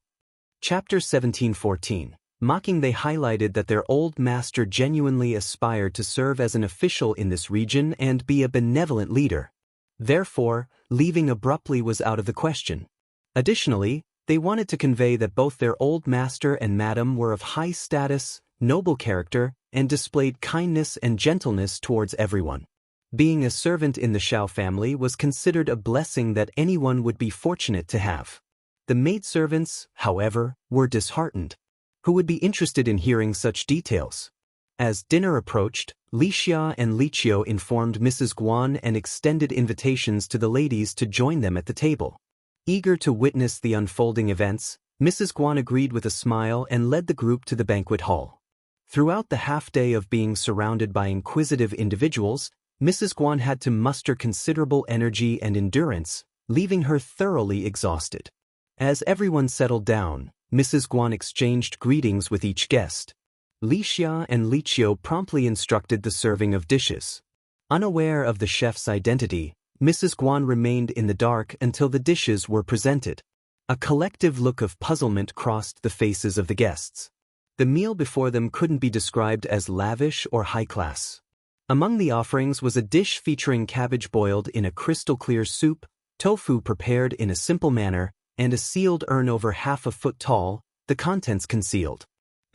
Chapter 1714. Mocking, they highlighted that their old master genuinely aspired to serve as an official in this region and be a benevolent leader. Therefore, leaving abruptly was out of the question. Additionally, they wanted to convey that both their old master and Madame were of high status, noble character, and displayed kindness and gentleness towards everyone. Being a servant in the Xiao family was considered a blessing that anyone would be fortunate to have. The maidservants, however, were disheartened. Who would be interested in hearing such details? As dinner approached, Li Xia and Li Qiu informed Mrs. Guan and extended invitations to the ladies to join them at the table. Eager to witness the unfolding events, Mrs. Guan agreed with a smile and led the group to the banquet hall. Throughout the half-day of being surrounded by inquisitive individuals, Mrs. Guan had to muster considerable energy and endurance, leaving her thoroughly exhausted. As everyone settled down, Mrs. Guan exchanged greetings with each guest. Li Xia and Li Qiu promptly instructed the serving of dishes. Unaware of the chef's identity, Mrs. Guan remained in the dark until the dishes were presented. A collective look of puzzlement crossed the faces of the guests. The meal before them couldn't be described as lavish or high-class. Among the offerings was a dish featuring cabbage boiled in a crystal-clear soup, tofu prepared in a simple manner, and a sealed urn over half a foot tall, the contents concealed.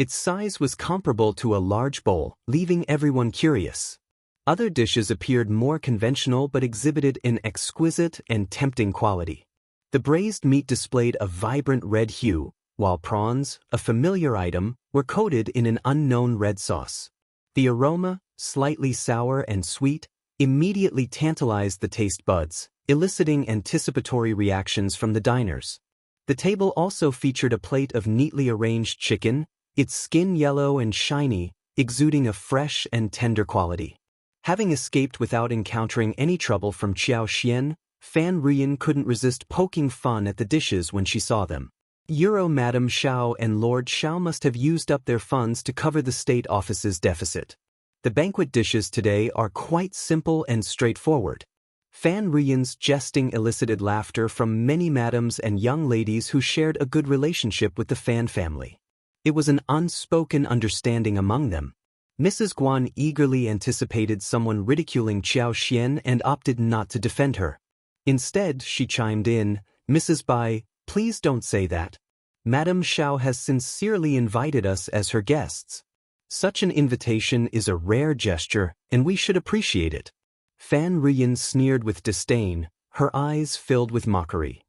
Its size was comparable to a large bowl, leaving everyone curious. Other dishes appeared more conventional but exhibited an exquisite and tempting quality. The braised meat displayed a vibrant red hue, while prawns, a familiar item, were coated in an unknown red sauce. The aroma, slightly sour and sweet, immediately tantalized the taste buds, eliciting anticipatory reactions from the diners. The table also featured a plate of neatly arranged chicken, its skin yellow and shiny, exuding a fresh and tender quality. Having escaped without encountering any trouble from Xiao Xian, Fan Ruyan couldn't resist poking fun at the dishes when she saw them. Madame Xiao and Lord Xiao must have used up their funds to cover the state office's deficit. The banquet dishes today are quite simple and straightforward. Fan Ruyan's jesting elicited laughter from many madams and young ladies who shared a good relationship with the Fan family. It was an unspoken understanding among them. Mrs. Guan eagerly anticipated someone ridiculing Xiao Xian and opted not to defend her. Instead, she chimed in, "Mrs. Bai, please don't say that. Madame Xiao has sincerely invited us as her guests. Such an invitation is a rare gesture, and we should appreciate it." Fan Ruyan sneered with disdain, her eyes filled with mockery.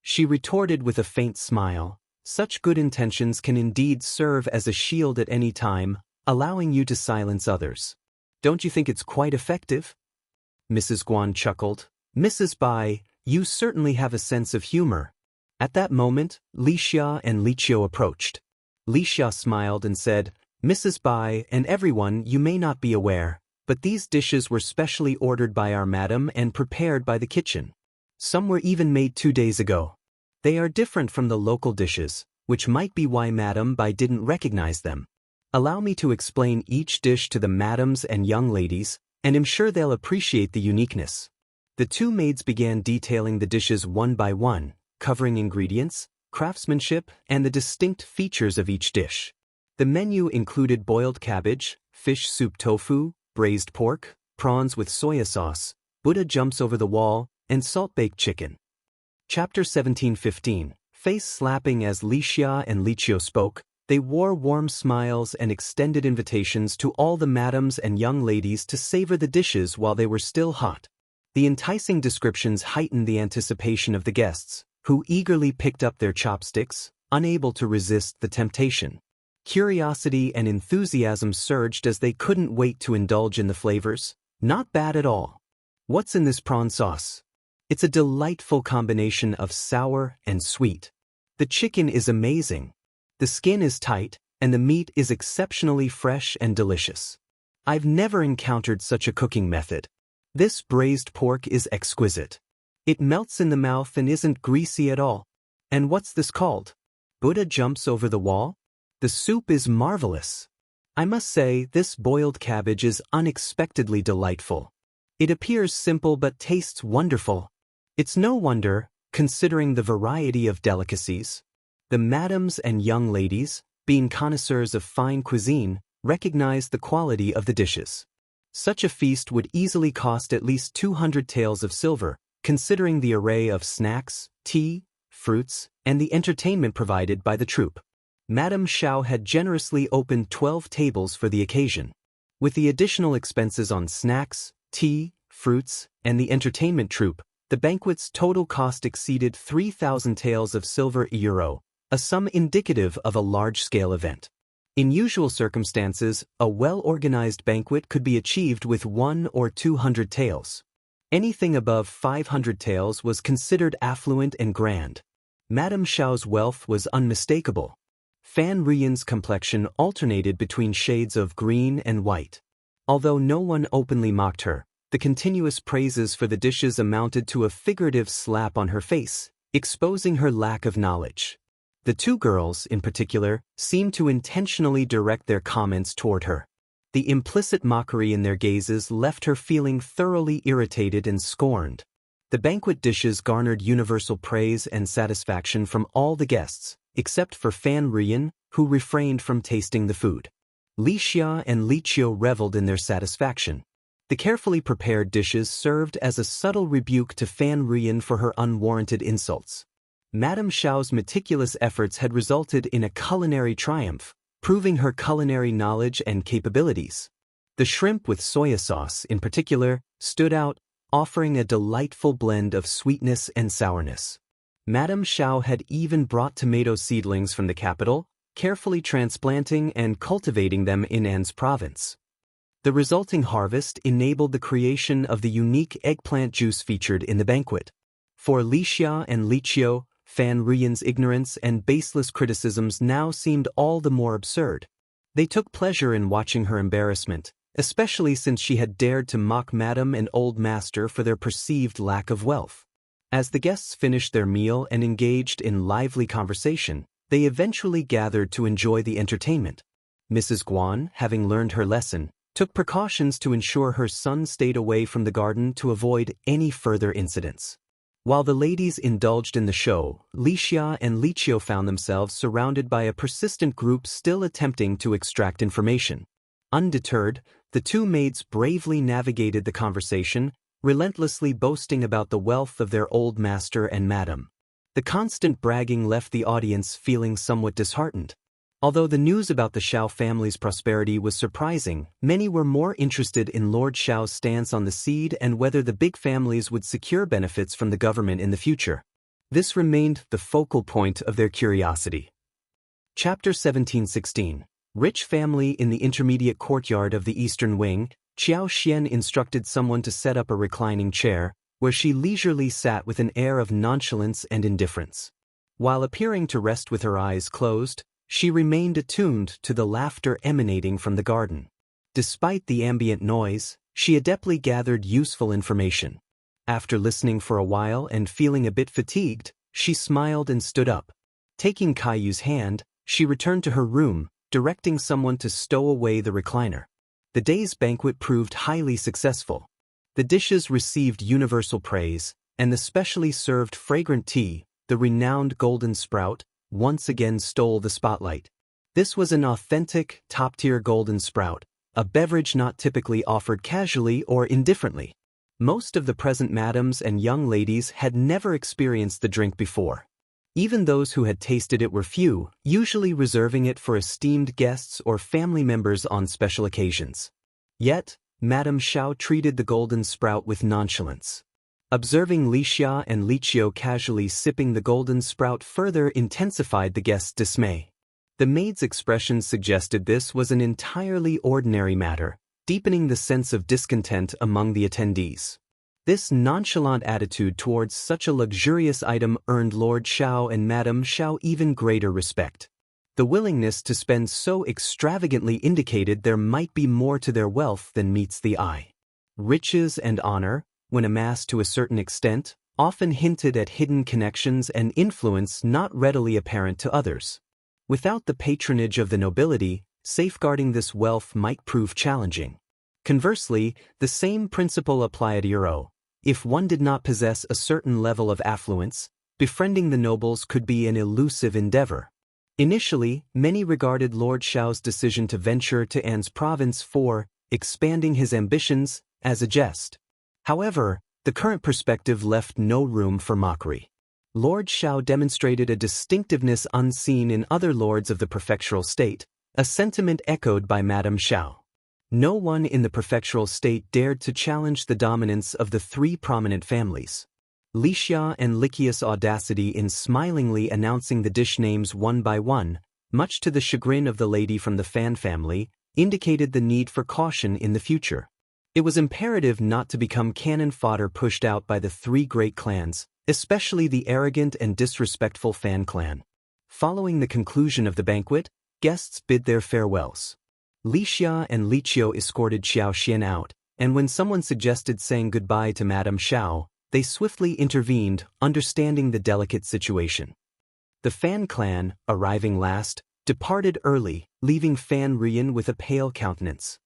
She retorted with a faint smile, "Such good intentions can indeed serve as a shield at any time, allowing you to silence others. Don't you think it's quite effective?" Mrs. Guan chuckled. "Mrs. Bai, you certainly have a sense of humor." At that moment, Li Xia and Li Qiu approached. Li Xia smiled and said, "Mrs. Bai and everyone, you may not be aware, but these dishes were specially ordered by our madam and prepared by the kitchen. Some were even made 2 days ago. They are different from the local dishes, which might be why Madame Bai didn't recognize them. Allow me to explain each dish to the madams and young ladies, and I'm sure they'll appreciate the uniqueness." The two maids began detailing the dishes one by one, covering ingredients, craftsmanship, and the distinct features of each dish. The menu included boiled cabbage, fish soup tofu, braised pork, prawns with soya sauce, Buddha jumps over the wall, and salt-baked chicken. Chapter 17:15. Face slapping. As Li Xia and Li Qiu spoke, they wore warm smiles and extended invitations to all the madams and young ladies to savor the dishes while they were still hot. The enticing descriptions heightened the anticipation of the guests, who eagerly picked up their chopsticks, unable to resist the temptation. Curiosity and enthusiasm surged as they couldn't wait to indulge in the flavors. "Not bad at all. What's in this prawn sauce? It's a delightful combination of sour and sweet. The chicken is amazing. The skin is tight, and the meat is exceptionally fresh and delicious. I've never encountered such a cooking method. This braised pork is exquisite. It melts in the mouth and isn't greasy at all. And what's this called? Buddha jumps over the wall? The soup is marvelous. I must say, this boiled cabbage is unexpectedly delightful. It appears simple but tastes wonderful. It's no wonder, considering the variety of delicacies." The madams and young ladies, being connoisseurs of fine cuisine, recognized the quality of the dishes. Such a feast would easily cost at least 200 taels of silver, considering the array of snacks, tea, fruits, and the entertainment provided by the troupe. Madame Xiao had generously opened 12 tables for the occasion. With the additional expenses on snacks, tea, fruits, and the entertainment troupe, the banquet's total cost exceeded 3,000 taels of silver euro, a sum indicative of a large-scale event. In usual circumstances, a well-organized banquet could be achieved with 100 or 200 taels. Anything above 500 taels was considered affluent and grand. Madame Xiao's wealth was unmistakable. Fan Ruyan's complexion alternated between shades of green and white. Although no one openly mocked her, the continuous praises for the dishes amounted to a figurative slap on her face, exposing her lack of knowledge. The two girls, in particular, seemed to intentionally direct their comments toward her. The implicit mockery in their gazes left her feeling thoroughly irritated and scorned. The banquet dishes garnered universal praise and satisfaction from all the guests, except for Fan Ruyan, who refrained from tasting the food. Li Xia and Li Qiu reveled in their satisfaction. The carefully prepared dishes served as a subtle rebuke to Fan Ruyan for her unwarranted insults. Madame Xiao's meticulous efforts had resulted in a culinary triumph, proving her culinary knowledge and capabilities. The shrimp with soya sauce, in particular, stood out, offering a delightful blend of sweetness and sourness. Madame Xiao had even brought tomato seedlings from the capital, carefully transplanting and cultivating them in An's province. The resulting harvest enabled the creation of the unique eggplant juice featured in the banquet. For Wuxia and Xianxia, Fan Ruyan's ignorance and baseless criticisms now seemed all the more absurd. They took pleasure in watching her embarrassment, especially since she had dared to mock Madame and Old Master for their perceived lack of wealth. As the guests finished their meal and engaged in lively conversation, they eventually gathered to enjoy the entertainment. Mrs. Guan, having learned her lesson, took precautions to ensure her son stayed away from the garden to avoid any further incidents. While the ladies indulged in the show, Wuxia and Xianxia found themselves surrounded by a persistent group still attempting to extract information. Undeterred, the two maids bravely navigated the conversation, relentlessly boasting about the wealth of their old master and madam. The constant bragging left the audience feeling somewhat disheartened. Although the news about the Xiao family's prosperity was surprising, many were more interested in Lord Xiao's stance on the seed and whether the big families would secure benefits from the government in the future. This remained the focal point of their curiosity. Chapter 1716. Rich family. In the intermediate courtyard of the eastern wing, Qiao Xian instructed someone to set up a reclining chair, where she leisurely sat with an air of nonchalance and indifference. While appearing to rest with her eyes closed, she remained attuned to the laughter emanating from the garden. Despite the ambient noise, she adeptly gathered useful information. After listening for a while and feeling a bit fatigued, she smiled and stood up. Taking Caillou's hand, she returned to her room, directing someone to stow away the recliner. The day's banquet proved highly successful. The dishes received universal praise, and the specially served fragrant tea, the renowned Golden Sprout, once again stole the spotlight. This was an authentic, top-tier Golden Sprout, a beverage not typically offered casually or indifferently. Most of the present madams and young ladies had never experienced the drink before. Even those who had tasted it were few, usually reserving it for esteemed guests or family members on special occasions. Yet, Madame Xiao treated the Golden Sprout with nonchalance. Observing Wuxia and Xianxia casually sipping the Golden Sprout further intensified the guests' dismay. The maid's expression suggested this was an entirely ordinary matter, deepening the sense of discontent among the attendees. This nonchalant attitude towards such a luxurious item earned Lord Xiao and Madame Xiao even greater respect. The willingness to spend so extravagantly indicated there might be more to their wealth than meets the eye. Riches and honor, when amassed to a certain extent, often hinted at hidden connections and influence not readily apparent to others. Without the patronage of the nobility, safeguarding this wealth might prove challenging. Conversely, the same principle applied to Euro. If one did not possess a certain level of affluence, befriending the nobles could be an elusive endeavor. Initially, many regarded Lord Xiao's decision to venture to An's province for expanding his ambitions as a jest. However, the current perspective left no room for mockery. Lord Xiao demonstrated a distinctiveness unseen in other lords of the prefectural state, a sentiment echoed by Madame Xiao. No one in the prefectural state dared to challenge the dominance of the three prominent families. Wuxia and Xianxia's audacity in smilingly announcing the dish names one by one, much to the chagrin of the lady from the Fan family, indicated the need for caution in the future. It was imperative not to become cannon fodder pushed out by the three great clans, especially the arrogant and disrespectful Fan clan. Following the conclusion of the banquet, guests bid their farewells. Wuxia and Xianxia escorted Xiao Xian out, and when someone suggested saying goodbye to Madame Xiao, they swiftly intervened, understanding the delicate situation. The Fan clan, arriving last, departed early, leaving Fan Ruyan with a pale countenance.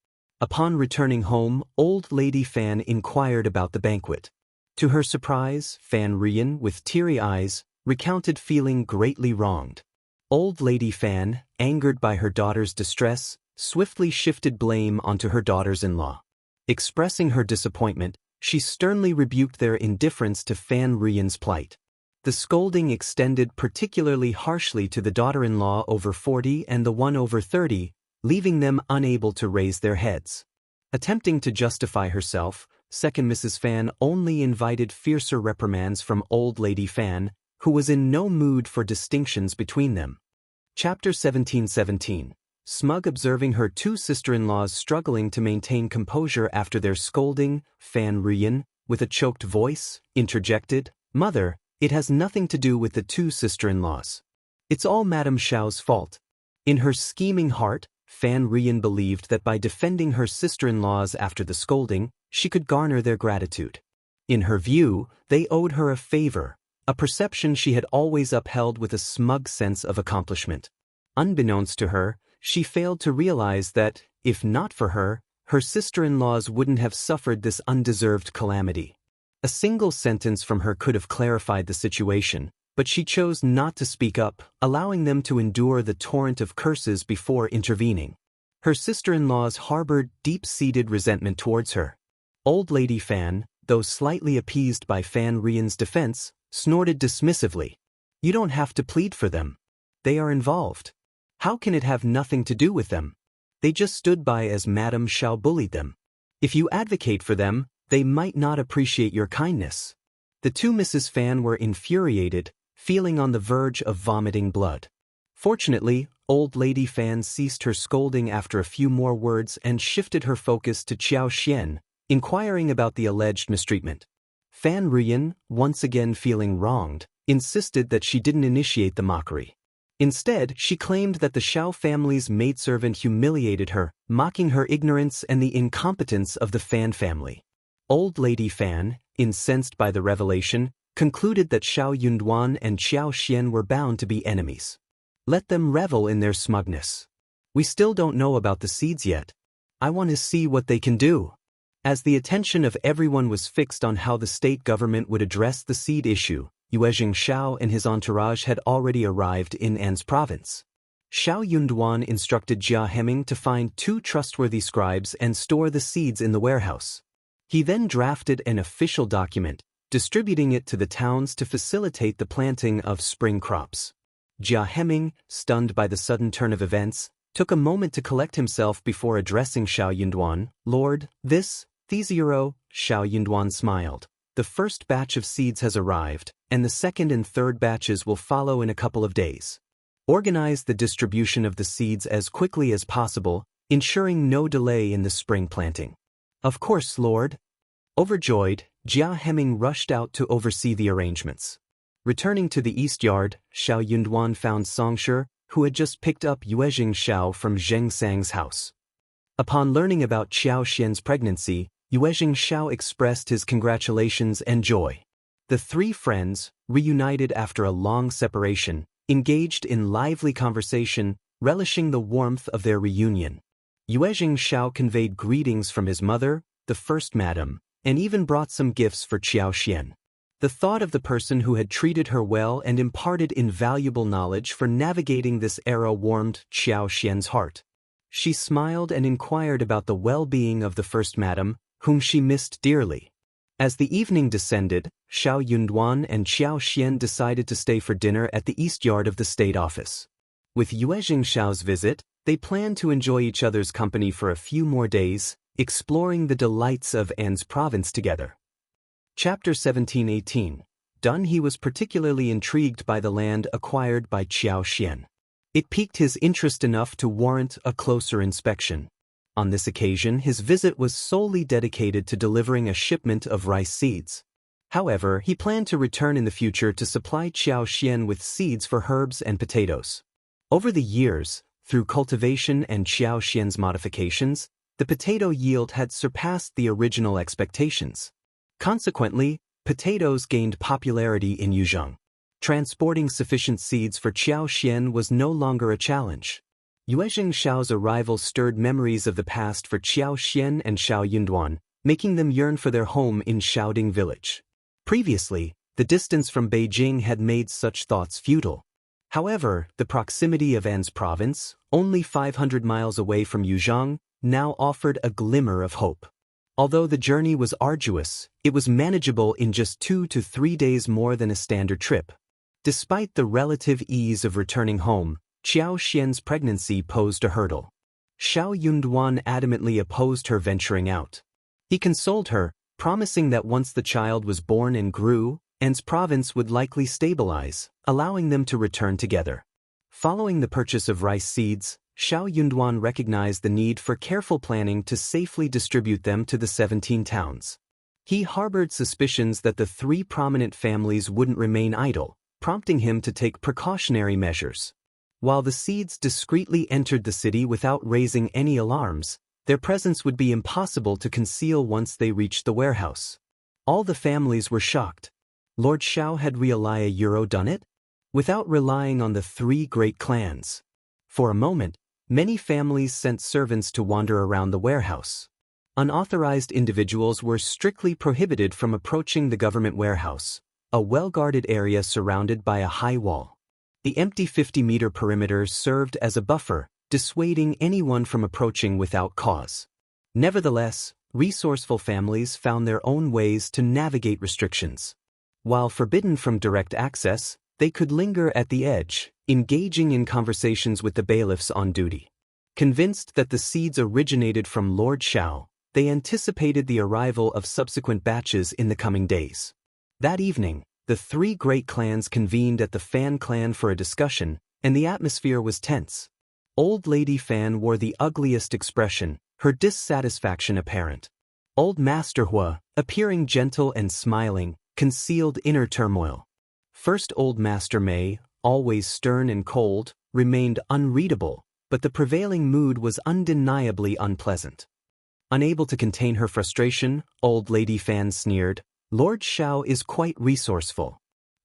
Upon returning home, Old Lady Fan inquired about the banquet. To her surprise, Fan Ruyan, with teary eyes, recounted feeling greatly wronged. Old Lady Fan, angered by her daughter's distress, swiftly shifted blame onto her daughters-in-law. Expressing her disappointment, she sternly rebuked their indifference to Fan Ruyan's plight. The scolding extended particularly harshly to the daughter-in-law over 40 and the one over 30, leaving them unable to raise their heads. Attempting to justify herself, second Mrs. Fan only invited fiercer reprimands from old lady Fan, who was in no mood for distinctions between them. Chapter 1717. Smug observing her two sister-in-laws struggling to maintain composure after their scolding, Fan Ruyan, with a choked voice, interjected, "Mother, it has nothing to do with the two sister-in-laws. It's all Madame Xiao's fault." In her scheming heart, Fan Ruyan believed that by defending her sister-in-laws after the scolding, she could garner their gratitude. In her view, they owed her a favor, a perception she had always upheld with a smug sense of accomplishment. Unbeknownst to her, she failed to realize that, if not for her, her sister-in-laws wouldn't have suffered this undeserved calamity. A single sentence from her could have clarified the situation, but she chose not to speak up, allowing them to endure the torrent of curses before intervening. Her sister-in-laws harbored deep-seated resentment towards her. Old Lady Fan, though slightly appeased by Fan Ruyan's defense, snorted dismissively. "You don't have to plead for them. They are involved. How can it have nothing to do with them? They just stood by as Madame Xiao bullied them. If you advocate for them, they might not appreciate your kindness." The two Mrs. Fan were infuriated, feeling on the verge of vomiting blood. Fortunately, old lady Fan ceased her scolding after a few more words and shifted her focus to Xiao Xian, inquiring about the alleged mistreatment. Fan Ruyan, once again feeling wronged, insisted that she didn't initiate the mockery. Instead, she claimed that the Xiao family's maidservant humiliated her, mocking her ignorance and the incompetence of the Fan family. Old Lady Fan, incensed by the revelation, concluded that Xiao Yunduan and Xiao Xian were bound to be enemies. Let them revel in their smugness. We still don't know about the seeds yet. I want to see what they can do. As the attention of everyone was fixed on how the state government would address the seed issue, Yuezheng Xiao and his entourage had already arrived in An's province. Xiao Yunduan instructed Jia Heming to find 2 trustworthy scribes and store the seeds in the warehouse. He then drafted an official document, distributing it to the towns to facilitate the planting of spring crops. Jia Heming, stunned by the sudden turn of events, took a moment to collect himself before addressing Xiao Yunduan. "Lord, these euro," Xiao Yunduan smiled. "The first batch of seeds has arrived, and the second and third batches will follow in a couple of days. Organize the distribution of the seeds as quickly as possible, ensuring no delay in the spring planting." "Of course, Lord." Overjoyed, Jia Heming rushed out to oversee the arrangements. Returning to the east yard, Xiao Yunduan found Songshi, who had just picked up Yuezheng Xiao from Zheng Sang's house. Upon learning about Xiao Xian's pregnancy, Yuezheng Xiao expressed his congratulations and joy. The 3 friends, reunited after a long separation, engaged in lively conversation, relishing the warmth of their reunion. Yuezheng Xiao conveyed greetings from his mother, the first madam, and even brought some gifts for Xiao Xian. The thought of the person who had treated her well and imparted invaluable knowledge for navigating this era warmed Xiao Xian's heart. She smiled and inquired about the well-being of the first madam, whom she missed dearly. As the evening descended, Xiao Yunduan and Xiao Xian decided to stay for dinner at the east yard of the state office. With Yuezheng Xiao's visit, they planned to enjoy each other's company for a few more days, exploring the delights of An's province together. Chapter 1718. Done. He was particularly intrigued by the land acquired by Xiao Xian. It piqued his interest enough to warrant a closer inspection. On this occasion, his visit was solely dedicated to delivering a shipment of rice seeds. However, he planned to return in the future to supply Xiao Xian with seeds for herbs and potatoes. Over the years, through cultivation and Xiao Xian's modifications, the potato yield had surpassed the original expectations. Consequently, potatoes gained popularity in Yuzhong. Transporting sufficient seeds for Xiao Xian was no longer a challenge. Yuezheng Xiao's arrival stirred memories of the past for Xiao Xian and Xiao Yunduan, making them yearn for their home in Xiaoding village. Previously, the distance from Beijing had made such thoughts futile. However, the proximity of An's province, only 500 miles away from Yuzhong, now offered a glimmer of hope. Although the journey was arduous, it was manageable in just 2 to 3 days more than a standard trip. Despite the relative ease of returning home, Xiao Xian's pregnancy posed a hurdle. Xiao Yunduan adamantly opposed her venturing out. He consoled her, promising that once the child was born and grew, An's province would likely stabilize, allowing them to return together. Following the purchase of rice seeds, Xiao Yunduan recognized the need for careful planning to safely distribute them to the 17 towns. He harbored suspicions that the 3 prominent families wouldn't remain idle, prompting him to take precautionary measures. While the seeds discreetly entered the city without raising any alarms, their presence would be impossible to conceal once they reached the warehouse. All the families were shocked. Lord Xiao had really done it? Without relying on the 3 great clans. For a moment, many families sent servants to wander around the warehouse. Unauthorized individuals were strictly prohibited from approaching the government warehouse, a well-guarded area surrounded by a high wall. The empty 50-meter perimeter served as a buffer, dissuading anyone from approaching without cause. Nevertheless, resourceful families found their own ways to navigate restrictions. While forbidden from direct access, they could linger at the edge, engaging in conversations with the bailiffs on duty. Convinced that the seeds originated from Lord Xiao, they anticipated the arrival of subsequent batches in the coming days. That evening, the 3 great clans convened at the Fan clan for a discussion, and the atmosphere was tense. Old Lady Fan wore the ugliest expression, her dissatisfaction apparent. Old Master Hua, appearing gentle and smiling, concealed inner turmoil. First Old Master Mei, always stern and cold, remained unreadable, but the prevailing mood was undeniably unpleasant. Unable to contain her frustration, Old Lady Fan sneered, "Lord Xiao is quite resourceful.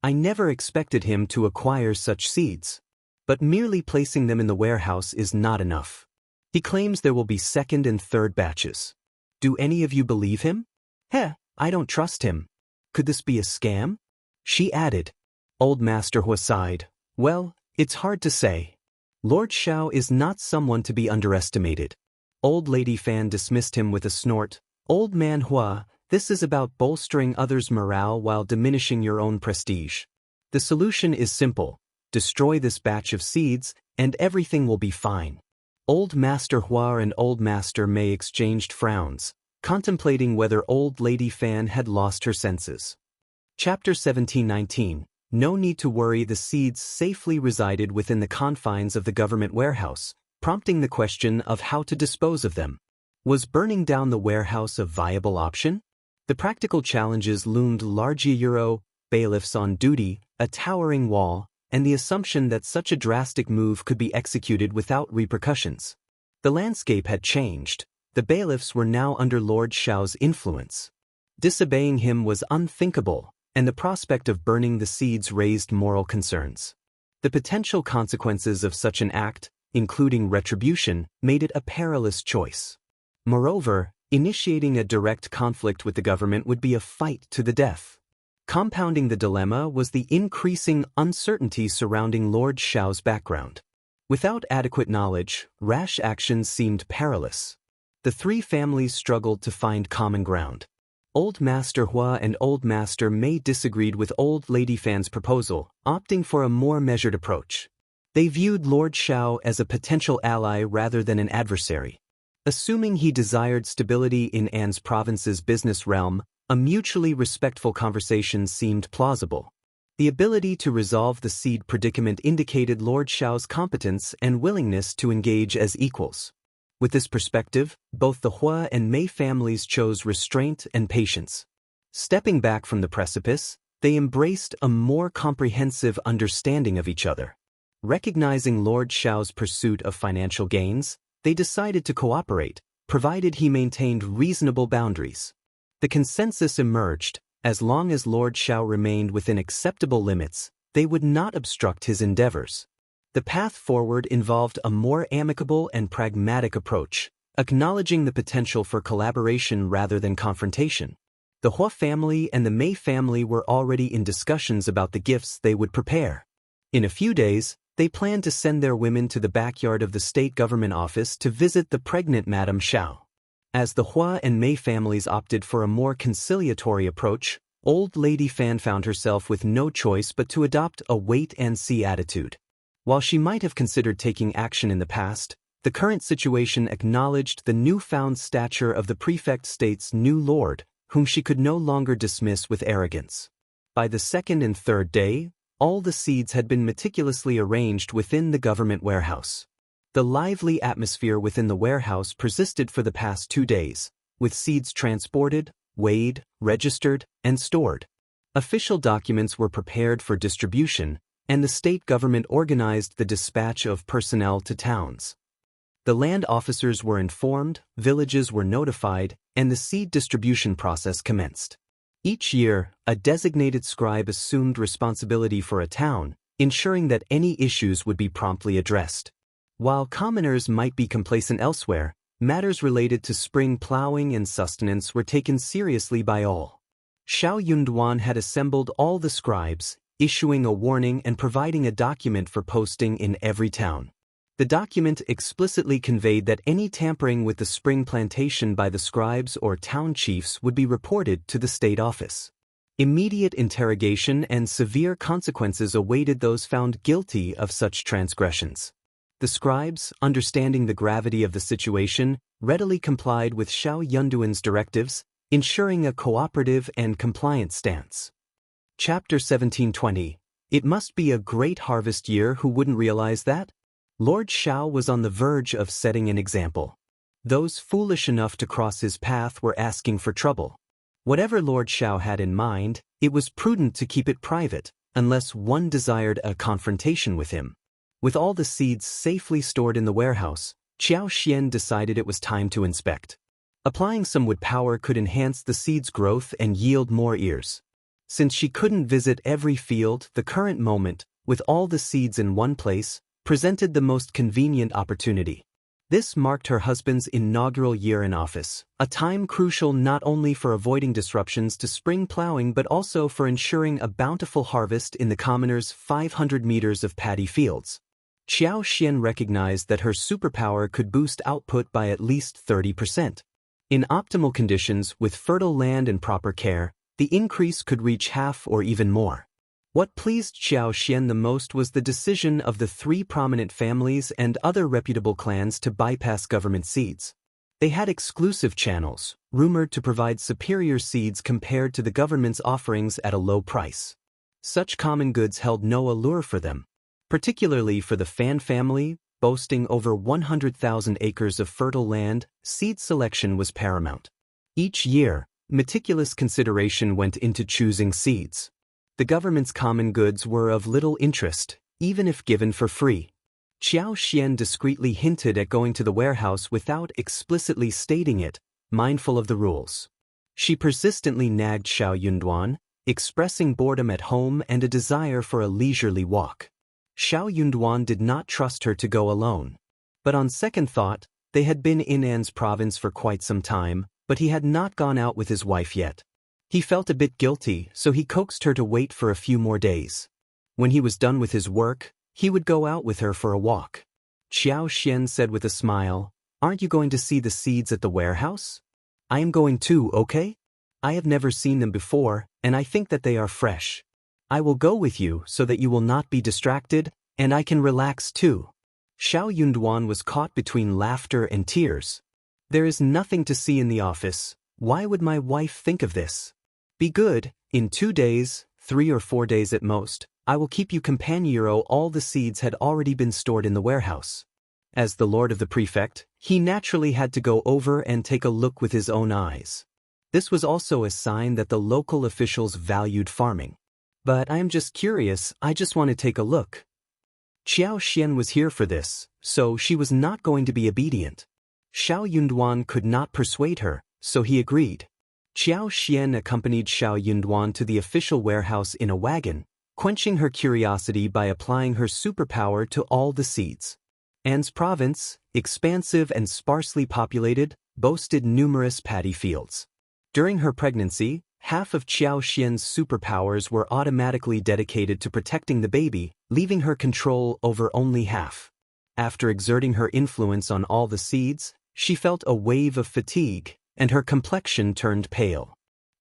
I never expected him to acquire such seeds. But merely placing them in the warehouse is not enough. He claims there will be 2nd and 3rd batches. Do any of you believe him? I don't trust him. Could this be a scam?" She added. Old Master Hua sighed. "Well, it's hard to say. Lord Xiao is not someone to be underestimated." Old Lady Fan dismissed him with a snort. "Old Man Hua, this is about bolstering others' morale while diminishing your own prestige. The solution is simple. Destroy this batch of seeds, and everything will be fine." Old Master Hua and Old Master Mei exchanged frowns, contemplating whether Old Lady Fan had lost her senses. Chapter 1719. No need to worry. The seeds safely resided within the confines of the government warehouse, prompting the question of how to dispose of them. Was burning down the warehouse a viable option? The practical challenges loomed large: bailiffs on duty, a towering wall, and the assumption that such a drastic move could be executed without repercussions. The landscape had changed. The bailiffs were now under Lord Xiao's influence. Disobeying him was unthinkable, and the prospect of burning the seeds raised moral concerns. The potential consequences of such an act, including retribution, made it a perilous choice. Moreover, initiating a direct conflict with the government would be a fight to the death. Compounding the dilemma was the increasing uncertainty surrounding Lord Xiao's background. Without adequate knowledge, rash actions seemed perilous. The 3 families struggled to find common ground. Old Master Hua and Old Master Mei disagreed with Old Lady Fan's proposal, opting for a more measured approach. They viewed Lord Xiao as a potential ally rather than an adversary. Assuming he desired stability in An's province's business realm, a mutually respectful conversation seemed plausible. The ability to resolve the seed predicament indicated Lord Xiao's competence and willingness to engage as equals. With this perspective, both the Hua and Mei families chose restraint and patience. Stepping back from the precipice, they embraced a more comprehensive understanding of each other. Recognizing Lord Xiao's pursuit of financial gains, they decided to cooperate, provided he maintained reasonable boundaries. The consensus emerged: as long as Lord Xiao remained within acceptable limits, they would not obstruct his endeavors. The path forward involved a more amicable and pragmatic approach, acknowledging the potential for collaboration rather than confrontation. The Hua family and the Mei family were already in discussions about the gifts they would prepare. In a few days, they planned to send their women to the backyard of the state government office to visit the pregnant Madame Xiao. As the Hua and Mei families opted for a more conciliatory approach, Old Lady Fan found herself with no choice but to adopt a wait-and-see attitude. While she might have considered taking action in the past, the current situation acknowledged the newfound stature of the prefect state's new lord, whom she could no longer dismiss with arrogance. By the second and third day, all the seeds had been meticulously arranged within the government warehouse. The lively atmosphere within the warehouse persisted for the past 2 days, with seeds transported, weighed, registered, and stored. Official documents were prepared for distribution, and the state government organized the dispatch of personnel to towns. The land officers were informed, villages were notified, and the seed distribution process commenced. Each year, a designated scribe assumed responsibility for a town, ensuring that any issues would be promptly addressed. While commoners might be complacent elsewhere, matters related to spring plowing and sustenance were taken seriously by all. Xiao Yunduan had assembled all the scribes, issuing a warning and providing a document for posting in every town. The document explicitly conveyed that any tampering with the spring plantation by the scribes or town chiefs would be reported to the state office. Immediate interrogation and severe consequences awaited those found guilty of such transgressions. The scribes, understanding the gravity of the situation, readily complied with Xiao Yunduan's directives, ensuring a cooperative and compliant stance. Chapter 1720. It must be a great harvest year, who wouldn't realize that? Lord Xiao was on the verge of setting an example. Those foolish enough to cross his path were asking for trouble. Whatever Lord Xiao had in mind, it was prudent to keep it private, unless one desired a confrontation with him. With all the seeds safely stored in the warehouse, Qiao Xian decided it was time to inspect. Applying some wood power could enhance the seed's growth and yield more ears. Since she couldn't visit every field, the current moment, with all the seeds in one place, presented the most convenient opportunity. This marked her husband's inaugural year in office, a time crucial not only for avoiding disruptions to spring plowing but also for ensuring a bountiful harvest in the commoners' 500 meters of paddy fields. Qiao Xian recognized that her superpower could boost output by at least 30%. In optimal conditions, with fertile land and proper care, the increase could reach half or even more. What pleased Qiao Xian the most was the decision of the 3 prominent families and other reputable clans to bypass government seeds. They had exclusive channels, rumored to provide superior seeds compared to the government's offerings at a low price. Such common goods held no allure for them. Particularly for the Fan family, boasting over 100,000 acres of fertile land, seed selection was paramount. Each year, meticulous consideration went into choosing seeds. The government's common goods were of little interest, even if given for free. Qiao Xian discreetly hinted at going to the warehouse without explicitly stating it, mindful of the rules. She persistently nagged Xiao Yunduan, expressing boredom at home and a desire for a leisurely walk. Xiao Yunduan did not trust her to go alone. But on second thought, they had been in An's province for quite some time, but he had not gone out with his wife yet. He felt a bit guilty, so he coaxed her to wait for a few more days. When he was done with his work, he would go out with her for a walk. Qiao Xian said with a smile, "Aren't you going to see the seeds at the warehouse? I am going too, okay? I have never seen them before, and I think that they are fresh. I will go with you so that you will not be distracted, and I can relax too." Xiao Yunduan was caught between laughter and tears. "There is nothing to see in the office. Why would my wife think of this? Be good, in 2 days, 3 or 4 days at most, I will keep you companionero." All the seeds had already been stored in the warehouse. As the lord of the prefect, he naturally had to go over and take a look with his own eyes. This was also a sign that the local officials valued farming. "But I am just curious, I just want to take a look." Qiao Xian was here for this, so she was not going to be obedient. Xiao Yunduan could not persuade her, so he agreed. Qiao Xian accompanied Xiao Yunduan to the official warehouse in a wagon, quenching her curiosity by applying her superpower to all the seeds. An's province, expansive and sparsely populated, boasted numerous paddy fields. During her pregnancy, half of Qiao Xian's superpowers were automatically dedicated to protecting the baby, leaving her control over only half. After exerting her influence on all the seeds, She felt a wave of fatigue, and her complexion turned pale.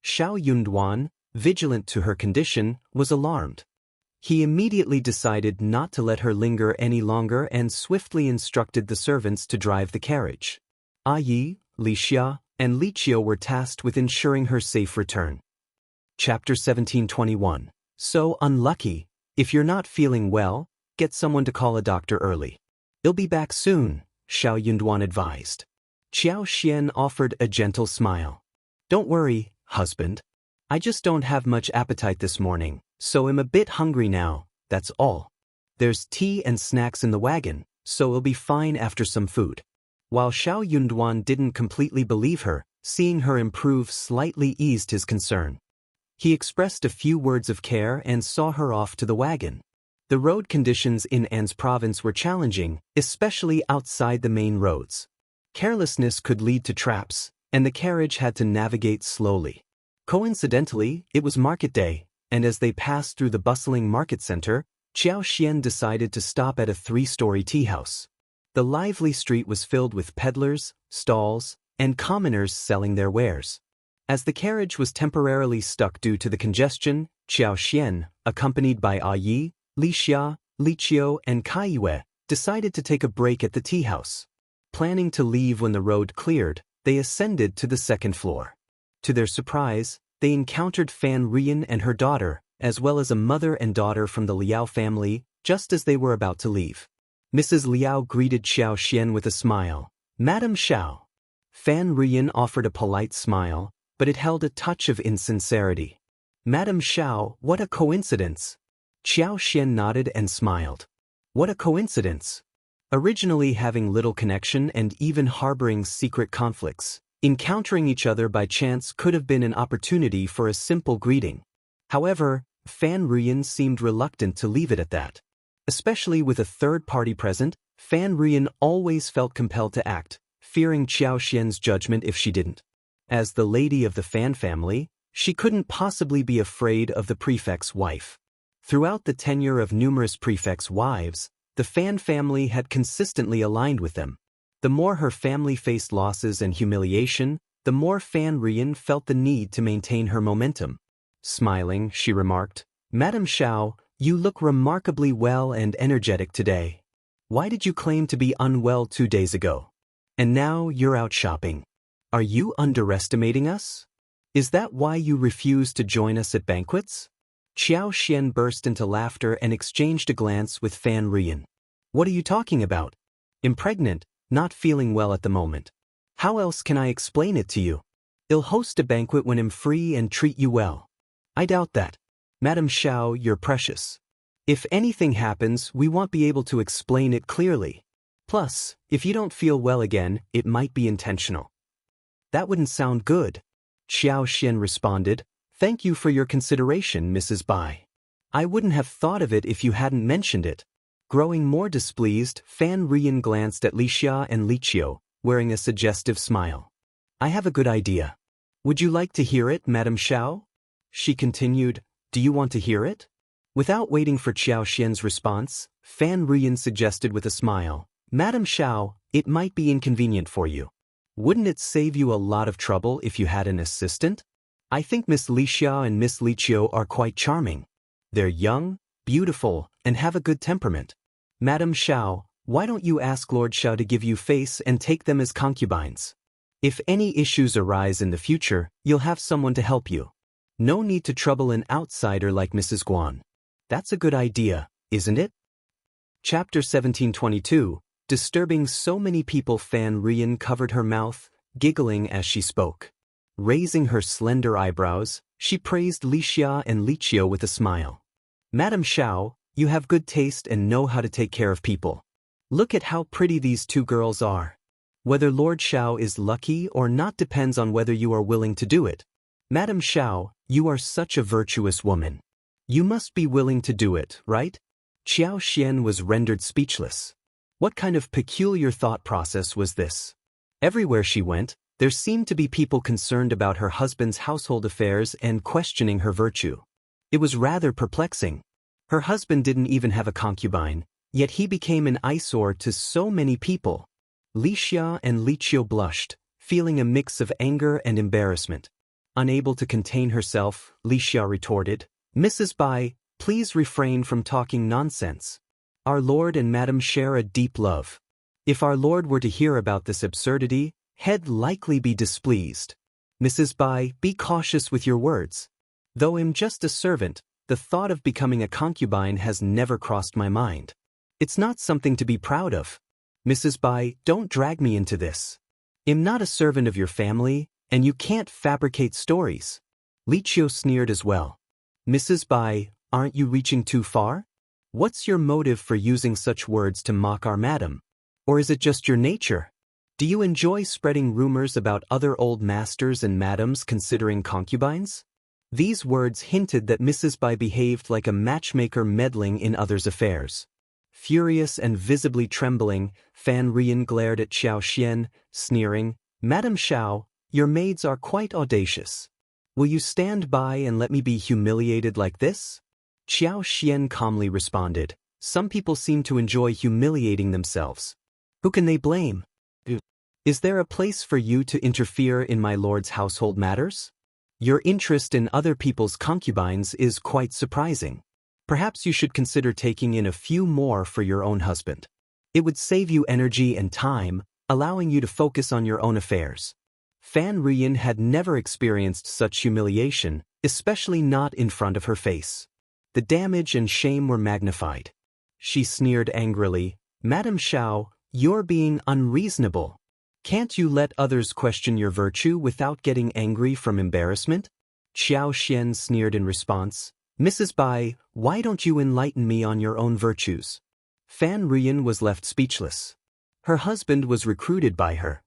Xiao Yunduan, vigilant to her condition, was alarmed. He immediately decided not to let her linger any longer and swiftly instructed the servants to drive the carriage. Yi, Lixia, and Liqiu were tasked with ensuring her safe return. Chapter 1721. So unlucky. If you're not feeling well, get someone to call a doctor early. He'll be back soon, Xiao Yunduan advised. Qiao Xian offered a gentle smile. Don't worry, husband. I just don't have much appetite this morning, so I'm a bit hungry now, that's all. There's tea and snacks in the wagon, so it'll be fine after some food. While Xiao Yunduan didn't completely believe her, seeing her improve slightly eased his concern. He expressed a few words of care and saw her off to the wagon. The road conditions in An's province were challenging, especially outside the main roads. Carelessness could lead to traps, and the carriage had to navigate slowly. Coincidentally, it was market day, and as they passed through the bustling market center, Qiao Xian decided to stop at a 3-story tea house. The lively street was filled with peddlers, stalls, and commoners selling their wares. As the carriage was temporarily stuck due to the congestion, Qiao Xian, accompanied by Yi, Lixia, Liqiu, and Kaiyue, decided to take a break at the tea house. Planning to leave when the road cleared, they ascended to the 2nd floor. To their surprise, they encountered Fan Rian and her daughter, as well as a mother and daughter from the Liao family, just as they were about to leave. Mrs. Liao greeted Xiao Xian with a smile. Madam Xiao. Fan Rian offered a polite smile, but it held a touch of insincerity. Madam Xiao, what a coincidence. Xiao Xian nodded and smiled. What a coincidence. Originally having little connection and even harboring secret conflicts, encountering each other by chance could have been an opportunity for a simple greeting. However, Fan Rian seemed reluctant to leave it at that. Especially with a third party present, Fan Rian always felt compelled to act, fearing Qiao Xian's judgment if she didn't. As the lady of the Fan family, she couldn't possibly be afraid of the prefect's wife. Throughout the tenure of numerous prefects' wives, the Fan family had consistently aligned with them. The more her family faced losses and humiliation, the more Fan Rian felt the need to maintain her momentum. Smiling, she remarked, Madam Xiao, you look remarkably well and energetic today. Why did you claim to be unwell 2 days ago? And now you're out shopping. Are you underestimating us? Is that why you refuse to join us at banquets? Qiao Xian burst into laughter and exchanged a glance with Fan Rian. What are you talking about? Impregnant, not feeling well at the moment. How else can I explain it to you? I'll host a banquet when I'm free and treat you well. I doubt that. Madam Xiao, you're precious. If anything happens, we won't be able to explain it clearly. Plus, if you don't feel well again, it might be intentional. That wouldn't sound good. Xiao Xian responded, Thank you for your consideration, Mrs. Bai. I wouldn't have thought of it if you hadn't mentioned it. Growing more displeased, Fan Rian glanced at Lixia and Liqiu, wearing a suggestive smile. I have a good idea. Would you like to hear it, Madam Xiao? She continued, Do you want to hear it? Without waiting for Qiao Xian's response, Fan Rian suggested with a smile, Madam Xiao, it might be inconvenient for you. Wouldn't it save you a lot of trouble if you had an assistant? I think Miss Lixia and Miss Liqiu are quite charming. They're young, beautiful, and have a good temperament. Madam Xiao, why don't you ask Lord Xiao to give you face and take them as concubines? If any issues arise in the future, you'll have someone to help you. No need to trouble an outsider like Mrs. Guan. That's a good idea, isn't it? Chapter 1722. Disturbing so many people. Fan Rian covered her mouth, giggling as she spoke. Raising her slender eyebrows, she praised Lixia and Liqiu with a smile. Madam Xiao, you have good taste and know how to take care of people. Look at how pretty these 2 girls are. Whether Lord Xiao is lucky or not depends on whether you are willing to do it. Madam Xiao, you are such a virtuous woman. You must be willing to do it, right? Qiao Xian was rendered speechless. What kind of peculiar thought process was this? Everywhere she went, there seemed to be people concerned about her husband's household affairs and questioning her virtue. It was rather perplexing. Her husband didn't even have a concubine, yet he became an eyesore to so many people. Lixia and Liqiu blushed, feeling a mix of anger and embarrassment. Unable to contain herself, Lixia retorted, "Mrs. Bai, please refrain from talking nonsense. Our lord and madam share a deep love. If our lord were to hear about this absurdity, he'd likely be displeased. Mrs. Bai, be cautious with your words. Though I'm just a servant, the thought of becoming a concubine has never crossed my mind. It's not something to be proud of. Mrs. Bai, don't drag me into this. I'm not a servant of your family, and you can't fabricate stories." Liqiu sneered as well. "Mrs. Bai, aren't you reaching too far? What's your motive for using such words to mock our madam? Or is it just your nature? Do you enjoy spreading rumors about other old masters and madams considering concubines?" These words hinted that Mrs. Bai behaved like a matchmaker meddling in others' affairs. Furious and visibly trembling, Fan Rian glared at Xiao Xian, sneering, "Madam Xiao, your maids are quite audacious. Will you stand by and let me be humiliated like this?" Xiao Xian calmly responded, "Some people seem to enjoy humiliating themselves. Who can they blame? Is there a place for you to interfere in my lord's household matters? Your interest in other people's concubines is quite surprising. Perhaps you should consider taking in a few more for your own husband. It would save you energy and time, allowing you to focus on your own affairs." Fan Rian had never experienced such humiliation, especially not in front of her face. The damage and shame were magnified. She sneered angrily, "Madam Xiao, you're being unreasonable. Can't you let others question your virtue without getting angry from embarrassment?" Xiao Xian sneered in response, "Mrs. Bai, why don't you enlighten me on your own virtues?" Fan Rian was left speechless. Her husband was recruited by her.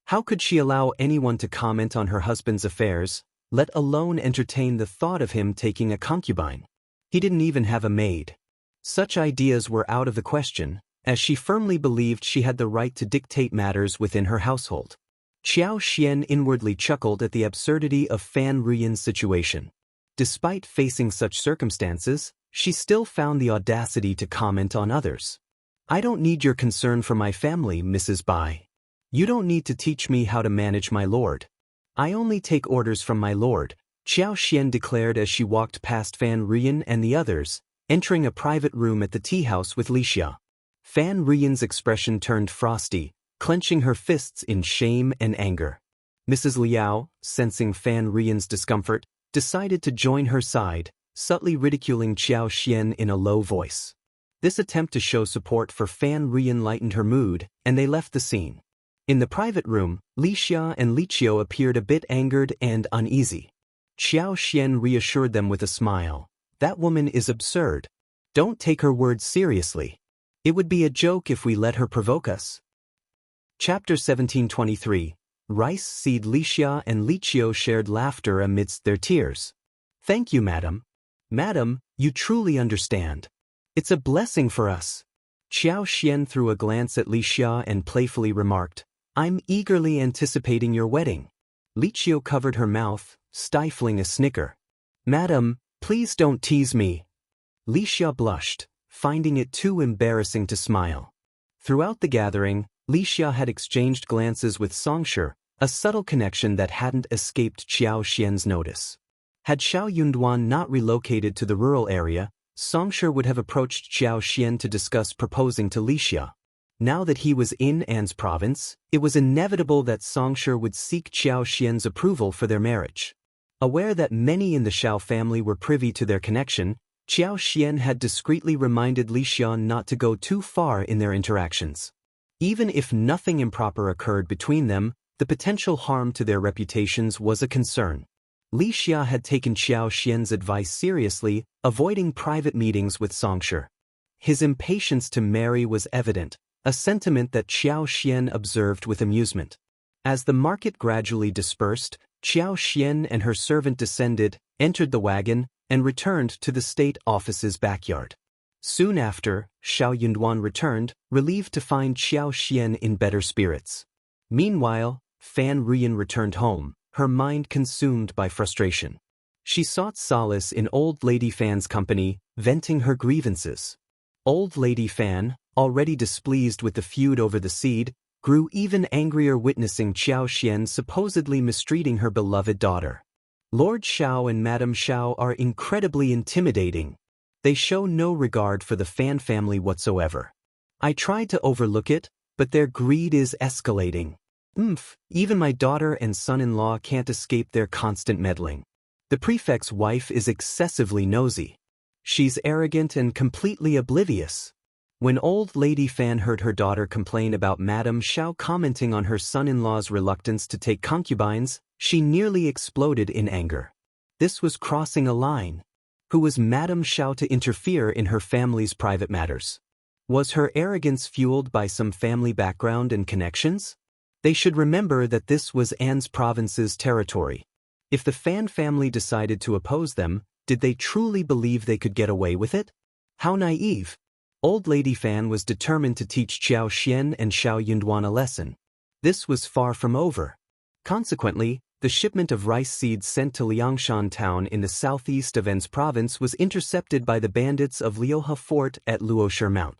How could she allow anyone to comment on her husband's affairs, let alone entertain the thought of him taking a concubine? He didn't even have a maid. Such ideas were out of the question, as she firmly believed she had the right to dictate matters within her household. Xiao Xian inwardly chuckled at the absurdity of Fan Rian's situation. Despite facing such circumstances, she still found the audacity to comment on others. "I don't need your concern for my family, Mrs. Bai. You don't need to teach me how to manage my lord. I only take orders from my lord," Xiao Xian declared as she walked past Fan Rian and the others, entering a private room at the tea house with Lixia. Fan Rian's expression turned frosty, clenching her fists in shame and anger. Mrs. Liao, sensing Fan Rian's discomfort, decided to join her side, subtly ridiculing Xiao Xian in a low voice. This attempt to show support for Fan Rian lightened her mood, and they left the scene. In the private room, Lixia and Liqiu appeared a bit angered and uneasy. Xiao Xian reassured them with a smile, "That woman is absurd. Don't take her words seriously. It would be a joke if we let her provoke us." Chapter 1723. Rice Seed. Lixia and Liqiu shared laughter amidst their tears. "Thank you, madam. Madam, you truly understand. It's a blessing for us." Xiao Xian threw a glance at Lixia and playfully remarked, "I'm eagerly anticipating your wedding." Liqiu covered her mouth, stifling a snicker. "Madam, please don't tease me." Lixia blushed, finding it too embarrassing to smile. Throughout the gathering, Lixia had exchanged glances with Xianxia, a subtle connection that hadn't escaped Xiao Xian's notice. Had Xiao Yunduan not relocated to the rural area, Xianxia would have approached Xiao Xian to discuss proposing to Lixia. Now that he was in An's province, it was inevitable that Xianxia would seek Xiao Xian's approval for their marriage. Aware that many in the Xiao family were privy to their connection, Xiao Xian had discreetly reminded Lixia not to go too far in their interactions. Even if nothing improper occurred between them, the potential harm to their reputations was a concern. Lixia had taken Xiao Xian's advice seriously, avoiding private meetings with Xianxia. His impatience to marry was evident, a sentiment that Xiao Xian observed with amusement. As the market gradually dispersed, Xiao Xian and her servant descended, entered the wagon, and returned to the state office's backyard. Soon after, Xiao Yunduan returned, relieved to find Xiao Xian in better spirits. Meanwhile, Fan Rian returned home, her mind consumed by frustration. She sought solace in Old Lady Fan's company, venting her grievances. Old Lady Fan, already displeased with the feud over the seed, grew even angrier witnessing Xiao Xian supposedly mistreating her beloved daughter. Lord Xiao and Madame Xiao are incredibly intimidating. They show no regard for the Fan family whatsoever. I tried to overlook it, but their greed is escalating. Even my daughter and son-in-law can't escape their constant meddling. The prefect's wife is excessively nosy. She's arrogant and completely oblivious. When old lady Fan heard her daughter complain about Madame Xiao commenting on her son-in-law's reluctance to take concubines, she nearly exploded in anger. This was crossing a line. Who was Madame Xiao to interfere in her family's private matters? Was her arrogance fueled by some family background and connections? They should remember that this was Anne's province's territory. If the Fan family decided to oppose them, did they truly believe they could get away with it? How naive! Old Lady Fan was determined to teach Xiao Xian and Xiao Yunduan a lesson. This was far from over. Consequently, the shipment of rice seeds sent to Liangshan town in the southeast of En's province was intercepted by the bandits of Liuhe Fort at Luoshi Mount.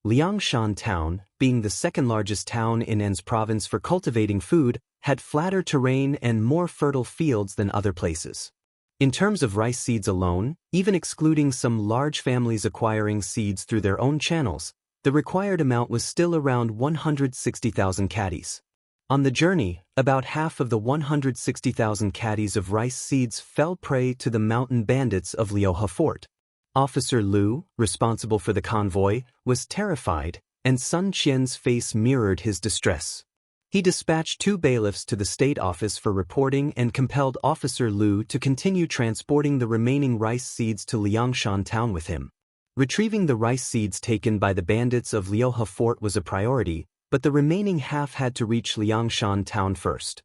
Liangshan town, being the second-largest town in En's province for cultivating food, had flatter terrain and more fertile fields than other places. In terms of rice seeds alone, even excluding some large families acquiring seeds through their own channels, the required amount was still around 160,000 caddies. On the journey, about half of the 160,000 caddies of rice seeds fell prey to the mountain bandits of Liuhe Fort. Officer Lu, responsible for the convoy, was terrified, and Sun Qian's face mirrored his distress. He dispatched 2 bailiffs to the state office for reporting and compelled Officer Lu to continue transporting the remaining rice seeds to Liangshan town with him. Retrieving the rice seeds taken by the bandits of Liuhe Fort was a priority, but the remaining half had to reach Liangshan town first.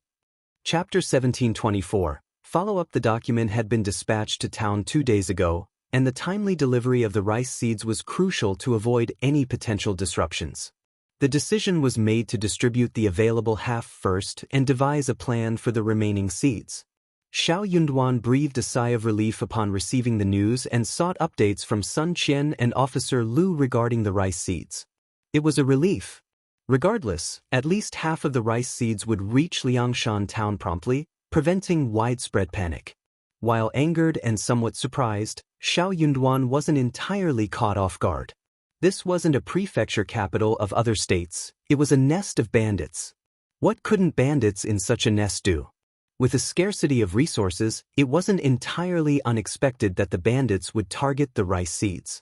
Chapter 1724. Follow-up. The document had been dispatched to town 2 days ago, and the timely delivery of the rice seeds was crucial to avoid any potential disruptions. The decision was made to distribute the available half first and devise a plan for the remaining seeds. Xiao Yunduan breathed a sigh of relief upon receiving the news and sought updates from Sun Qian and Officer Lu regarding the rice seeds. It was a relief. Regardless, at least half of the rice seeds would reach Liangshan town promptly, preventing widespread panic. While angered and somewhat surprised, Xiao Yunduan wasn't entirely caught off guard. This wasn't a prefecture capital of other states, it was a nest of bandits. What couldn't bandits in such a nest do? With a scarcity of resources, it wasn't entirely unexpected that the bandits would target the rice seeds.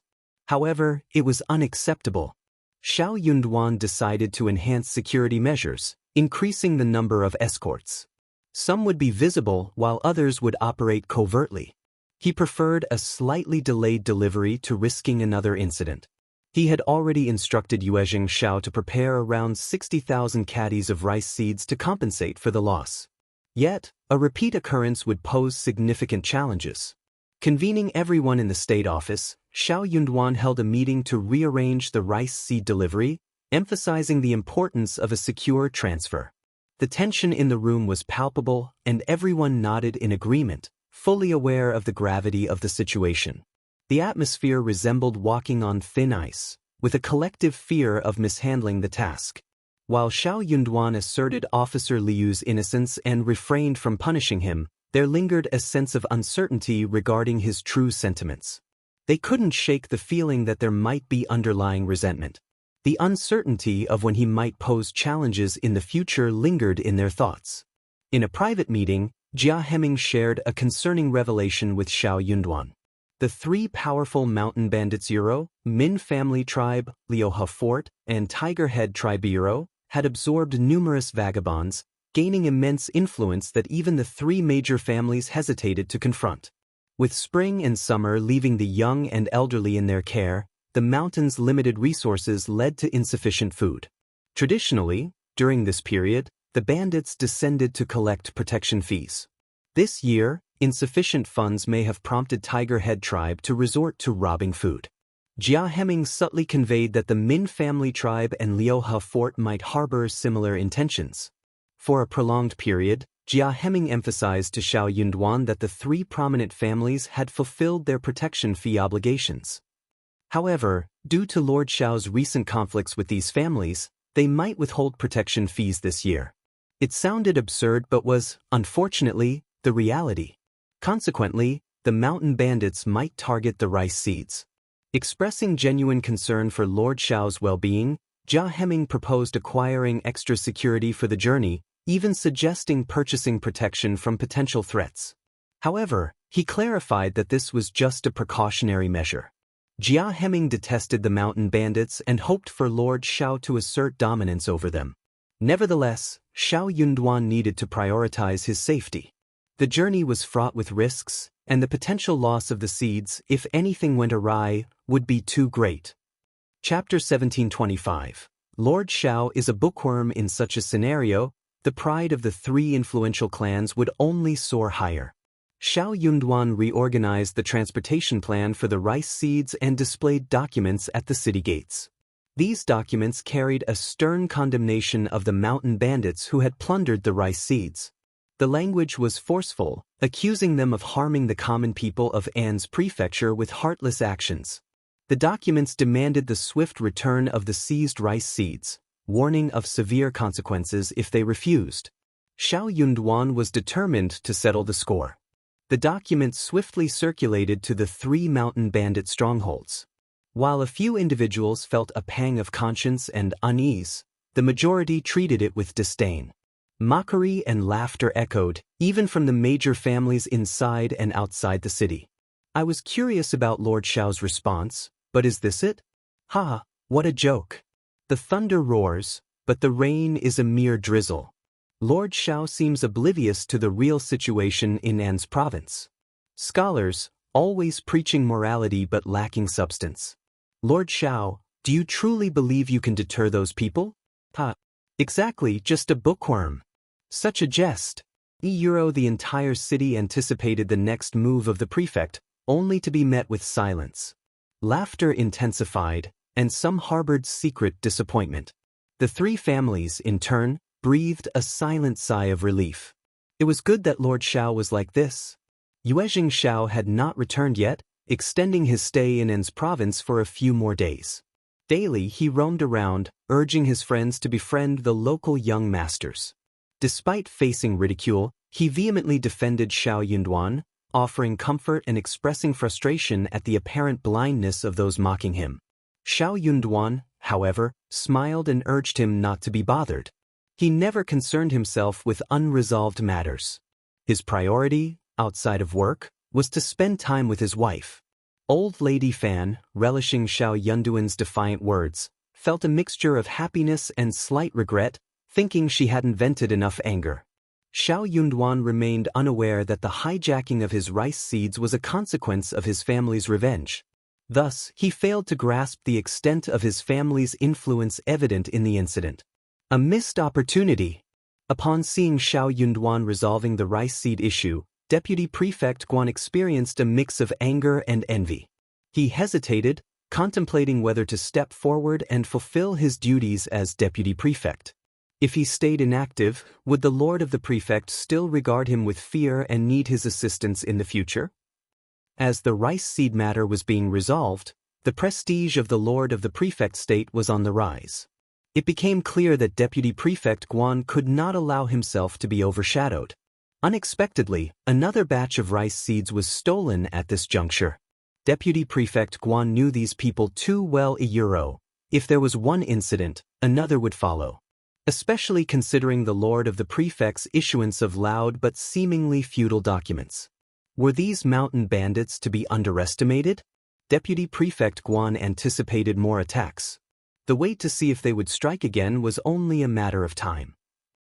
However, it was unacceptable. Xiao Yunduan decided to enhance security measures, increasing the number of escorts. Some would be visible while others would operate covertly. He preferred a slightly delayed delivery to risking another incident. He had already instructed Yue Xiao to prepare around 60,000 caddies of rice seeds to compensate for the loss. Yet, a repeat occurrence would pose significant challenges. Convening everyone in the state office, Xiao Yunduan held a meeting to rearrange the rice seed delivery, emphasizing the importance of a secure transfer. The tension in the room was palpable, and everyone nodded in agreement, fully aware of the gravity of the situation. The atmosphere resembled walking on thin ice, with a collective fear of mishandling the task. While Xiao Yunduan asserted Officer Liu's innocence and refrained from punishing him, there lingered a sense of uncertainty regarding his true sentiments. They couldn't shake the feeling that there might be underlying resentment. The uncertainty of when he might pose challenges in the future lingered in their thoughts. In a private meeting, Jia Heming shared a concerning revelation with Xiao Yunduan. The 3 powerful mountain bandits Min family tribe, Liuhe Fort, and Tiger Head tribe had absorbed numerous vagabonds, gaining immense influence that even the 3 major families hesitated to confront. With spring and summer leaving the young and elderly in their care, the mountain's limited resources led to insufficient food. Traditionally, during this period, the bandits descended to collect protection fees. This year, insufficient funds may have prompted Tiger Head tribe to resort to robbing food. Jia Heming subtly conveyed that the Min family tribe and Liuhe Fort might harbor similar intentions. For a prolonged period, Jia Heming emphasized to Xiao Yunduan that the 3 prominent families had fulfilled their protection fee obligations. However, due to Lord Xiao's recent conflicts with these families, they might withhold protection fees this year. It sounded absurd but was, unfortunately, the reality. Consequently, the mountain bandits might target the rice seeds. Expressing genuine concern for Lord Xiao's well-being, Jia Heming proposed acquiring extra security for the journey, even suggesting purchasing protection from potential threats. However, he clarified that this was just a precautionary measure. Jia Heming detested the mountain bandits and hoped for Lord Xiao to assert dominance over them. Nevertheless, Xiao Yunduan needed to prioritize his safety. The journey was fraught with risks, and the potential loss of the seeds, if anything went awry, would be too great. Chapter 1725. Lord Xiao is a bookworm. In such a scenario, the pride of the three influential clans would only soar higher. Xiao Yunduan reorganized the transportation plan for the rice seeds and displayed documents at the city gates. These documents carried a stern condemnation of the mountain bandits who had plundered the rice seeds. The language was forceful, accusing them of harming the common people of An's prefecture with heartless actions. The documents demanded the swift return of the seized rice seeds, warning of severe consequences if they refused. Xiao Yunduan was determined to settle the score. The documents swiftly circulated to the three mountain bandit strongholds. While a few individuals felt a pang of conscience and unease, the majority treated it with disdain. Mockery and laughter echoed, even from the major families inside and outside the city. I was curious about Lord Xiao's response, but is this it? Ha, what a joke. The thunder roars, but the rain is a mere drizzle. Lord Xiao seems oblivious to the real situation in An's province. Scholars, always preaching morality but lacking substance. Lord Xiao, do you truly believe you can deter those people? Ha! Exactly, just a bookworm. Such a jest. The entire city anticipated the next move of the prefect, only to be met with silence. Laughter intensified, and some harbored secret disappointment. The three families, in turn, breathed a silent sigh of relief. It was good that Lord Xiao was like this. Yuezhing Xiao had not returned yet, extending his stay in An's province for a few more days. Daily he roamed around, urging his friends to befriend the local young masters. Despite facing ridicule, he vehemently defended Xiao Yunduan, offering comfort and expressing frustration at the apparent blindness of those mocking him. Xiao Yunduan, however, smiled and urged him not to be bothered. He never concerned himself with unresolved matters. His priority, outside of work, was to spend time with his wife. Old Lady Fan, relishing Xiao Yunduan's defiant words, felt a mixture of happiness and slight regret, thinking she hadn't vented enough anger. Xiao Yunduan remained unaware that the hijacking of his rice seeds was a consequence of his family's revenge. Thus, he failed to grasp the extent of his family's influence evident in the incident. A missed opportunity. Upon seeing Xiao Yunduan resolving the rice seed issue, Deputy Prefect Guan experienced a mix of anger and envy. He hesitated, contemplating whether to step forward and fulfill his duties as Deputy Prefect. If he stayed inactive, would the Lord of the Prefect still regard him with fear and need his assistance in the future? As the rice seed matter was being resolved, the prestige of the Lord of the Prefect state was on the rise. It became clear that Deputy Prefect Guan could not allow himself to be overshadowed. Unexpectedly, another batch of rice seeds was stolen at this juncture. Deputy Prefect Guan knew these people too well. If there was one incident, another would follow. Especially considering the Lord of the Prefect's issuance of loud but seemingly futile documents. Were these mountain bandits to be underestimated? Deputy Prefect Guan anticipated more attacks. The wait to see if they would strike again was only a matter of time.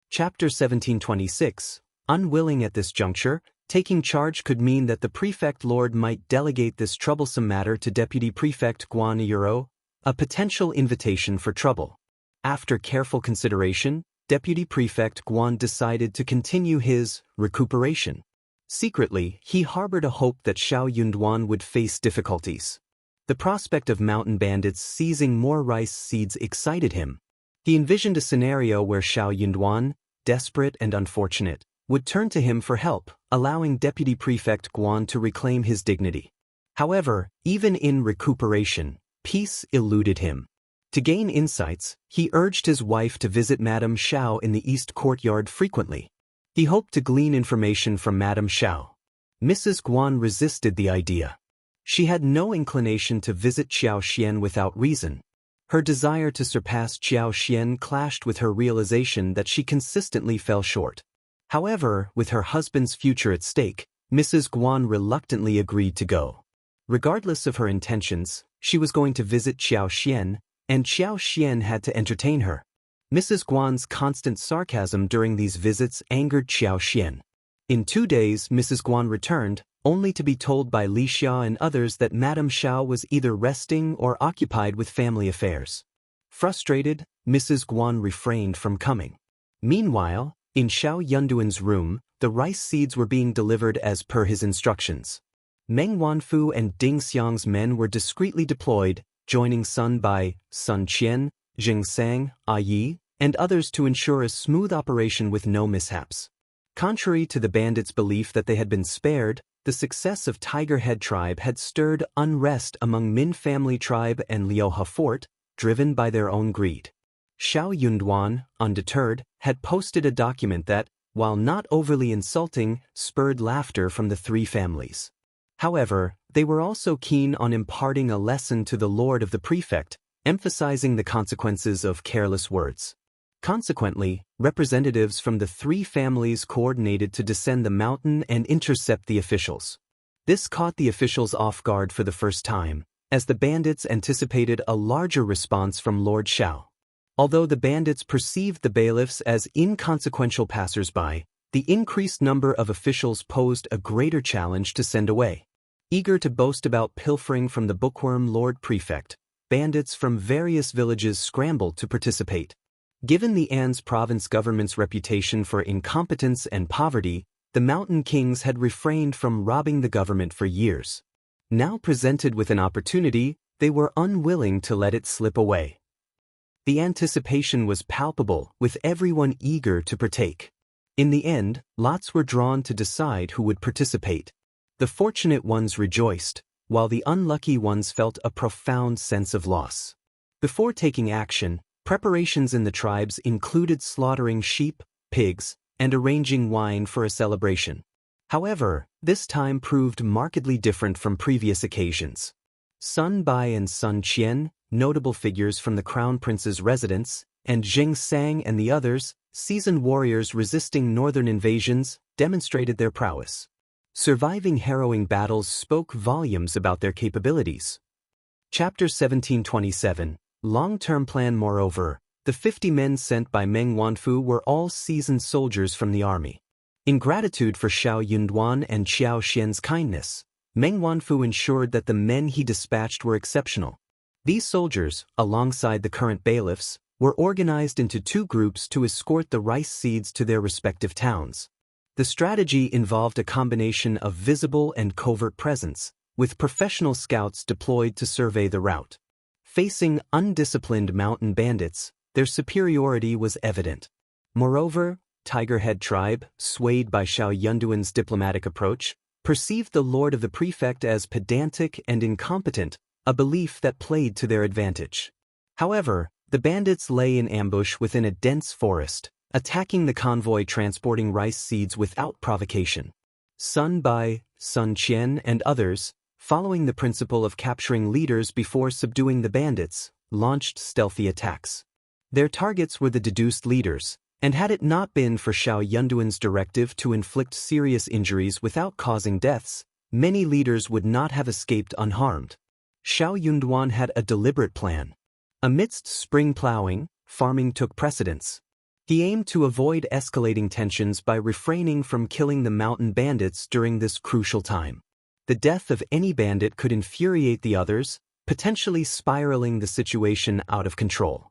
Chapter 1726. Unwilling at this juncture, taking charge could mean that the Prefect Lord might delegate this troublesome matter to Deputy Prefect Guan, a potential invitation for trouble. After careful consideration, Deputy Prefect Guan decided to continue his recuperation. Secretly, he harbored a hope that Xiao Yunduan would face difficulties. The prospect of mountain bandits seizing more rice seeds excited him. He envisioned a scenario where Xiao Yunduan, desperate and unfortunate, would turn to him for help, allowing Deputy Prefect Guan to reclaim his dignity. However, even in recuperation, peace eluded him. To gain insights, he urged his wife to visit Madame Xiao in the East Courtyard frequently. He hoped to glean information from Madame Xiao. Mrs. Guan resisted the idea. She had no inclination to visit Xiao Xian without reason. Her desire to surpass Xiao Xian clashed with her realization that she consistently fell short. However, with her husband's future at stake, Mrs. Guan reluctantly agreed to go. Regardless of her intentions, she was going to visit Xiao Xian, and Xiao Xian had to entertain her. Mrs. Guan's constant sarcasm during these visits angered Xiao Xian. In 2 days, Mrs. Guan returned, only to be told by Li Xia and others that Madame Xiao was either resting or occupied with family affairs. Frustrated, Mrs. Guan refrained from coming. Meanwhile, in Xiao Yunduan's room, the rice seeds were being delivered as per his instructions. Meng Wanfu and Ding Xiang's men were discreetly deployed, joining Sun Bai, Sun Qian, Jing Sang, Yi, and others to ensure a smooth operation with no mishaps. Contrary to the bandits' belief that they had been spared, the success of Tiger Head tribe had stirred unrest among Min family tribe and Liuhe Fort, driven by their own greed. Xiao Yunduan, undeterred, had posted a document that, while not overly insulting, spurred laughter from the 3 families. However, they were also keen on imparting a lesson to the lord of the prefect, emphasizing the consequences of careless words. Consequently, representatives from the 3 families coordinated to descend the mountain and intercept the officials. This caught the officials off guard for the first time, as the bandits anticipated a larger response from Lord Xiao. Although the bandits perceived the bailiffs as inconsequential passers-by, the increased number of officials posed a greater challenge to send away. Eager to boast about pilfering from the bookworm Lord Prefect, bandits from various villages scrambled to participate. Given the An's province government's reputation for incompetence and poverty, the Mountain Kings had refrained from robbing the government for years. Now presented with an opportunity, they were unwilling to let it slip away. The anticipation was palpable, with everyone eager to partake. In the end, lots were drawn to decide who would participate. The fortunate ones rejoiced, while the unlucky ones felt a profound sense of loss. Before taking action, preparations in the tribes included slaughtering sheep, pigs, and arranging wine for a celebration. However, this time proved markedly different from previous occasions. Sun Bai and Sun Qian, notable figures from the Crown Prince's residence, and Jing Sang and the others, seasoned warriors resisting northern invasions, demonstrated their prowess. Surviving harrowing battles spoke volumes about their capabilities. Chapter 1727. Long-term plan. Moreover, the 50 men sent by Meng Wanfu were all seasoned soldiers from the army. In gratitude for Xiao Yunduan and Xiao Xian's kindness, Meng Wanfu ensured that the men he dispatched were exceptional. These soldiers, alongside the current bailiffs, were organized into 2 groups to escort the rice seeds to their respective towns. The strategy involved a combination of visible and covert presence, with professional scouts deployed to survey the route. Facing undisciplined mountain bandits, their superiority was evident. Moreover, Tiger Head tribe, swayed by Xiao Yunduan's diplomatic approach, perceived the lord of the prefect as pedantic and incompetent, a belief that played to their advantage. However, the bandits lay in ambush within a dense forest, attacking the convoy transporting rice seeds without provocation. Sun Bai, Sun Qian, and others, following the principle of capturing leaders before subduing the bandits, launched stealthy attacks. Their targets were the deduced leaders, and had it not been for Xiao Yunduan's directive to inflict serious injuries without causing deaths, many leaders would not have escaped unharmed. Xiao Yunduan had a deliberate plan. Amidst spring plowing, farming took precedence. He aimed to avoid escalating tensions by refraining from killing the mountain bandits during this crucial time. The death of any bandit could infuriate the others, potentially spiraling the situation out of control.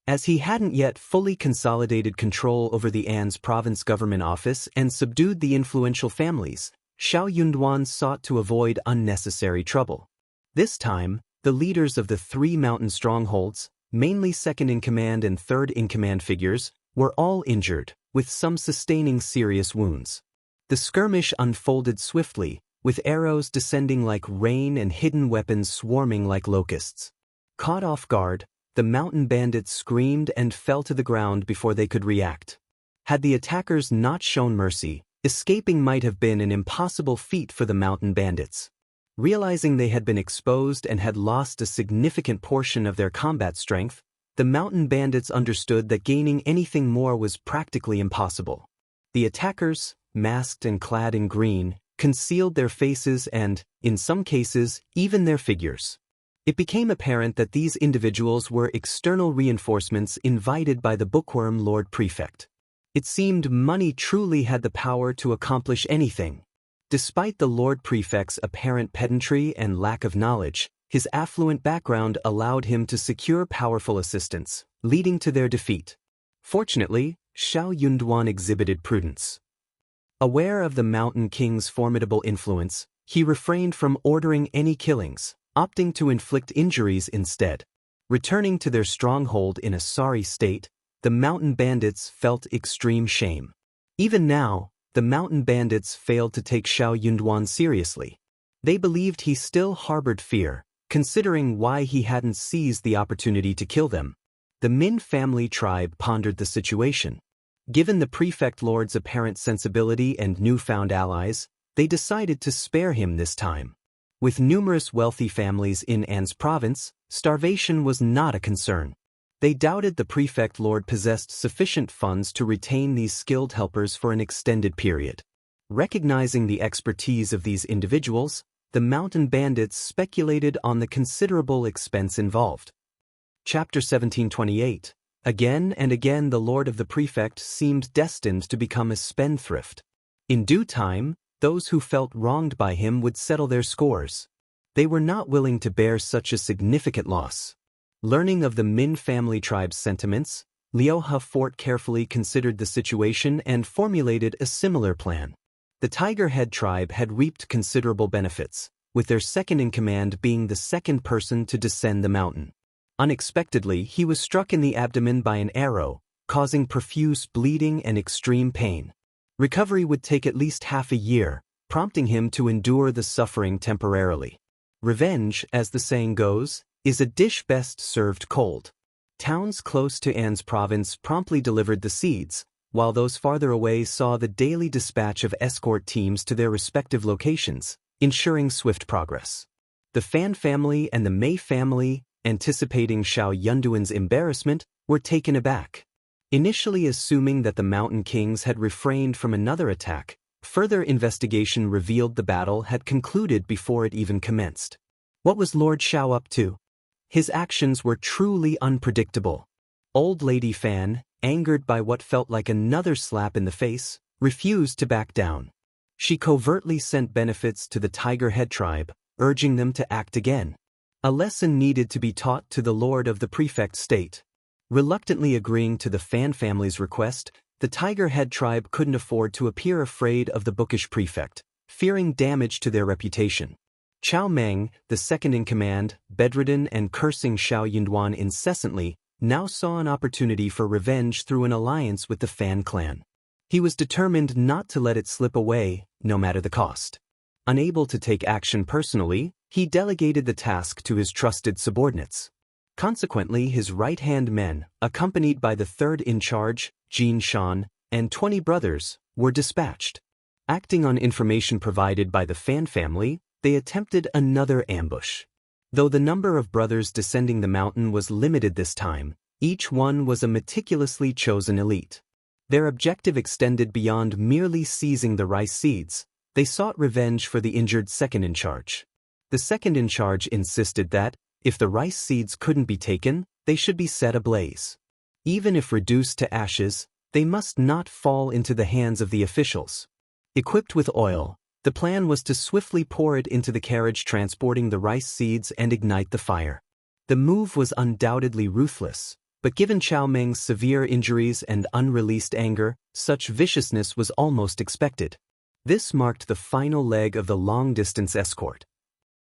As he hadn't yet fully consolidated control over the An's province government office and subdued the influential families, Xiao Yunduan sought to avoid unnecessary trouble. This time, the leaders of the 3 mountain strongholds, mainly second-in-command and third-in-command figures, were all injured, with some sustaining serious wounds. The skirmish unfolded swiftly, with arrows descending like rain and hidden weapons swarming like locusts. Caught off guard, The mountain bandits screamed and fell to the ground before they could react. Had the attackers not shown mercy, escaping might have been an impossible feat for the mountain bandits. Realizing they had been exposed and had lost a significant portion of their combat strength, the mountain bandits understood that gaining anything more was practically impossible. The attackers, masked and clad in green, concealed their faces and, in some cases, even their figures. It became apparent that these individuals were external reinforcements invited by the bookworm Lord Prefect. It seemed money truly had the power to accomplish anything. Despite the Lord Prefect's apparent pedantry and lack of knowledge, his affluent background allowed him to secure powerful assistance, leading to their defeat. Fortunately, Xiao Yunduan exhibited prudence. Aware of the Mountain King's formidable influence, he refrained from ordering any killings, opting to inflict injuries instead. Returning to their stronghold in a sorry state, the mountain bandits felt extreme shame. Even now, the mountain bandits failed to take Xiao Yunduan seriously. They believed he still harbored fear, considering why he hadn't seized the opportunity to kill them. The Min family tribe pondered the situation. Given the prefect lord's apparent sensibility and newfound allies, they decided to spare him this time. With numerous wealthy families in An's province, starvation was not a concern. They doubted the prefect lord possessed sufficient funds to retain these skilled helpers for an extended period. Recognizing the expertise of these individuals, the mountain bandits speculated on the considerable expense involved. Chapter 1728. Again and again the lord of the prefect seemed destined to become a spendthrift. In due time, those who felt wronged by him would settle their scores. They were not willing to bear such a significant loss. Learning of the Min family tribe's sentiments, Liuhe Fort carefully considered the situation and formulated a similar plan. The Tiger Head tribe had reaped considerable benefits, with their second-in-command being the second person to descend the mountain. Unexpectedly, he was struck in the abdomen by an arrow, causing profuse bleeding and extreme pain. Recovery would take at least half a year, prompting him to endure the suffering temporarily. Revenge, as the saying goes, is a dish best served cold. Towns close to An's province promptly delivered the seeds, while those farther away saw the daily dispatch of escort teams to their respective locations, ensuring swift progress. The Fan family and the Mei family, anticipating Xiao Yunduan's embarrassment, were taken aback. Initially assuming that the Mountain Kings had refrained from another attack, further investigation revealed the battle had concluded before it even commenced. What was Lord Xiao up to? His actions were truly unpredictable. Old Lady Fan, angered by what felt like another slap in the face, refused to back down. She covertly sent benefits to the Tiger Head tribe, urging them to act again. A lesson needed to be taught to the lord of the prefect state. Reluctantly agreeing to the Fan family's request, the Tiger Head tribe couldn't afford to appear afraid of the bookish prefect, fearing damage to their reputation. Chao Meng, the second-in-command, bedridden and cursing Xiao Yunduan incessantly, now saw an opportunity for revenge through an alliance with the Fan clan. He was determined not to let it slip away, no matter the cost. Unable to take action personally, he delegated the task to his trusted subordinates. Consequently, his right-hand men, accompanied by the third-in-charge, Jin Shan, and 20 brothers, were dispatched. Acting on information provided by the Fan family, they attempted another ambush. Though the number of brothers descending the mountain was limited this time, each one was a meticulously chosen elite. Their objective extended beyond merely seizing the rice seeds. They sought revenge for the injured second-in-charge. The second-in-charge insisted that, if the rice seeds couldn't be taken, they should be set ablaze. Even if reduced to ashes, they must not fall into the hands of the officials. Equipped with oil, the plan was to swiftly pour it into the carriage transporting the rice seeds and ignite the fire. The move was undoubtedly ruthless, but given Chao Meng's severe injuries and unreleased anger, such viciousness was almost expected. This marked the final leg of the long-distance escort.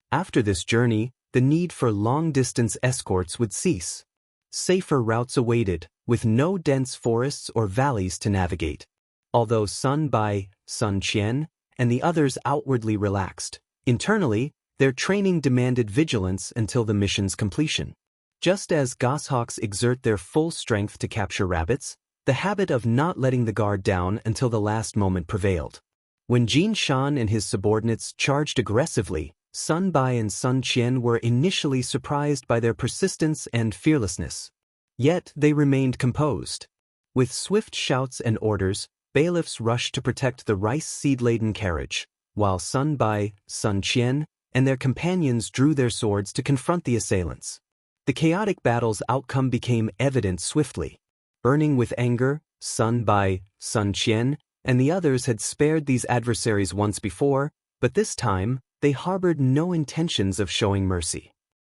After this journey, the need for long-distance escorts would cease. Safer routes awaited, with no dense forests or valleys to navigate. Although Sun Bai, Sun Qian, and the others outwardly relaxed, internally, their training demanded vigilance until the mission's completion. Just as goshawks exert their full strength to capture rabbits, the habit of not letting the guard down until the last moment prevailed. When Jin Shan and his subordinates charged aggressively, Sun Bai and Sun Qian were initially surprised by their persistence and fearlessness. Yet they remained composed. With swift shouts and orders, bailiffs rushed to protect the rice seed-laden carriage, while Sun Bai, Sun Qian, and their companions drew their swords to confront the assailants. The chaotic battle's outcome became evident swiftly. Burning with anger, Sun Bai, Sun Qian, and the others had spared these adversaries once before, but this time, they harbored no intentions of showing mercy.